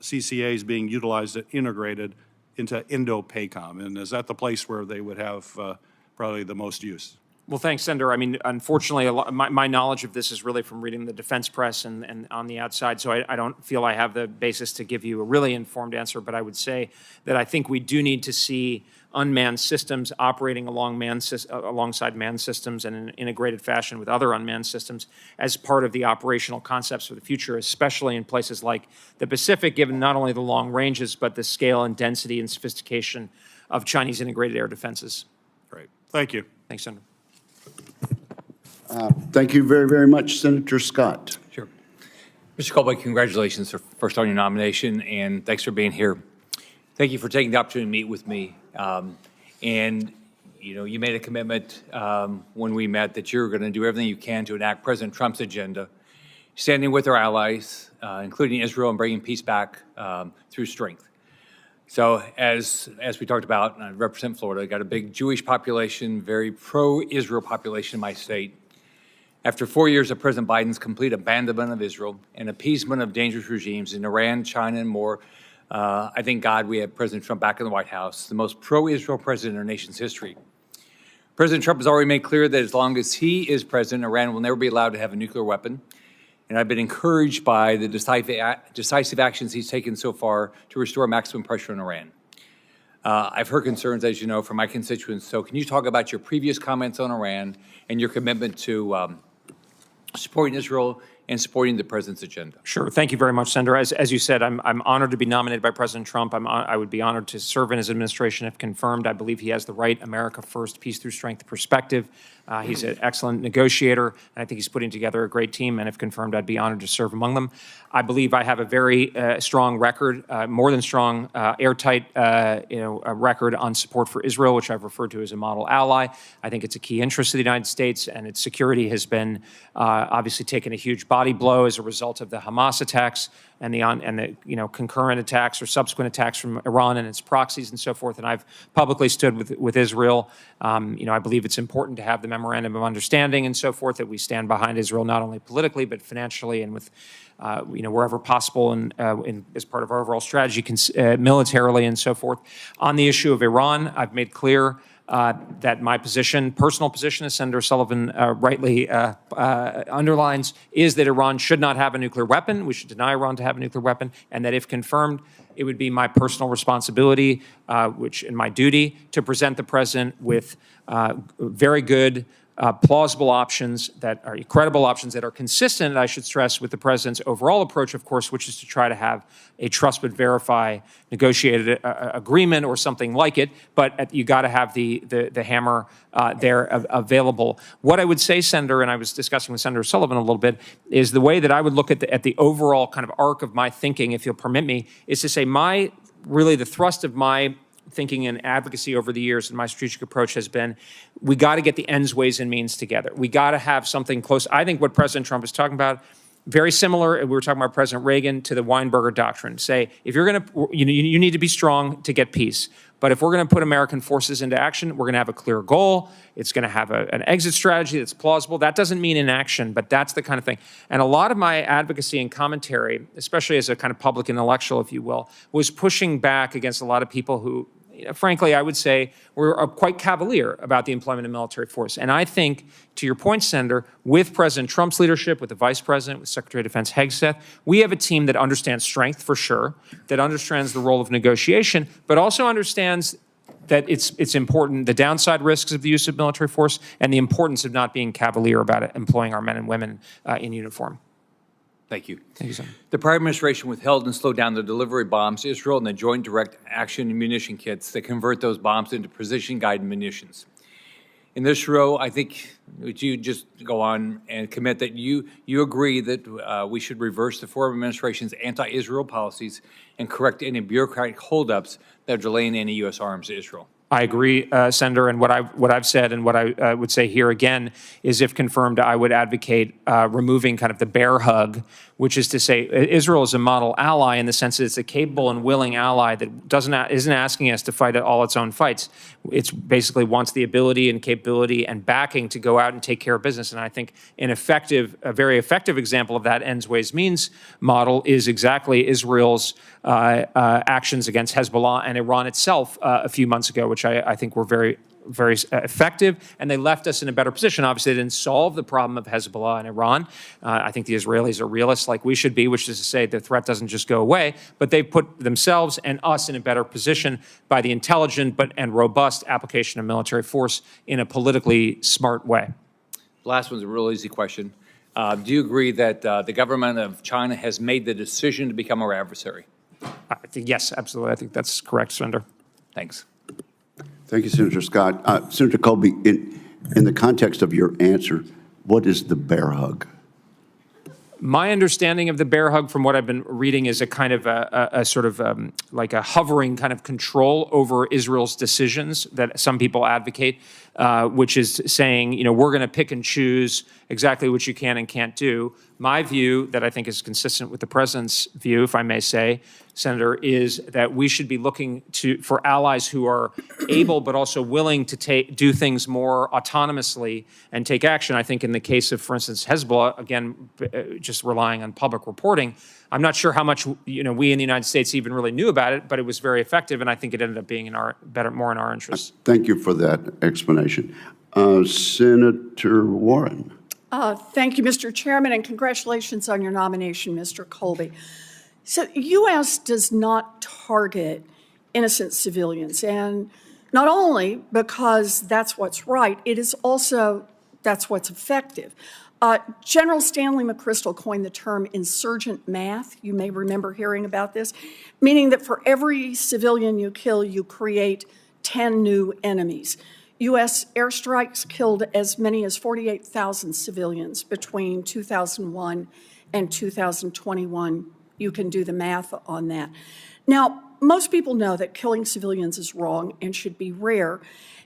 CCAs being utilized and integrated into Indo-PACOM? And is that the place where they would have probably the most use? Well, thanks, Senator. I mean, unfortunately, my knowledge of this is really from reading the defense press and on the outside, so I don't feel I have the basis to give you a really informed answer, but I would say that I think we do need to see unmanned systems operating alongside manned systems in an integrated fashion with other unmanned systems as part of the operational concepts for the future, especially in places like the Pacific, given not only the long ranges, but the scale and density and sophistication of Chinese integrated air defenses. Great. Thank you. Thanks, Senator. Thank you very, very much, Senator Scott. Sure. Mr. Colby, congratulations first on your nomination, and thanks for being here. Thank you for taking the opportunity to meet with me. And, you know, you made a commitment when we met that you're going to do everything you can to enact President Trump's agenda, standing with our allies, including Israel, and bringing peace back through strength. So as we talked about, I represent Florida. I got a big Jewish population, very pro-Israel population in my state. After 4 years of President Biden's complete abandonment of Israel and appeasement of dangerous regimes in Iran, China, and more, I thank God we have President Trump back in the White House, the most pro-Israel president in our nation's history. President Trump has already made clear that as long as he is president, Iran will never be allowed to have a nuclear weapon. And I've been encouraged by the decisive actions he's taken so far to restore maximum pressure on Iran. I've heard concerns, as you know, from my constituents. So can you talk about your previous comments on Iran and your commitment to supporting Israel and supporting the president's agenda? Sure. Thank you very much, Senator. As you said, I'm honored to be nominated by President Trump. I would be honored to serve in his administration if confirmed. I believe he has the right America First, peace through strength perspective. He's an excellent negotiator, and I think he's putting together a great team, and if confirmed, I'd be honored to serve among them. I believe I have a very strong record, more than strong, airtight record on support for Israel, which I've referred to as a model ally. I think it's a key interest of the United States, and its security has been obviously taken a huge body blow as a result of the Hamas attacks and the concurrent attacks or subsequent attacks from Iran and its proxies and so forth. And I've publicly stood with Israel. I believe it's important to have them memorandum of understanding and so forth, that we stand behind Israel not only politically but financially and with, wherever possible and as part of our overall strategy, militarily and so forth. On the issue of Iran, I've made clear that my personal position, as Senator Sullivan rightly underlines, is that Iran should not have a nuclear weapon. We should deny Iran to have a nuclear weapon, and that if confirmed, it would be my personal responsibility, and my duty, to present the president with very good, plausible options that are credible options that are consistent, I should stress, with the president's overall approach, of course, which is to try to have a trust but verify negotiated agreement or something like it. But you got to have the hammer there available. What I would say, Senator, and I was discussing with Senator Sullivan a little bit, is the way that I would look at the overall kind of arc of my thinking, if you'll permit me, is to say really the thrust of my thinking and advocacy over the years and my strategic approach has been, we got to get the ends, ways, and means together. We got to have something close. I think what President Trump is talking about, very similar, we were talking about President Reagan, to the Weinberger Doctrine. Say, if you're going to, you need to be strong to get peace. But if we're going to put American forces into action, we're going to have a clear goal. It's going to have an exit strategy that's plausible. That doesn't mean inaction, but that's the kind of thing. And a lot of my advocacy and commentary, especially as a kind of public intellectual, if you will, was pushing back against a lot of people who, frankly, I would say were quite cavalier about the employment of military force. And I think, to your point, Senator, with President Trump's leadership, with the Vice President, with Secretary of Defense Hegseth, we have a team that understands strength for sure, that understands the role of negotiation, but also understands that it's important, the downside risks of the use of military force and the importance of not being cavalier about it, employing our men and women in uniform. Thank you. Thank you, sir. The prior administration withheld and slowed down the delivery of bombs to Israel and the Joint Direct Action Munition Kits that convert those bombs into precision-guided munitions. In this row, I think, would you just go on and commit that you agree that we should reverse the former administration's anti-Israel policies and correct any bureaucratic holdups that are delaying any U.S. arms to Israel? I agree, Senator, and what I've said and what I would say here again is, if confirmed, I would advocate removing kind of the bear hug, which is to say Israel is a model ally in the sense that it's a capable and willing ally that isn't asking us to fight all its own fights. It's basically wants the ability and capability and backing to go out and take care of business. And I think a very effective example of that ends, ways, means model is exactly Israel's actions against Hezbollah and Iran itself a few months ago, which I think were very effective, and they left us in a better position. Obviously, they didn't solve the problem of Hezbollah and Iran. I think the Israelis are realists like we should be, which is to say the threat doesn't just go away, but they put themselves and us in a better position by the intelligent and robust application of military force in a politically smart way. The last one's a real easy question. Do you agree that the government of China has made the decision to become our adversary? I think, yes, absolutely. I think that's correct, Senator. Thanks. Thank you, Senator Scott. Senator Colby, in the context of your answer, what is the bear hug? My understanding of the bear hug, from what I've been reading, is a kind of a sort of like a hovering kind of control over Israel's decisions that some people advocate, which is saying, we're going to pick and choose exactly what you can and can't do. My view, that I think is consistent with the president's view, if I may say, Senator, is that we should be looking for allies who are able but also willing to do things more autonomously and take action. I think in the case of, for instance, Hezbollah, again, just relying on public reporting, I'm not sure how much we in the United States even really knew about it, but it was very effective, and I think it ended up being more in our interest. Thank you for that explanation. Senator Warren. Thank you, Mr. Chairman, and congratulations on your nomination, Mr. Colby. So the U.S. does not target innocent civilians, and not only because that's what's right, it is also that's what's effective. General Stanley McChrystal coined the term insurgent math. You may remember hearing about this, meaning that for every civilian you kill, you create 10 new enemies. U.S. airstrikes killed as many as 48,000 civilians between 2001 and 2021. You can do the math on that. Now, most people know that killing civilians is wrong and should be rare.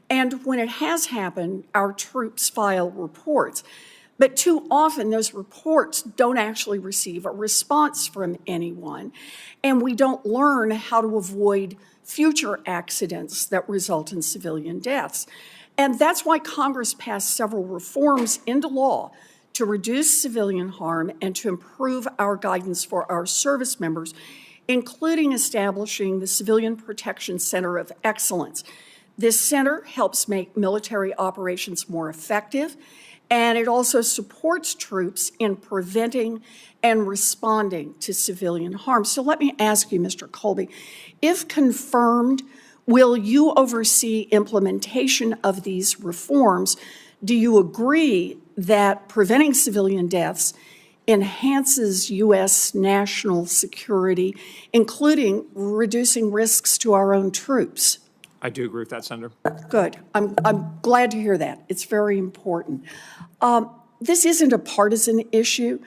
And when it has happened, our troops file reports. But too often, those reports don't actually receive a response from anyone. And we don't learn how to avoid future accidents that result in civilian deaths. And that's why Congress passed several reforms into law to reduce civilian harm and to improve our guidance for our service members, including establishing the Civilian Protection Center of Excellence. This center helps make military operations more effective, and it also supports troops in preventing and responding to civilian harm. So let me ask you, Mr. Colby, if confirmed, will you oversee implementation of these reforms? Do you agree that preventing civilian deaths enhances U.S. national security, including reducing risks to our own troops? I do agree with that, Senator. Good. I'm glad to hear that. It's very important. This isn't a partisan issue.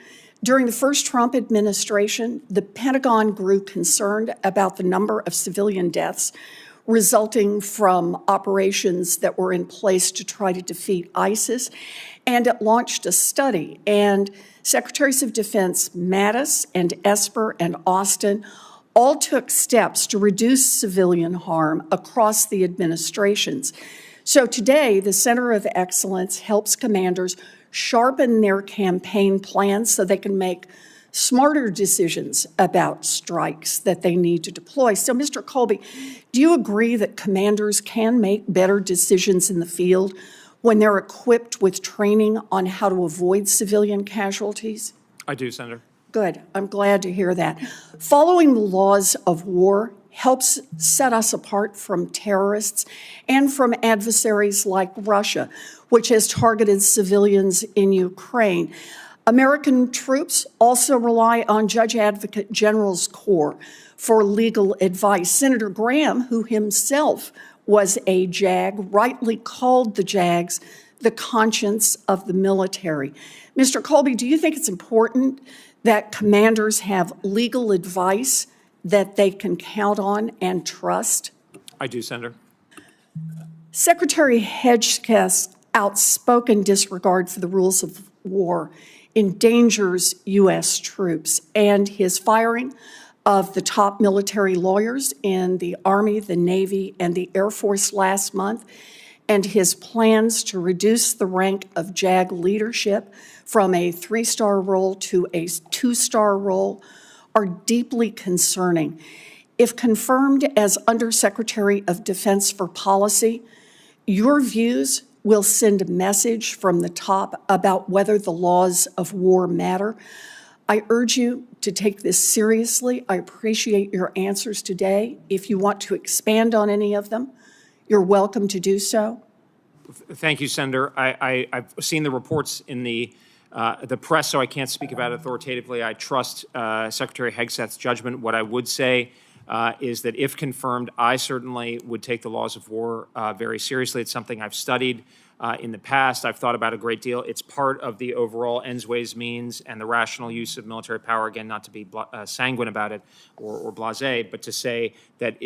During the first Trump administration, the Pentagon grew concerned about the number of civilian deaths resulting from operations that were in place to try to defeat ISIS, and it launched a study. And Secretaries of Defense Mattis and Esper and Austin all took steps to reduce civilian harm across the administrations. So today, the Center of Excellence helps commanders sharpen their campaign plans so they can make smarter decisions about strikes that they need to deploy. So, Mr. Colby, do you agree that commanders can make better decisions in the field when they're equipped with training on how to avoid civilian casualties? I do, Senator. Good. I'm glad to hear that. Following the laws of war helps set us apart from terrorists and from adversaries like Russia, which has targeted civilians in Ukraine. American troops also rely on Judge Advocate General's Corps for legal advice. Senator Graham, who himself was a JAG, rightly called the JAGs the conscience of the military. Mr. Colby, do you think it's important that commanders have legal advice that they can count on and trust? I do, Senator. Secretary Hedgeco's outspoken disregard for the rules of war endangers U.S. troops, and his firing of the top military lawyers in the Army, the Navy, and the Air Force last month, and his plans to reduce the rank of JAG leadership from a 3-star role to a 2-star role are deeply concerning. If confirmed as Undersecretary of Defense for Policy, your views will send a message from the top about whether the laws of war matter. I urge you to take this seriously. I appreciate your answers today. If you want to expand on any of them, you're welcome to do so. Thank you, Senator. I've seen the reports in the press, so I can't speak about it authoritatively. I trust Secretary Hegseth's judgment. What I would say is that if confirmed, I certainly would take the laws of war very seriously. It's something I've studied in the past. I've thought about a great deal. It's part of the overall ends, ways, means, and the rational use of military power. Again, not to be sanguine about it or blasé, but to say that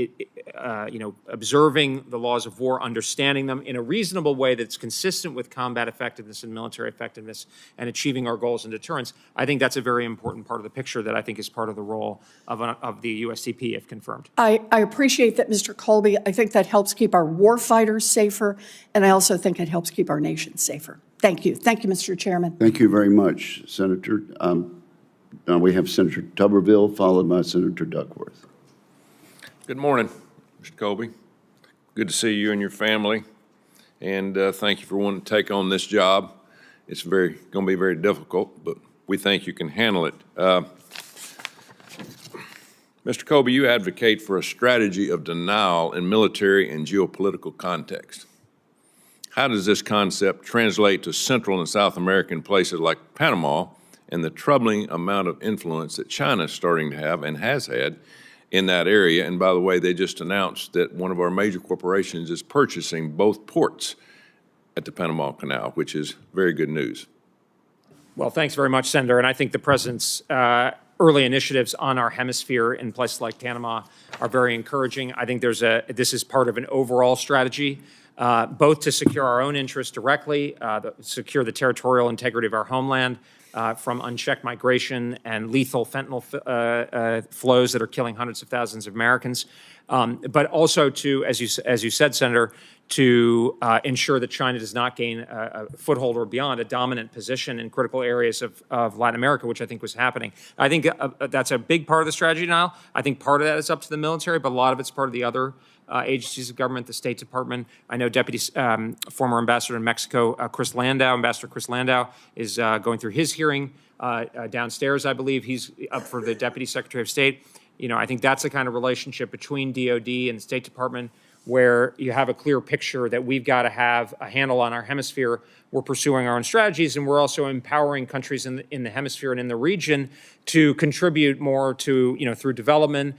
observing the laws of war, understanding them in a reasonable way that's consistent with combat effectiveness and military effectiveness and achieving our goals in deterrence, I think that's a very important part of the picture that I think is part of the role of the USDP if confirmed. I appreciate that, Mr. Colby. I think that helps keep our war fighters safer, and I also think it helps keep our nation safer. Thank you. Thank you, Mr. Chairman. Thank you very much, Senator. Now we have Senator Tuberville, followed by Senator Duckworth. Good morning, Mr. Colby. Good to see you and your family, and thank you for wanting to take on this job. It's going to be very difficult, but we think you can handle it. Mr. Colby, you advocate for a strategy of denial in military and geopolitical context. How does this concept translate to Central and South American places like Panama and the troubling amount of influence that China is starting to have and has had in that area? And by the way, they just announced that one of our major corporations is purchasing both ports at the Panama Canal, which is very good news. Well, thanks very much, Senator. And I think the President's early initiatives on our hemisphere in places like Panama are very encouraging. I think this is part of an overall strategy, both to secure our own interests directly, secure the territorial integrity of our homeland from unchecked migration and lethal fentanyl flows that are killing hundreds of thousands of Americans, but also to, as you said, Senator, to ensure that China does not gain a foothold or beyond a dominant position in critical areas of Latin America, which I think was happening. I think that's a big part of the strategy now. I think part of that is up to the military, but a lot of it's part of the other agencies of government, the State Department. I know former ambassador in Mexico, Ambassador Chris Landau, is going through his hearing downstairs, I believe. He's up for the Deputy Secretary of State. I think that's the kind of relationship between DOD and the State Department where you have a clear picture that we've got to have a handle on our hemisphere. We're pursuing our own strategies, and we're also empowering countries in the hemisphere and in the region to contribute more to, through development,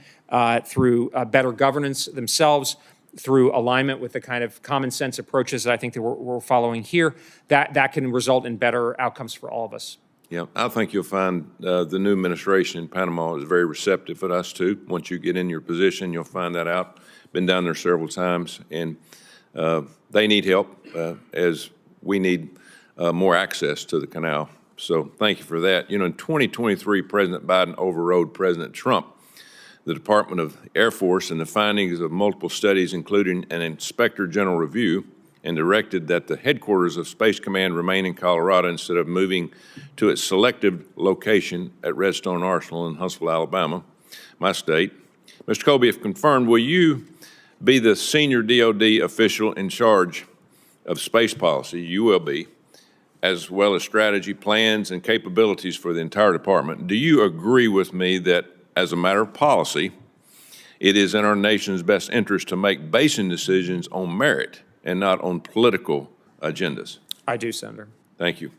through better governance themselves, through alignment with the kind of common sense approaches that I think that we're following here, that can result in better outcomes for all of us. Yeah, I think you'll find the new administration in Panama is very receptive for us too. Once you get in your position, you'll find that out. Been down there several times, and they need help as we need more access to the canal. So thank you for that. In 2023, President Biden overrode President Trump. The Department of Air Force and the findings of multiple studies, including an Inspector General review, and directed that the headquarters of Space Command remain in Colorado instead of moving to its selective location at Redstone Arsenal in Huntsville, Alabama, my state. Mr. Colby, if confirmed, will you be the senior DOD official in charge of space policy? You will be, as well as strategy, plans, and capabilities for the entire department. Do you agree with me that, as a matter of policy, it is in our nation's best interest to make basing decisions on merit and not on political agendas? I do, Senator. Thank you.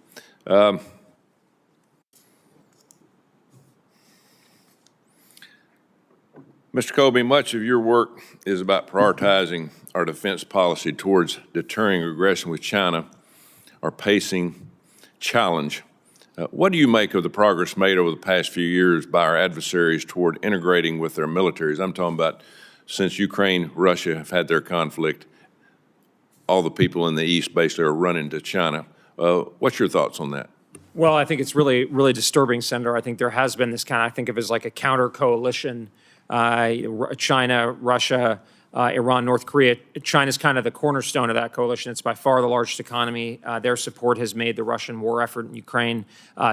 Mr. Colby, much of your work is about prioritizing our defense policy towards deterring aggression with China, our pacing challenge. What do you make of the progress made over the past few years by our adversaries toward integrating with their militaries? I'm talking about since Ukraine, Russia have had their conflict, all the people in the East basically are running to China. What's your thoughts on that? Well, I think it's really, really disturbing, Senator. I think there has been this kind of, I think of as like a counter coalition. China, Russia, Iran, North Korea. China's kind of the cornerstone of that coalition. It's by far the largest economy. Their support has made the Russian war effort in Ukraine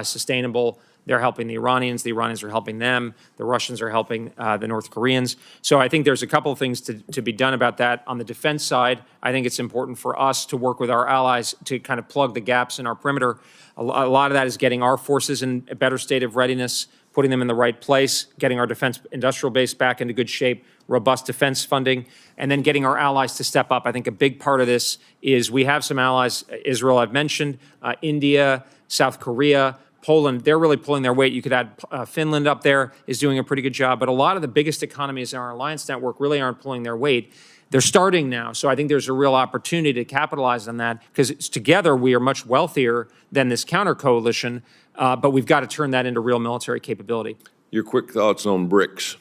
sustainable. They're helping the Iranians are helping them. The Russians are helping the North Koreans. So I think there's a couple of things to be done about that. On the defense side, I think it's important for us to work with our allies to kind of plug the gaps in our perimeter. A lot of that is getting our forces in a better state of readiness, putting them in the right place, getting our defense industrial base back into good shape, robust defense funding, and then getting our allies to step up. I think a big part of this is we have some allies, Israel I've mentioned, India, South Korea, Poland, they're really pulling their weight. You could add Finland up there, is doing a pretty good job, but a lot of the biggest economies in our alliance network really aren't pulling their weight. They're starting now, so I think there's a real opportunity to capitalize on that because together we are much wealthier than this counter coalition, but we've got to turn that into real military capability. Your quick thoughts on BRICS?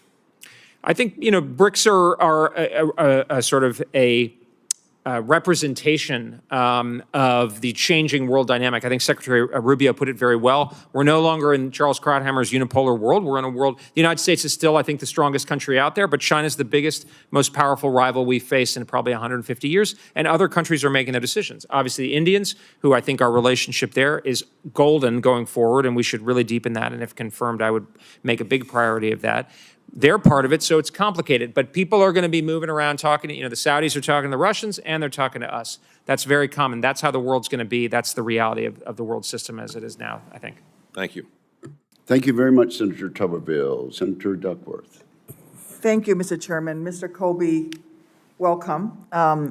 I think, BRICS are a sort of a representation of the changing world dynamic. I think Secretary Rubio put it very well. We're no longer in Charles Krauthammer's unipolar world. We're in a world, the United States is still, I think, the strongest country out there, but China's the biggest, most powerful rival we've faced in probably 150 years, and other countries are making their decisions. Obviously, the Indians, who I think our relationship there is golden going forward, and we should really deepen that, and if confirmed, I would make a big priority of that. They're part of it, so it's complicated. But people are going to be moving around talking to, the Saudis are talking to the Russians, and they're talking to us. That's very common. That's how the world's going to be. That's the reality of the world system as it is now, I think. Thank you. Thank you very much, Senator Tuberville. Senator Duckworth. Thank you, Mr. Chairman. Mr. Colby, welcome.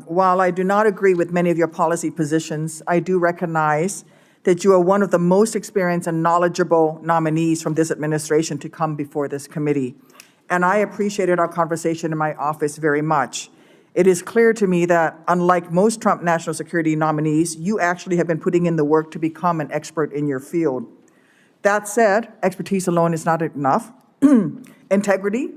While I do not agree with many of your policy positions, I do recognize that you are one of the most experienced and knowledgeable nominees from this administration to come before this committee. And I appreciated our conversation in my office very much. It is clear to me that, unlike most Trump national security nominees, you actually have been putting in the work to become an expert in your field. That said, expertise alone is not enough. Integrity,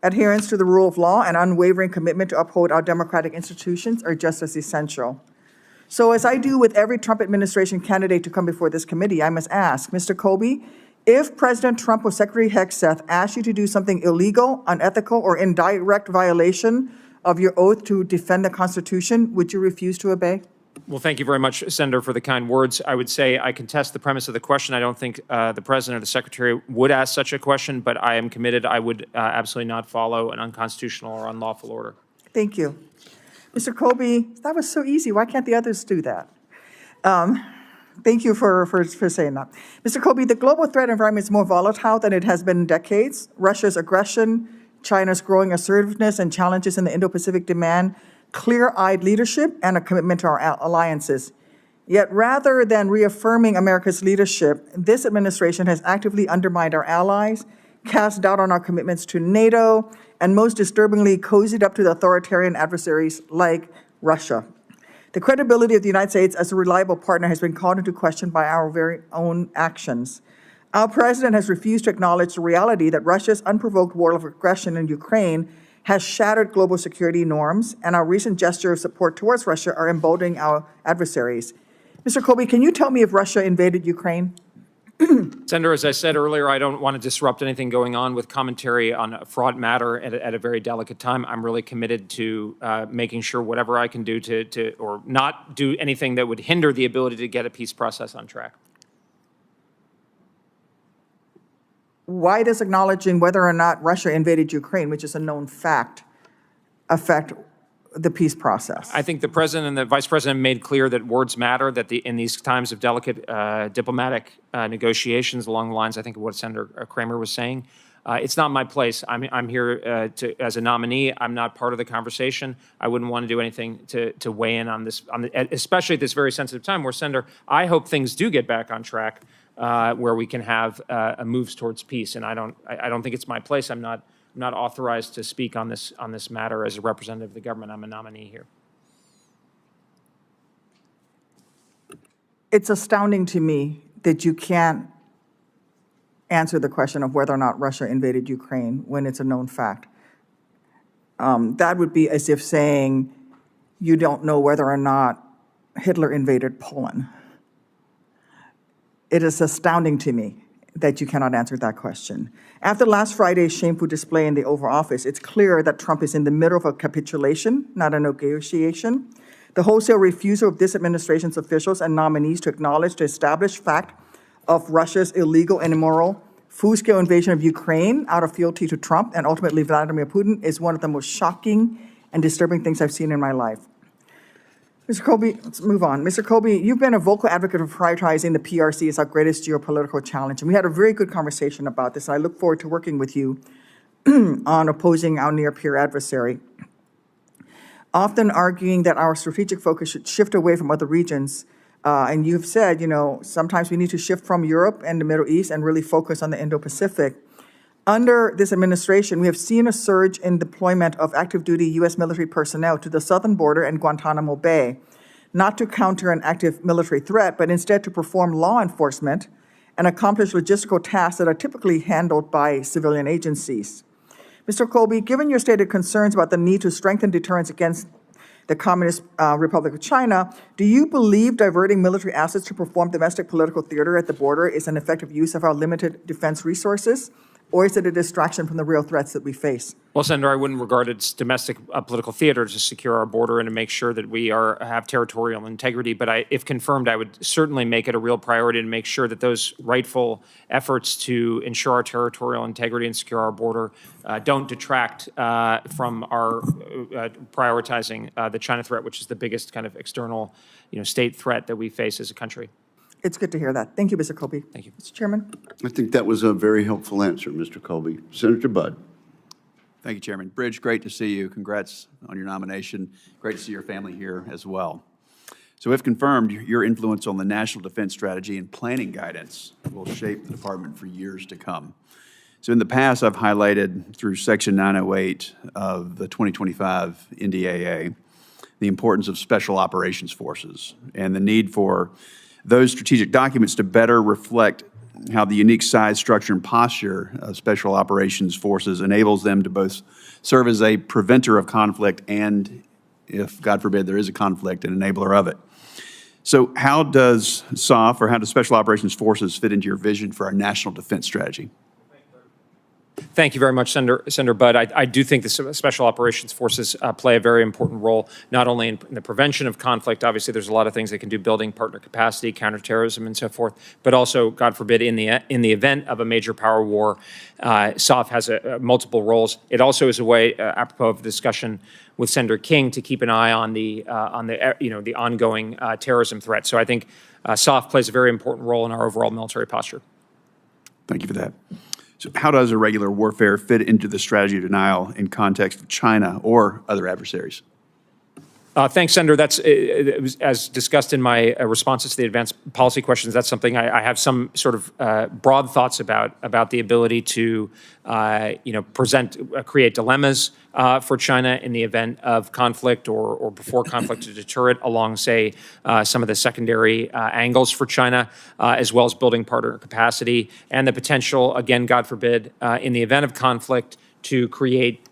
adherence to the rule of law, and unwavering commitment to uphold our democratic institutions are just as essential. So as I do with every Trump administration candidate to come before this committee, I must ask, Mr. Colby, if President Trump or Secretary Hegseth asked you to do something illegal, unethical, or in direct violation of your oath to defend the Constitution, would you refuse to obey? Well, thank you very much, Senator, for the kind words. I would say I contest the premise of the question. I don't think the President or the Secretary would ask such a question, but I am committed. I would absolutely not follow an unconstitutional or unlawful order. Thank you. Mr. Colby, that was so easy. Why can't the others do that? Thank you for saying that. Mr. Colby, the global threat environment is more volatile than it has been in decades. Russia's aggression, China's growing assertiveness, and challenges in the Indo-Pacific demand clear-eyed leadership and a commitment to our alliances. Yet rather than reaffirming America's leadership, this administration has actively undermined our allies, cast doubt on our commitments to NATO, and most disturbingly, cozied up to the authoritarian adversaries like Russia. The credibility of the United States as a reliable partner has been called into question by our very own actions. Our president has refused to acknowledge the reality that Russia's unprovoked war of aggression in Ukraine has shattered global security norms, and our recent gesture of support towards Russia are emboldening our adversaries. Mr. Colby, can you tell me if Russia invaded Ukraine? Senator, as I said earlier, I don't want to disrupt anything going on with commentary on a fraught matter at a very delicate time. I'm really committed to making sure whatever I can do to or not do anything that would hinder the ability to get a peace process on track. Why does acknowledging whether or not Russia invaded Ukraine, which is a known fact, affect the peace process? I think the president and the vice president made clear that words matter, that in these times of delicate diplomatic negotiations along the lines, I think, of what Senator Kramer was saying. It's not my place. I'm here as a nominee. I'm not part of the conversation. I wouldn't want to do anything to weigh in on this, especially at this very sensitive time where, Senator, I hope things do get back on track where we can have moves towards peace. And I don't think it's my place. I'm not authorized to speak on this matter as a representative of the government. I'm a nominee here. It's astounding to me that you can't answer the question of whether or not Russia invaded Ukraine when it's a known fact. That would be as if saying you don't know whether or not Hitler invaded Poland. It is astounding to me that you cannot answer that question. After last Friday's shameful display in the Oval Office, it's clear that Trump is in the middle of a capitulation, not a negotiation. The wholesale refusal of this administration's officials and nominees to acknowledge the established fact of Russia's illegal and immoral full-scale invasion of Ukraine out of fealty to Trump and ultimately Vladimir Putin is one of the most shocking and disturbing things I've seen in my life. Mr. Colby, let's move on. Mr. Colby, you've been a vocal advocate of prioritizing the PRC as our greatest geopolitical challenge, and we had a very good conversation about this. I look forward to working with you on opposing our near-peer adversary. Often arguing that our strategic focus should shift away from other regions, and you've said, sometimes we need to shift from Europe and the Middle East and really focus on the Indo-Pacific. Under this administration, we have seen a surge in deployment of active duty U.S. military personnel to the southern border and Guantanamo Bay, not to counter an active military threat, but instead to perform law enforcement and accomplish logistical tasks that are typically handled by civilian agencies. Mr. Colby, given your stated concerns about the need to strengthen deterrence against the Communist Republic of China, do you believe diverting military assets to perform domestic political theater at the border is an effective use of our limited defense resources? Or is it a distraction from the real threats that we face? Well, Senator, I wouldn't regard it as domestic political theater to secure our border and to make sure that we have territorial integrity. But if confirmed, I would certainly make it a real priority to make sure that those rightful efforts to ensure our territorial integrity and secure our border don't detract from our prioritizing the China threat, which is the biggest kind of external, state threat that we face as a country. It's good to hear that. Thank you, Mr. Colby. Thank you. Mr. Chairman. I think that was a very helpful answer, Mr. Colby. Senator Budd. Thank you, Chairman. Bridge, great to see you. Congrats on your nomination. Great to see your family here as well. So if confirmed, your influence on the national defense strategy and planning guidance will shape the department for years to come. So in the past, I've highlighted through Section 908 of the 2025 NDAA the importance of special operations forces and the need for those strategic documents to better reflect how the unique size, structure, and posture of special operations forces enables them to both serve as a preventer of conflict and, if God forbid there is a conflict, an enabler of it. So how does SOF, or how do special operations forces fit into your vision for our national defense strategy? Thank you very much, Senator Budd. I do think the Special Operations Forces play a very important role, not only in the prevention of conflict. Obviously, there's a lot of things they can do, building partner capacity, counterterrorism, and so forth. But also, God forbid, in the event of a major power war, SOF has multiple roles. It also is a way, apropos of the discussion with Senator King, to keep an eye on the ongoing terrorism threat. So I think SOF plays a very important role in our overall military posture. Thank you for that. So how does irregular warfare fit into the strategy of denial in context of China or other adversaries? Thanks, Senator. That's as discussed in my responses to the advanced policy questions. That's something I have some sort of broad thoughts about the ability to, create dilemmas for China in the event of conflict or before conflict to deter it along, say, some of the secondary angles for China, as well as building partner capacity and the potential, again, God forbid, in the event of conflict to create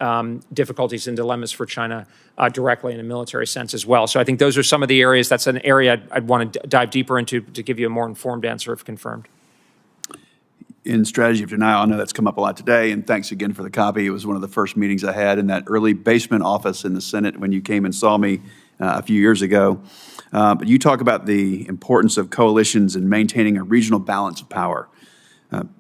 difficulties and dilemmas for China directly in a military sense as well. So I think those are some of the areas. That's an area I'd want to dive deeper into to give you a more informed answer if confirmed. In strategy of denial, I know that's come up a lot today, and thanks again for the copy. It was one of the first meetings I had in that early basement office in the Senate when you came and saw me a few years ago. But you talk about the importance of coalitions and maintaining a regional balance of power.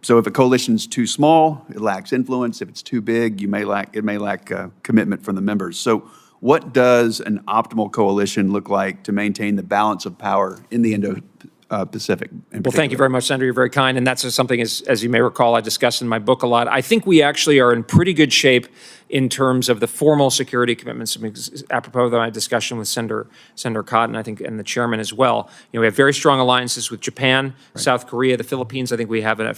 So if a coalition is too small, it lacks influence. If it's too big, it may lack commitment from the members. So what does an optimal coalition look like to maintain the balance of power in the Indo-Pacific? Well, thank you very much, Senator. You're very kind. And that's something, as you may recall, I discussed in my book a lot. I think we actually are in pretty good shape in terms of the formal security commitments, apropos of my discussion with Senator Cotton, I think, and the chairman as well. We have very strong alliances with Japan, right, South Korea, the Philippines. I think we have a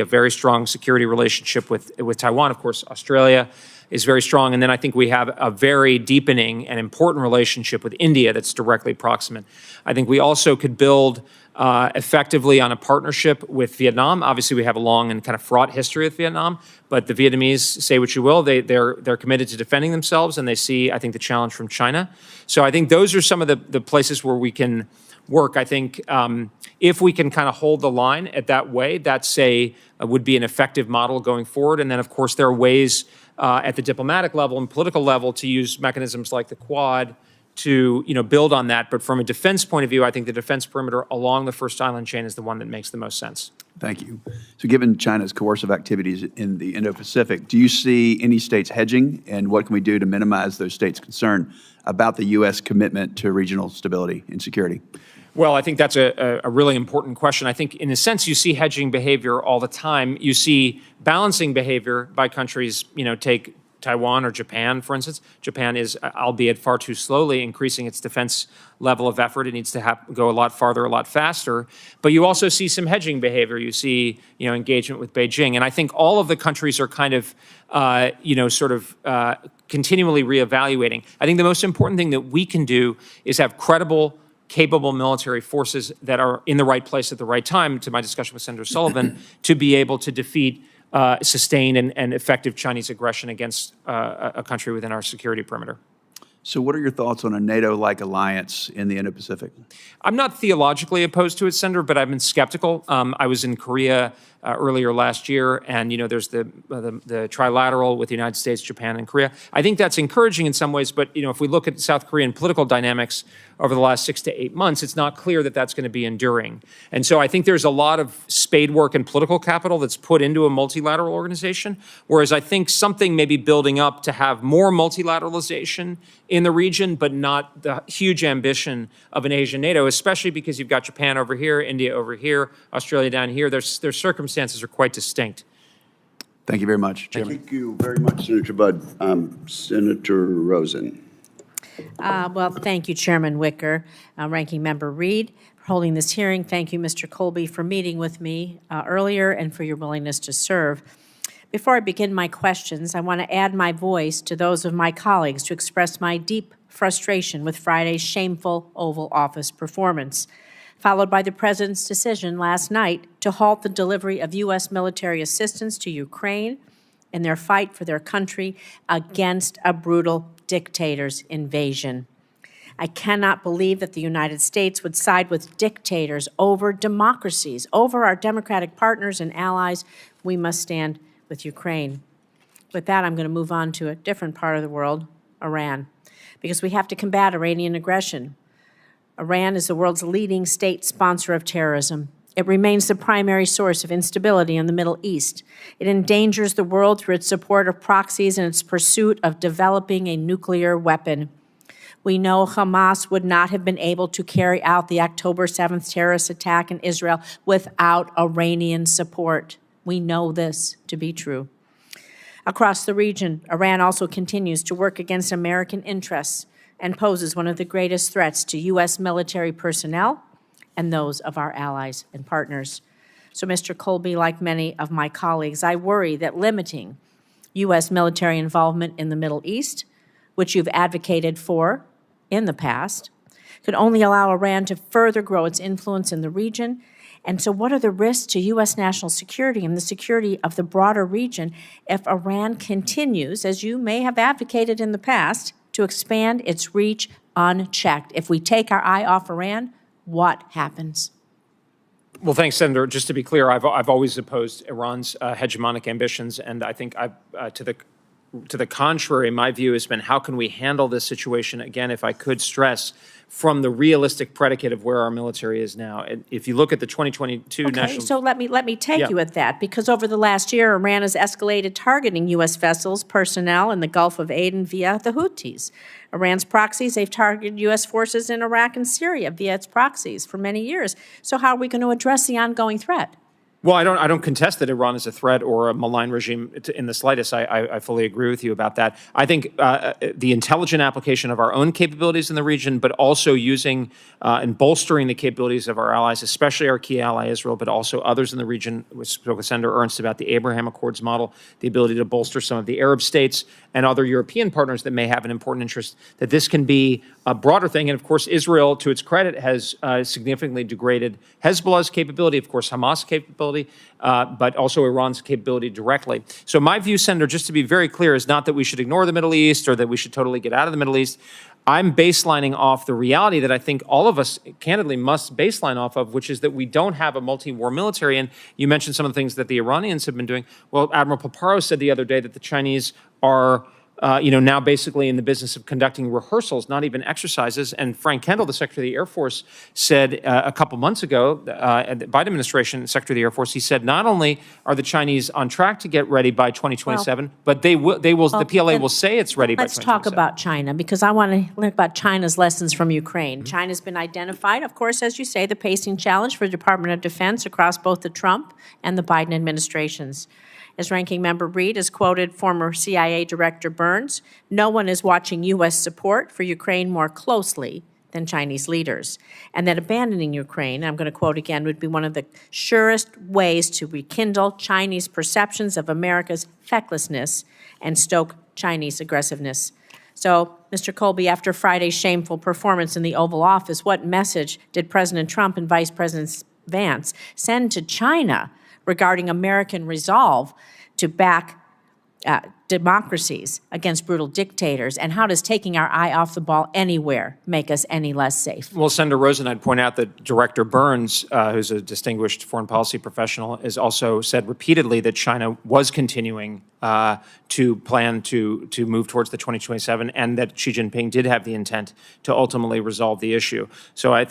very strong security relationship with Taiwan. Of course, Australia is very strong. And then I think we have a very deepening and important relationship with India that's directly proximate. I think we also could build effectively on a partnership with Vietnam. Obviously, we have a long and kind of fraught history with Vietnam, but the Vietnamese, say what you will, they're committed to defending themselves, and they see, I think, the challenge from China. So I think those are some of the places where we can work. I think if we can kind of hold the line at that way, that's would be an effective model going forward. And then, of course, there are ways at the diplomatic level and political level to use mechanisms like the Quad to build on that. But from a defense point of view, I think the defense perimeter along the first island chain is the one that makes the most sense. Thank you. So given China's coercive activities in the Indo-Pacific, do you see any states hedging, and what can we do to minimize those states' concern about the U.S. commitment to regional stability and security? Well, I think that's a really important question. I think in a sense you see hedging behavior all the time. You see balancing behavior by countries, take Taiwan or Japan, for instance. Japan is, albeit far too slowly, increasing its defense level of effort. It needs to go a lot farther, a lot faster. But you also see some hedging behavior. You see, engagement with Beijing. And I think all of the countries are kind of, continually reevaluating. I think the most important thing that we can do is have credible, capable military forces that are in the right place at the right time, to my discussion with Senator Sullivan, to be able to defeat sustained and effective Chinese aggression against a country within our security perimeter. So what are your thoughts on a NATO-like alliance in the Indo-Pacific? I'm not theologically opposed to it, Senator, but I've been skeptical. I was in Korea earlier last year, and there's the trilateral with the United States, Japan, and Korea. I think that's encouraging in some ways, but if we look at South Korean political dynamics over the last 6 to 8 months, it's not clear that that's going to be enduring. And so I think there's a lot of spade work and political capital that's put into a multilateral organization, whereas I think something may be building up to have more multilateralization in the region, but not the huge ambition of an Asian NATO, especially because you've got Japan over here, India over here, Australia down here. Their circumstances are quite distinct. Thank you very much, Chairman. Thank you very much, Senator Budd. Senator Rosen. Well, thank you, Chairman Wicker, Ranking Member Reed, for holding this hearing. Thank you, Mr. Colby, for meeting with me earlier and for your willingness to serve. Before I begin my questions, I want to add my voice to those of my colleagues to express my deep frustration with Friday's shameful Oval Office performance, followed by the President's decision last night to halt the delivery of U.S. military assistance to Ukraine in their fight for their country against a brutal dictator's invasion. I cannot believe that the United States would side with dictators over democracies, over our democratic partners and allies. We must stand with Ukraine. With that, I'm going to move on to a different part of the world, Iran, because we have to combat Iranian aggression. Iran is the world's leading state sponsor of terrorism. It remains the primary source of instability in the Middle East. It endangers the world through its support of proxies and its pursuit of developing a nuclear weapon. We know Hamas would not have been able to carry out the October 7th terrorist attack in Israel without Iranian support. We know this to be true. Across the region, Iran also continues to work against American interests and poses one of the greatest threats to U.S. military personnel and those of our allies and partners. So, Mr. Colby, like many of my colleagues, I worry that limiting U.S. military involvement in the Middle East, which you've advocated for in the past, could only allow Iran to further grow its influence in the region. And so what are the risks to U.S. national security and the security of the broader region if Iran continues, as you may have advocated in the past, to expand its reach unchecked? If we take our eye off Iran, what happens? Well, thanks, Senator. Just to be clear, I've always opposed Iran's hegemonic ambitions, and I think to the contrary, my view has been, how can we handle this situation, again, if I could stress, from the realistic predicate of where our military is now. And if you look at the 2022 national... So let me take you at that, because over the last year, Iran has escalated targeting U.S. vessels, personnel in the Gulf of Aden via the Houthis. Iran's proxies, they've targeted U.S. forces in Iraq and Syria via its proxies for many years. So how are we going to address the ongoing threat? Well, I don't contest that Iran is a threat or a malign regime in the slightest. I fully agree with you about that. I think the intelligent application of our own capabilities in the region, but also using and bolstering the capabilities of our allies, especially our key ally Israel, but also others in the region. We spoke with Senator Ernst about the Abraham Accords model, the ability to bolster some of the Arab states and other European partners that may have an important interest, that this can be a broader thing. And of course, Israel, to its credit, has significantly degraded Hezbollah's capability, of course, Hamas' capability, but also Iran's capability directly. So my view, Senator, just to be very clear, is not that we should ignore the Middle East or that we should totally get out of the Middle East. I'm baselining off the reality that I think all of us, candidly, must baseline off of, which is that we don't have a multi-war military. And you mentioned some of the things that the Iranians have been doing. Well, Admiral Paparo said the other day that the Chinese are now basically in the business of conducting rehearsals, not even exercises. And Frank Kendall, the Secretary of the Air Force, said a couple months ago, at the Biden administration, Secretary of the Air Force, he said not only are the Chinese on track to get ready by 2027, but the PLA will say it's ready by 2027. Let's talk about China, because I want to learn about China's lessons from Ukraine. China's been identified, of course, as you say, the pacing challenge for the Department of Defense across both the Trump and the Biden administrations. As Ranking Member Reid has quoted former CIA Director Burns, no one is watching U.S. support for Ukraine more closely than Chinese leaders, and that abandoning Ukraine, I'm going to quote again, would be one of the surest ways to rekindle Chinese perceptions of America's fecklessness and stoke Chinese aggressiveness. So, Mr. Colby, after Friday's shameful performance in the Oval Office, what message did President Trump and Vice President Vance send to China regarding American resolve to back democracies against brutal dictators? And how does taking our eye off the ball anywhere make us any less safe? Well, Senator Rosen, I'd point out that Director Burns, who's a distinguished foreign policy professional, has also said repeatedly that China was continuing to plan to move towards the 2027, and that Xi Jinping did have the intent to ultimately resolve the issue. So,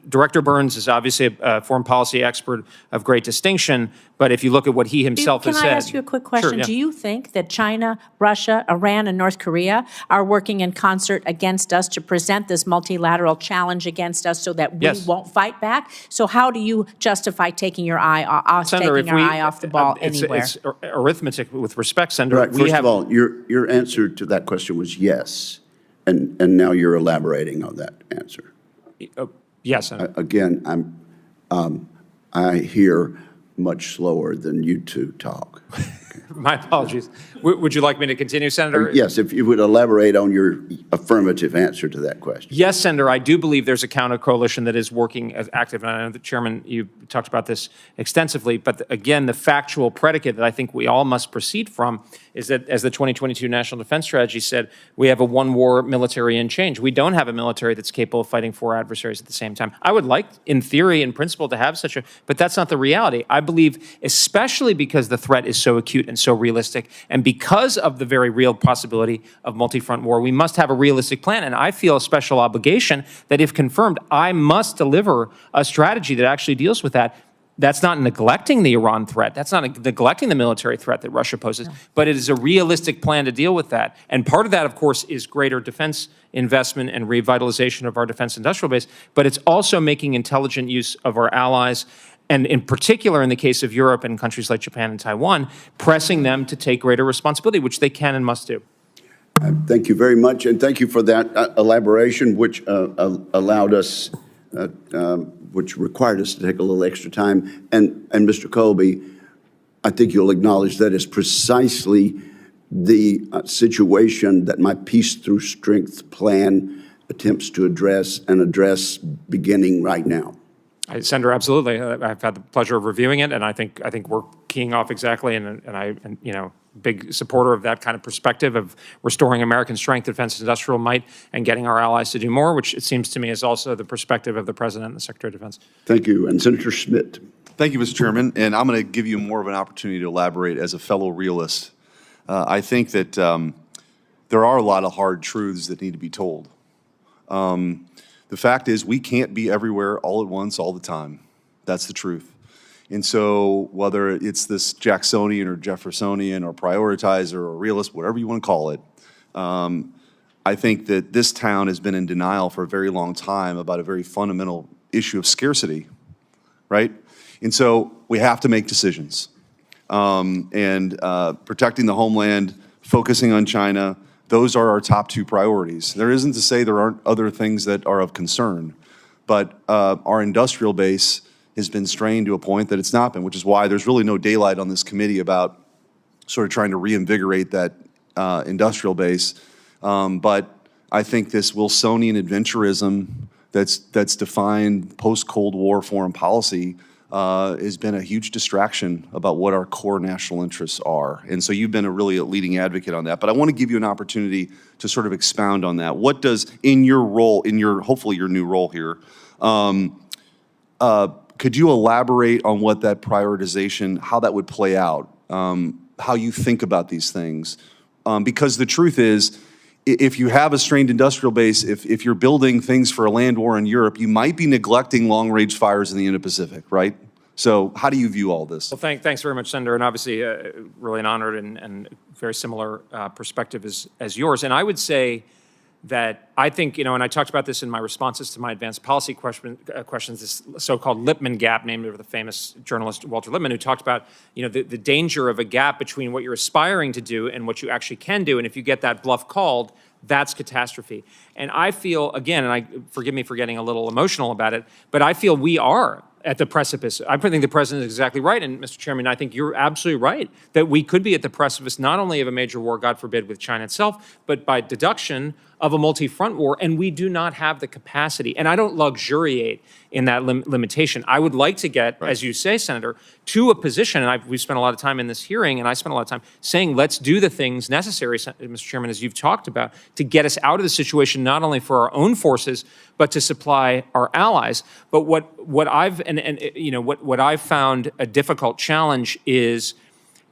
Director Burns is obviously a foreign policy expert of great distinction, but if you look at what he himself has said— Can I ask you a quick question? Sure, yeah. Do you think that China, Russia, Iran, and North Korea are working in concert against us to present this multilateral challenge against us so that we won't fight back? So how do you justify taking our eye off the ball anywhere? It's arithmetic with respect, Senator. Right. First of all, your answer to that question was yes, and now you're elaborating on that answer. Yes, Senator. Again, I hear much slower than you two talk. My apologies. Would you like me to continue, Senator? Yes, if you would elaborate on your affirmative answer to that question. Yes, Senator, I do believe there's a counter coalition that is working as active, and I know the Chairman, you talked about this extensively, but again, the factual predicate that I think we all must proceed from is that, as the 2022 National Defense Strategy said, we have a one-war military in change. We don't have a military that's capable of fighting four adversaries at the same time. I would like, in theory, in principle, to have such a, but that's not the reality. I believe, especially because the threat is so acute, concrete and so realistic. And because of the very real possibility of multi-front war, we must have a realistic plan. And I feel a special obligation that if confirmed, I must deliver a strategy that actually deals with that. That's not neglecting the Iran threat. That's not neglecting the military threat that Russia poses, but it is a realistic plan to deal with that. And part of that, of course, is greater defense investment and revitalization of our defense industrial base, but it's also making intelligent use of our allies, and in particular, in the case of Europe and countries like Japan and Taiwan, pressing them to take greater responsibility, which they can and must do. Thank you very much, and thank you for that elaboration, which allowed us which required us to take a little extra time. And Mr. Colby, I think you'll acknowledge that is precisely the situation that my Peace Through Strength plan attempts to address beginning right now. Senator, absolutely. I've had the pleasure of reviewing it, and I think we're keying off exactly, and you know, big supporter of that kind of perspective of restoring American strength, defense, industrial might, and getting our allies to do more, which it seems to me is also the perspective of the President and the Secretary of Defense. Thank you. And Senator Schmidt. Thank you, Mr. Chairman. And I'm going to give you more of an opportunity to elaborate as a fellow realist. I think that there are a lot of hard truths that need to be told. The fact is we can't be everywhere all at once all the time. That's the truth. And so whether it's this Jacksonian or Jeffersonian or prioritizer or realist, whatever you want to call it, I think that this town has been in denial for a very long time about a very fundamental issue of scarcity, right? And so we have to make decisions. Protecting the homeland, focusing on China, those are our top two priorities. There isn't to say there aren't other things that are of concern, but our industrial base has been strained to a point that it's not been, which is why there's really no daylight on this committee about sort of trying to reinvigorate that industrial base. But I think this Wilsonian adventurism that's defined post-Cold War foreign policy has been a huge distraction about what our core national interests are. And so you've been a really leading advocate on that. But I want to give you an opportunity to sort of expound on that. What does, in your role, hopefully your new role here, could you elaborate on what that prioritization, how that would play out, how you think about these things? Because the truth is, if you have a strained industrial base, if you're building things for a land war in Europe, you might be neglecting long-range fires in the Indo-Pacific, right? So how do you view all this? Well, thanks very much, Senator, and obviously really an honored and very similar perspective as yours. And I would say that I think, you know, and I talked about this in my responses to my advanced policy questions, this so-called Lippmann gap, named after the famous journalist Walter Lippmann, who talked about, you know, the danger of a gap between what you're aspiring to do and what you actually can do. And if you get that bluff called, that's catastrophe. And I feel, again, and forgive me for getting a little emotional about it, but I feel we are at the precipice. I think the President is exactly right. And Mr. Chairman, I think you're absolutely right that we could be at the precipice not only of a major war, God forbid, with China itself, but by deduction of a multi-front war, and we do not have the capacity. And I don't luxuriate in that limitation. I would like to get, as you say, Senator, to a position, and we've spent a lot of time in this hearing, and I spent a lot of time saying, let's do the things necessary, Mr. Chairman, as you've talked about, to get us out of the situation, not only for our own forces, but to supply our allies. But what I've found a difficult challenge is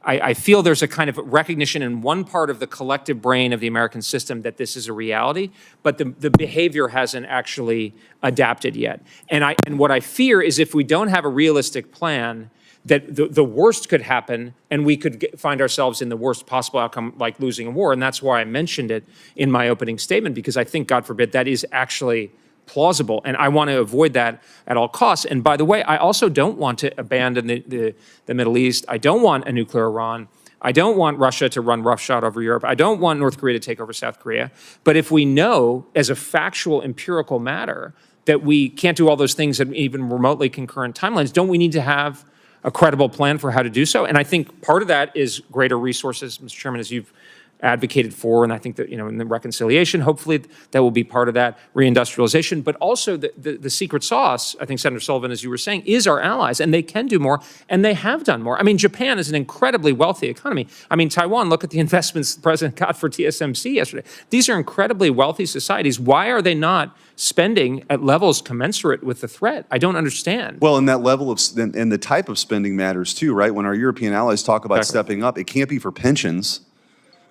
I feel there's a kind of recognition in one part of the collective brain of the American system that this is a reality, but the behavior hasn't actually adapted yet. And what I fear is if we don't have a realistic plan, that the worst could happen and we could find ourselves in the worst possible outcome, like losing a war. And that's why I mentioned it in my opening statement, because I think, God forbid, that is actually plausible. And I want to avoid that at all costs. And by the way, I also don't want to abandon the Middle East. I don't want a nuclear Iran. I don't want Russia to run roughshod over Europe. I don't want North Korea to take over South Korea. But if we know, as a factual, empirical matter, that we can't do all those things at even remotely concurrent timelines, don't we need to have a credible plan for how to do so? And I think part of that is greater resources, Mr. Chairman, as you've advocated for, and I think that, in the reconciliation, hopefully that will be part of that reindustrialization. But also the secret sauce, I think, Senator Sullivan, as you were saying, is our allies, and they can do more, and they have done more. I mean, Japan is an incredibly wealthy economy. I mean, Taiwan, look at the investments the president got for TSMC yesterday. These are incredibly wealthy societies. Why are they not spending at levels commensurate with the threat? I don't understand. Well, and that level of, and the type of spending matters too, right? When our European allies talk about stepping up, it can't be for pensions.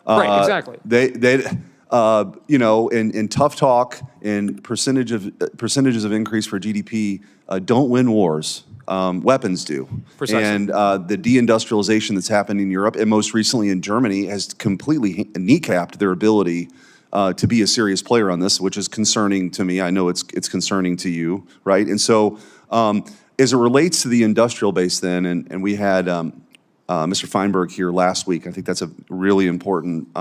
Right, exactly. In tough talk and percentages of increase for GDP don't win wars. Weapons do. Precisely. And the deindustrialization that's happened in Europe, and most recently in Germany, has completely kneecapped their ability to be a serious player on this, which is concerning to me. I know it's concerning to you, right? And so as it relates to the industrial base then, and we had Mr. Feinberg here last week. I think that's a really important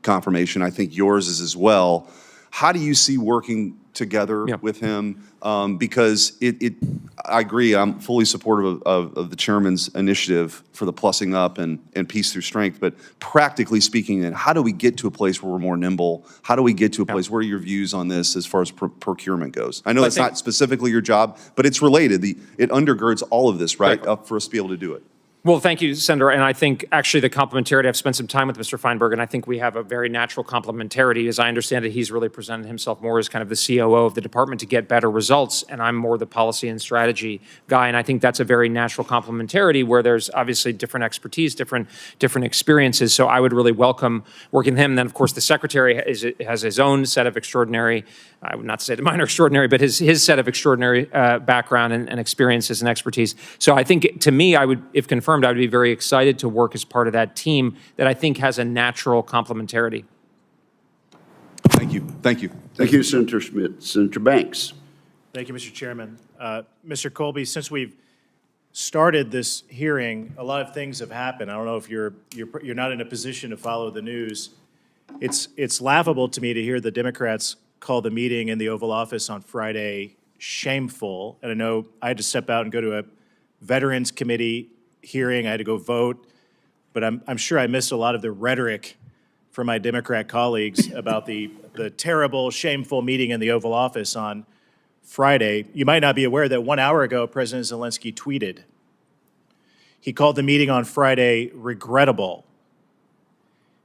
confirmation. I think yours is as well. How do you see working together with him? Because I agree, I'm fully supportive of the chairman's initiative for the plussing up and peace through strength, but practically speaking, then how do we get to a place where we're more nimble? How do we get to a place, what are your views on this as far as procurement goes? I know that's not specifically your job, but it's related. It undergirds all of this, right, for us to be able to do it. Well, thank you, Senator. And I think actually the complementarity, I've spent some time with Mr. Feinberg, and I think we have a very natural complementarity. As I understand it, he's really presented himself more as kind of the COO of the department to get better results, and I'm more the policy and strategy guy. And I think that's a very natural complementarity where there's obviously different expertise, different experiences. So I would really welcome working with him. And then, of course, the secretary has his own set of extraordinary, I would not say that mine are extraordinary, but his set of extraordinary background and experiences and expertise. So I think, to me, I would, if confirmed, I would be very excited to work as part of that team that I think has a natural complementarity. Thank you. Thank you. Thank you, Senator Schmidt. Senator Banks. Thank you, Mr. Chairman. Mr. Colby, since we've started this hearing, a lot of things have happened. I don't know if you're not in a position to follow the news. It's laughable to me to hear the Democrats call the meeting in the Oval Office on Friday shameful. And I know I had to step out and go to a Veterans Committee hearing. I had to go vote, but I'm sure I missed a lot of the rhetoric from my Democrat colleagues about the terrible, shameful meeting in the Oval Office on Friday. You might not be aware that 1 hour ago, President Zelenskyy tweeted. He called the meeting on Friday regrettable.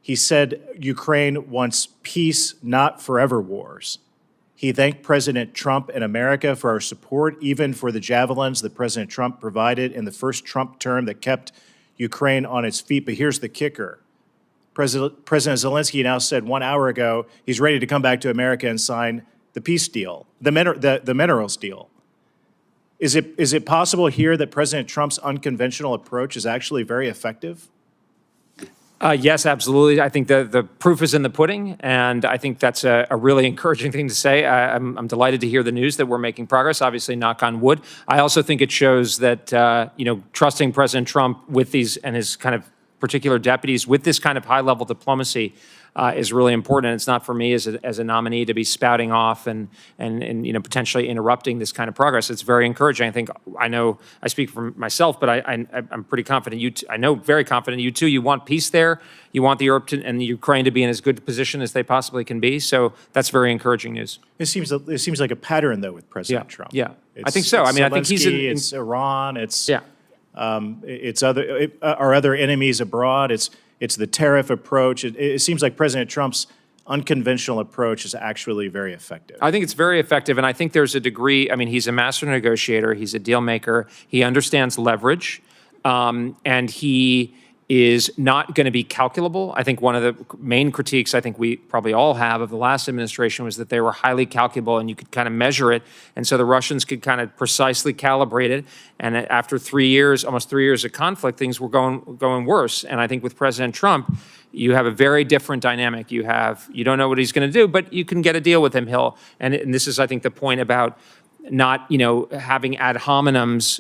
He said Ukraine wants peace, not forever wars. He thanked President Trump and America for our support, even for the javelins that President Trump provided in the first Trump term that kept Ukraine on its feet. But here's the kicker. President Zelenskyy now said 1 hour ago he's ready to come back to America and sign the peace deal, the minerals deal. Is it possible here that President Trump's unconventional approach is actually very effective? Yes, absolutely. I think the proof is in the pudding, and I think that's a really encouraging thing to say. I'm delighted to hear the news that we're making progress, obviously, knock on wood. I also think it shows that, trusting President Trump with these and his kind of particular deputies with this kind of high-level diplomacy is really important. And it's not for me as a nominee to be spouting off and potentially interrupting this kind of progress. It's very encouraging. I know I speak for myself, but I'm pretty confident. I know very confident you too. You want peace there. You want the Europe and the Ukraine to be in as good a position as they possibly can be. So that's very encouraging news. It seems like a pattern though with President Trump. Yeah, I think so. I mean, I think he's it's Iran. It's our other enemies abroad. It's the tariff approach. It seems like President Trump's unconventional approach is actually very effective. I think it's very effective, and I think there's a degree, he's a master negotiator, he's a deal maker, he understands leverage, and he is not going to be calculable. I think one of the main critiques I think we probably all have of the last administration was that they were highly calculable and you could kind of measure it. And so the Russians could kind of precisely calibrate it. And after 3 years, almost 3 years of conflict, things were going worse. And I think with President Trump, you have a very different dynamic. You don't know what he's going to do, but you can get a deal with him. And this is, I think, the point about not, having ad hominems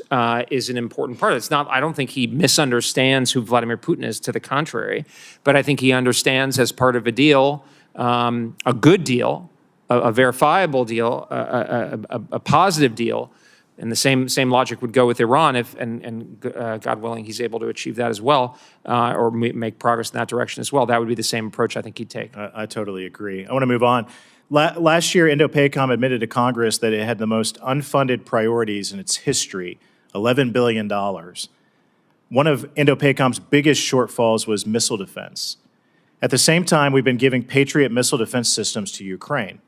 is an important part. It's not, I don't think he misunderstands who Vladimir Putin is, to the contrary, but I think he understands as part of a deal, a good deal, a verifiable deal, a positive deal, And the same logic would go with Iran if, and God willing, he's able to achieve that as well, or make progress in that direction as well. That would be the same approach I think he'd take. I totally agree. I want to move on. Last year, Indo-PACOM admitted to Congress that it had the most unfunded priorities in its history, $11 billion. One of Indo-PACOM's biggest shortfalls was missile defense. At the same time, we've been giving Patriot missile defense systems to Ukraine.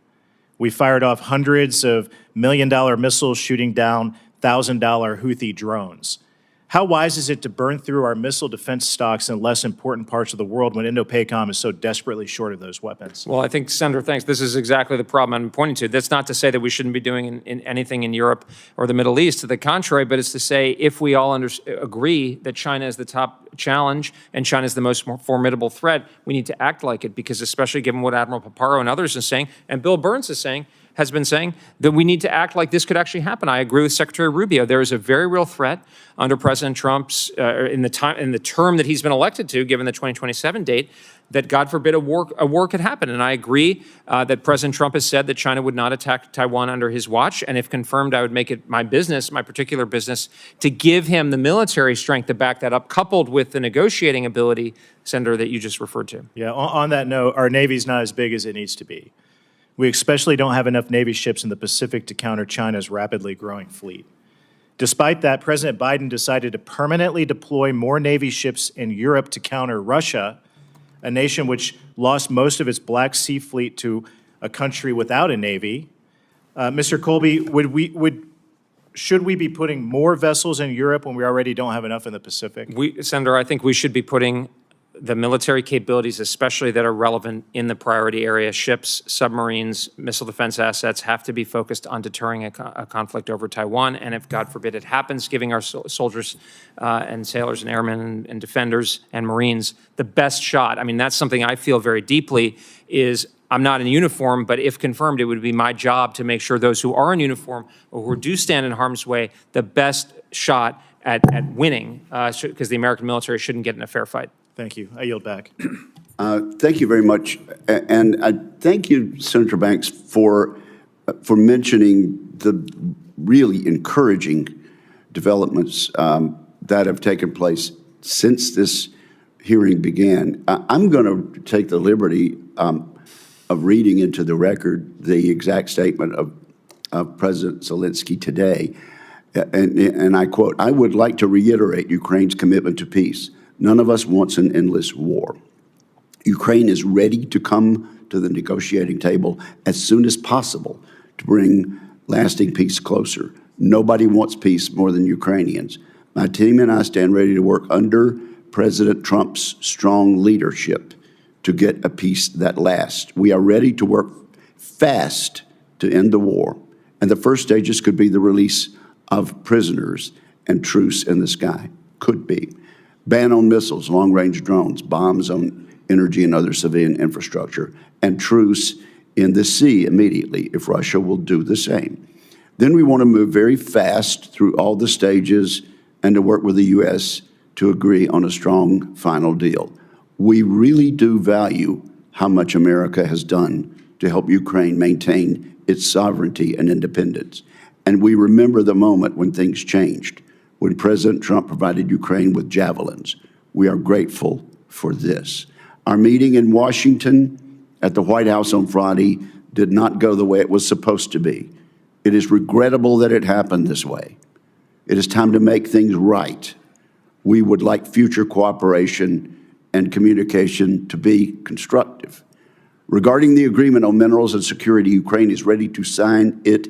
We fired off hundreds of million-dollar missiles shooting down $1,000 Houthi drones. How wise is it to burn through our missile defense stocks in less important parts of the world when Indo-PACOM is so desperately short of those weapons? Well, I think, Senator, thanks. This is exactly the problem I'm pointing to. That's not to say that we shouldn't be doing anything in Europe or the Middle East. To the contrary, but it's to say if we all agree that China is the top challenge and China is the most formidable threat, we need to act like it, because especially given what Admiral Paparo and others are saying, and Bill Burns has been saying, that we need to act like this could actually happen. I agree with Secretary Rubio. There is a very real threat under President Trump's, in the term that he's been elected to, given the 2027 date, that God forbid a war could happen. And I agree that President Trump has said that China would not attack Taiwan under his watch. And if confirmed, I would make it my business, my particular business, to give him the military strength to back that up, coupled with the negotiating ability, Senator, that you just referred to. Yeah, on that note, our Navy's not as big as it needs to be. We especially don't have enough Navy ships in the Pacific to counter China's rapidly growing fleet. Despite that, President Biden decided to permanently deploy more Navy ships in Europe to counter Russia, a nation which lost most of its Black Sea fleet to a country without a Navy. Mr. Colby, should we be putting more vessels in Europe when we already don't have enough in the Pacific? Senator, I think we should be putting the military capabilities, especially that are relevant in the priority area, ships, submarines, missile defense assets, have to be focused on deterring a conflict over Taiwan. And if, God forbid, it happens, giving our soldiers and sailors and airmen and defenders and Marines the best shot. I mean, that's something I feel very deeply is I'm not in uniform, but if confirmed, it would be my job to make sure those who are in uniform or who do stand in harm's way, the best shot at winning, because the American military shouldn't get in a fair fight. Thank you. I yield back. Thank you very much. And I thank you, Senator Banks, for mentioning the really encouraging developments that have taken place since this hearing began. I'm going to take the liberty of reading into the record the exact statement of President Zelenskyy today. And I quote, "I would like to reiterate Ukraine's commitment to peace. None of us wants an endless war. Ukraine is ready to come to the negotiating table as soon as possible to bring lasting peace closer. Nobody wants peace more than Ukrainians. My team and I stand ready to work under President Trump's strong leadership to get a peace that lasts. We are ready to work fast to end the war, and the first stages could be the release of prisoners and truce in the sky. Could be. Ban on missiles, long-range drones, bombs on energy and other civilian infrastructure, and truce in the sea immediately if Russia will do the same. Then we want to move very fast through all the stages and to work with the U.S. to agree on a strong final deal. We really do value how much America has done to help Ukraine maintain its sovereignty and independence. And we remember the moment when things changed, when President Trump provided Ukraine with javelins. We are grateful for this. Our meeting in Washington at the White House on Friday did not go the way it was supposed to be. It is regrettable that it happened this way. It is time to make things right. We would like future cooperation and communication to be constructive. Regarding the agreement on minerals and security, Ukraine is ready to sign it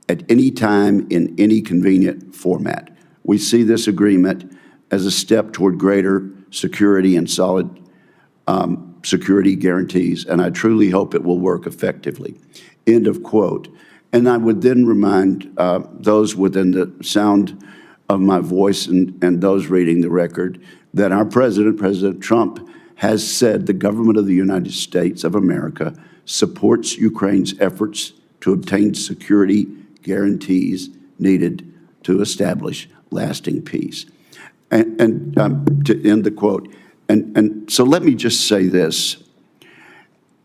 at any time in any convenient format. We see this agreement as a step toward greater security and solid security guarantees, and I truly hope it will work effectively." End of quote. And I would then remind those within the sound of my voice and those reading the record that our president, President Trump, has said the government of the United States of America supports Ukraine's efforts to obtain security guarantees needed to establish lasting peace. And to end the quote, and so let me just say this.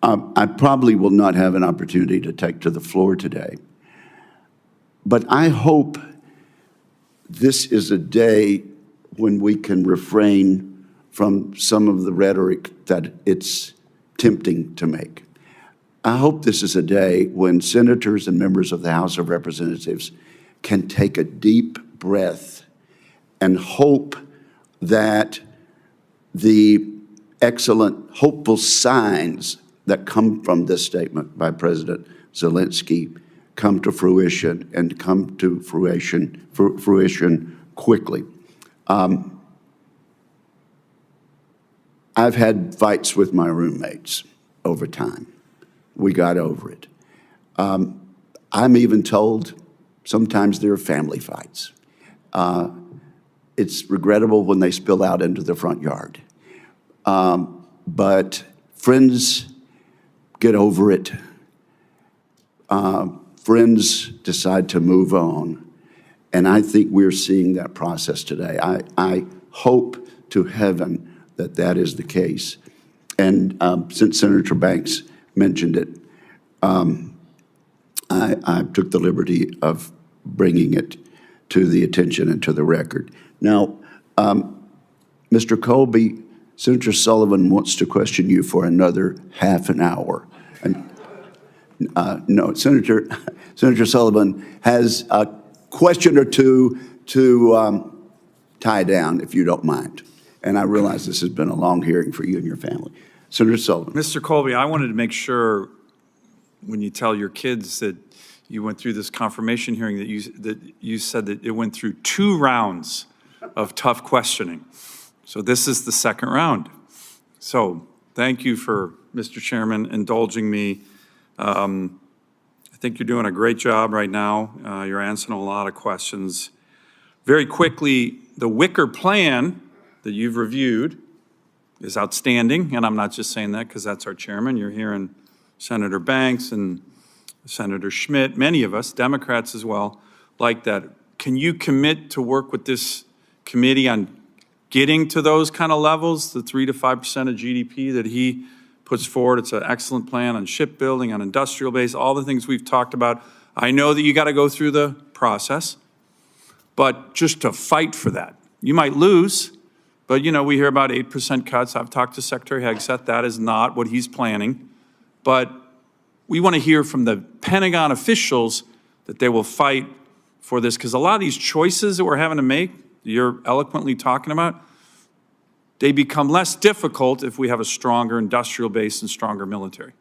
I probably will not have an opportunity to take to the floor today, but I hope this is a day when we can refrain from some of the rhetoric that it's tempting to make. I hope this is a day when senators and members of the House of Representatives can take a deep breath and hope that the excellent, hopeful signs that come from this statement by President Zelenskyy come to fruition and come to fruition quickly. I've had fights with my roommates over time. We got over it. I'm even told sometimes there are family fights. It's regrettable when they spill out into the front yard. But friends get over it. Friends decide to move on. And I think we're seeing that process today. I hope to heaven that that is the case. And since Senator Banks mentioned it, I took the liberty of bringing it to the attention and to the record. Now, Mr. Colby, Senator Sullivan wants to question you for another half an hour. And, no, Senator Sullivan has a question or two to tie down, if you don't mind. And I realize this has been a long hearing for you and your family. Senator Sullivan. Mr. Colby, I wanted to make sure when you tell your kids that you went through this confirmation hearing that you said that it went through 2 rounds of tough questioning. So this is the second round. So thank you for, Mr. Chairman, indulging me. I think you're doing a great job right now. You're answering a lot of questions. Very quickly, the Wicker plan that you've reviewed is outstanding, and I'm not just saying that because that's our chairman. You're hearing Senator Banks and Senator Schmidt, many of us, Democrats as well, like that. Can you commit to work with this committee on getting to those kind of levels, the 3 to 5% of GDP that he puts forward? It's an excellent plan on shipbuilding, on industrial base, all the things we've talked about. I know that you got to go through the process, but just to fight for that. You might lose, but you know, we hear about 8% cuts. I've talked to Secretary Hegseth. That is not what he's planning. But we want to hear from the Pentagon officials that they will fight for this, because a lot of these choices that we're having to make, you're eloquently talking about, they become less difficult if we have a stronger industrial base and stronger military.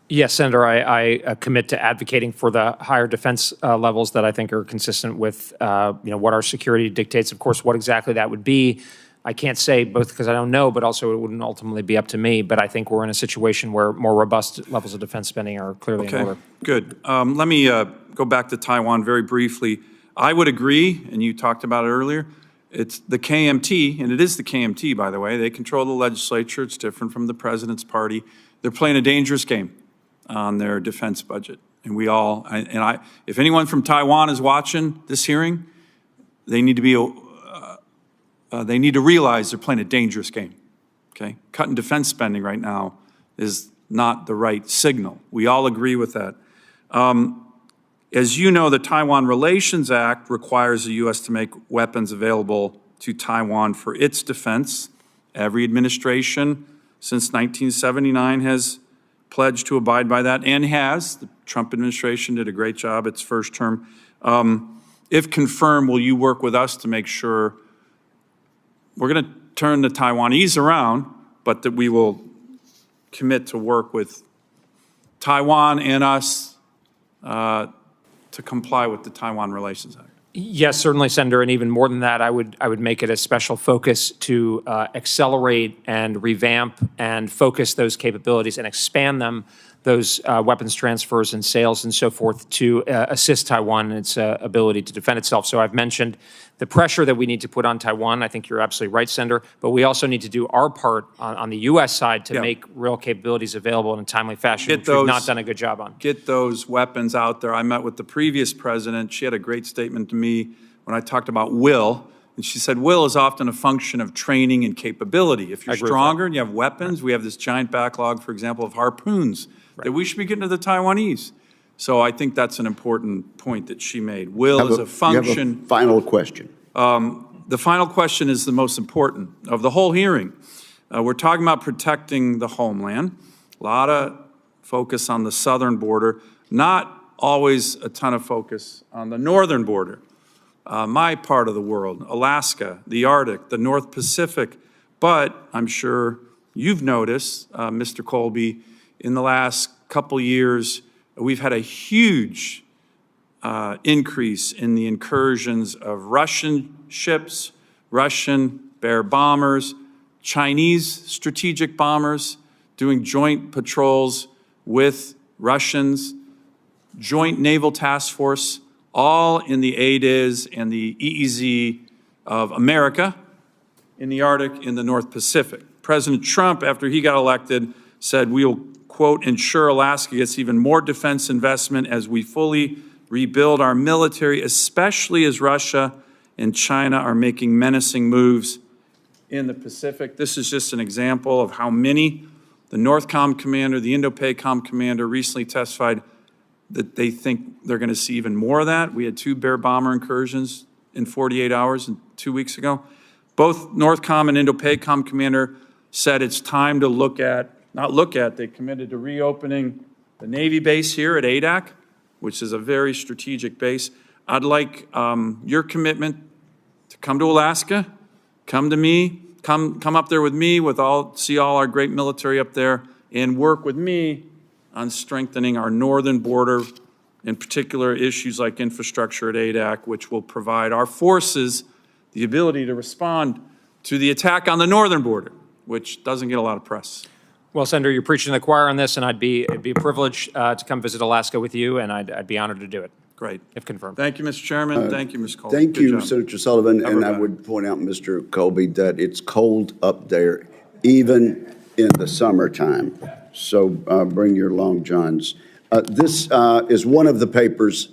Yes, Senator, I commit to advocating for the higher defense levels that I think are consistent with what our security dictates. Of course, what exactly that would be, I can't say, both because I don't know, but also it wouldn't ultimately be up to me. But I think we're in a situation where more robust levels of defense spending are clearly in order. Good. Let me go back to Taiwan very briefly. I would agree, and you talked about it earlier, it's the KMT, and it is the KMT, by the way. They control the legislature. It's different from the president's party. They're playing a dangerous game on their defense budget. And we all, if anyone from Taiwan is watching this hearing, they need to be, they need to realize they're playing a dangerous game, okay? Cutting defense spending right now is not the right signal. We all agree with that. As you know, the Taiwan Relations Act requires the U.S. to make weapons available to Taiwan for its defense. Every administration since 1979 has pledged to abide by that, and has. The Trump administration did a great job its first term. If confirmed, will you work with us to make sure we're going to turn the Taiwanese around, but that we will commit to work with Taiwan and us to comply with the Taiwan Relations Act? Yes, certainly, Senator, and even more than that, I would make it a special focus to accelerate and revamp and focus those capabilities and expand them, those weapons transfers and sales and so forth, to assist Taiwan in its ability to defend itself. So I've mentioned the pressure that we need to put on Taiwan. I think you're absolutely right, Senator, but we also need to do our part on the U.S. side to make real capabilities available in a timely fashion, which we've not done a good job on. Get those weapons out there. I met with the previous president. She had a great statement to me when I talked about will. And she said, will is often a function of training and capability. If you're stronger and you have weapons, we have this giant backlog, for example, of harpoons that we should be getting to the Taiwanese. So I think that's an important point that she made. Will is a function. You have a final question. The final question is the most important of the whole hearing. We're talking about protecting the homeland. A lot of focus on the southern border, not always a ton of focus on the northern border. My part of the world, Alaska, the Arctic, the North Pacific. But I'm sure you've noticed, Mr. Colby, in the last couple years, we've had a huge increase in the incursions of Russian ships, Russian Bear bombers, Chinese strategic bombers doing joint patrols with Russians, joint naval task force, all in the ADIZ and the EEZ of America, in the Arctic, in the North Pacific. President Trump, after he got elected, said we'll, quote, ensure Alaska gets even more defense investment as we fully rebuild our military, especially as Russia and China are making menacing moves in the Pacific. This is just an example of how many. The NORTHCOM commander, the Indo-PACOM commander recently testified that they think they're going to see even more of that. We had 2 Bear bomber incursions in 48 hours 2 weeks ago. Both NORTHCOM and Indo-PACOM commander said it's time to they committed to reopening the Navy base here at ADAC, which is a very strategic base. I'd like your commitment to come to Alaska, come to me, come up there with me, see all our great military up there, and work with me on strengthening our northern border, in particular issues like infrastructure at ADAC, which will provide our forces the ability to respond to the attack on the northern border, which doesn't get a lot of press. Well, Senator, you're preaching to the choir on this, and it'd be a privilege to come visit Alaska with you, and I'd be honored to do it. Great. If confirmed. Thank you, Mr. Chairman. Thank you, Ms. Colby. Thank Good you, job. Senator Sullivan. And I would point out, Mr. Colby, that it's cold up there, even in the summertime. So bring your long johns. This is one of the papers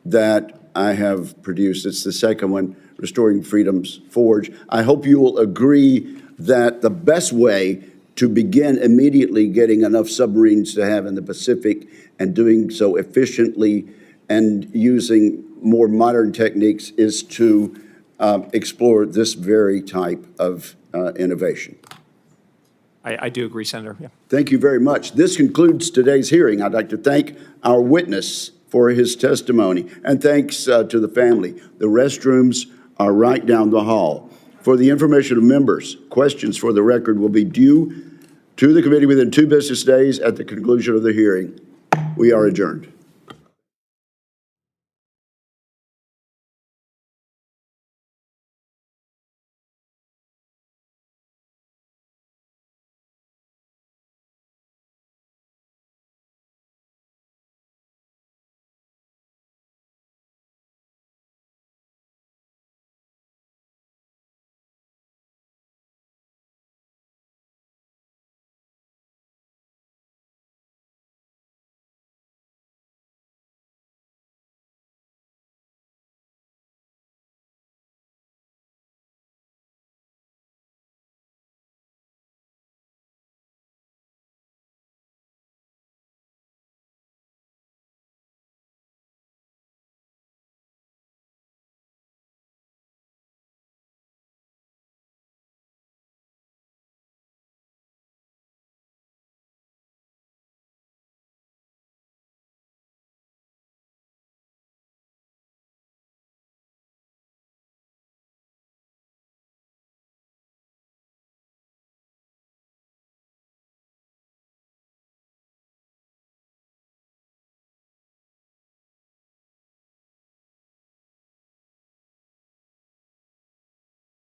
that I have produced. It's the second one, Restoring Freedom's Forge. I hope you will agree that the best way to begin immediately getting enough submarines to have in the Pacific and doing so efficiently and using more modern techniques is to explore this very type of innovation. I do agree, Senator. Yeah. Thank you very much. This concludes today's hearing. I'd like to thank our witness for his testimony, and thanks to the family. The restrooms are right down the hall. For the information of members, questions for the record will be due to the committee within 2 business days at the conclusion of the hearing. We are adjourned.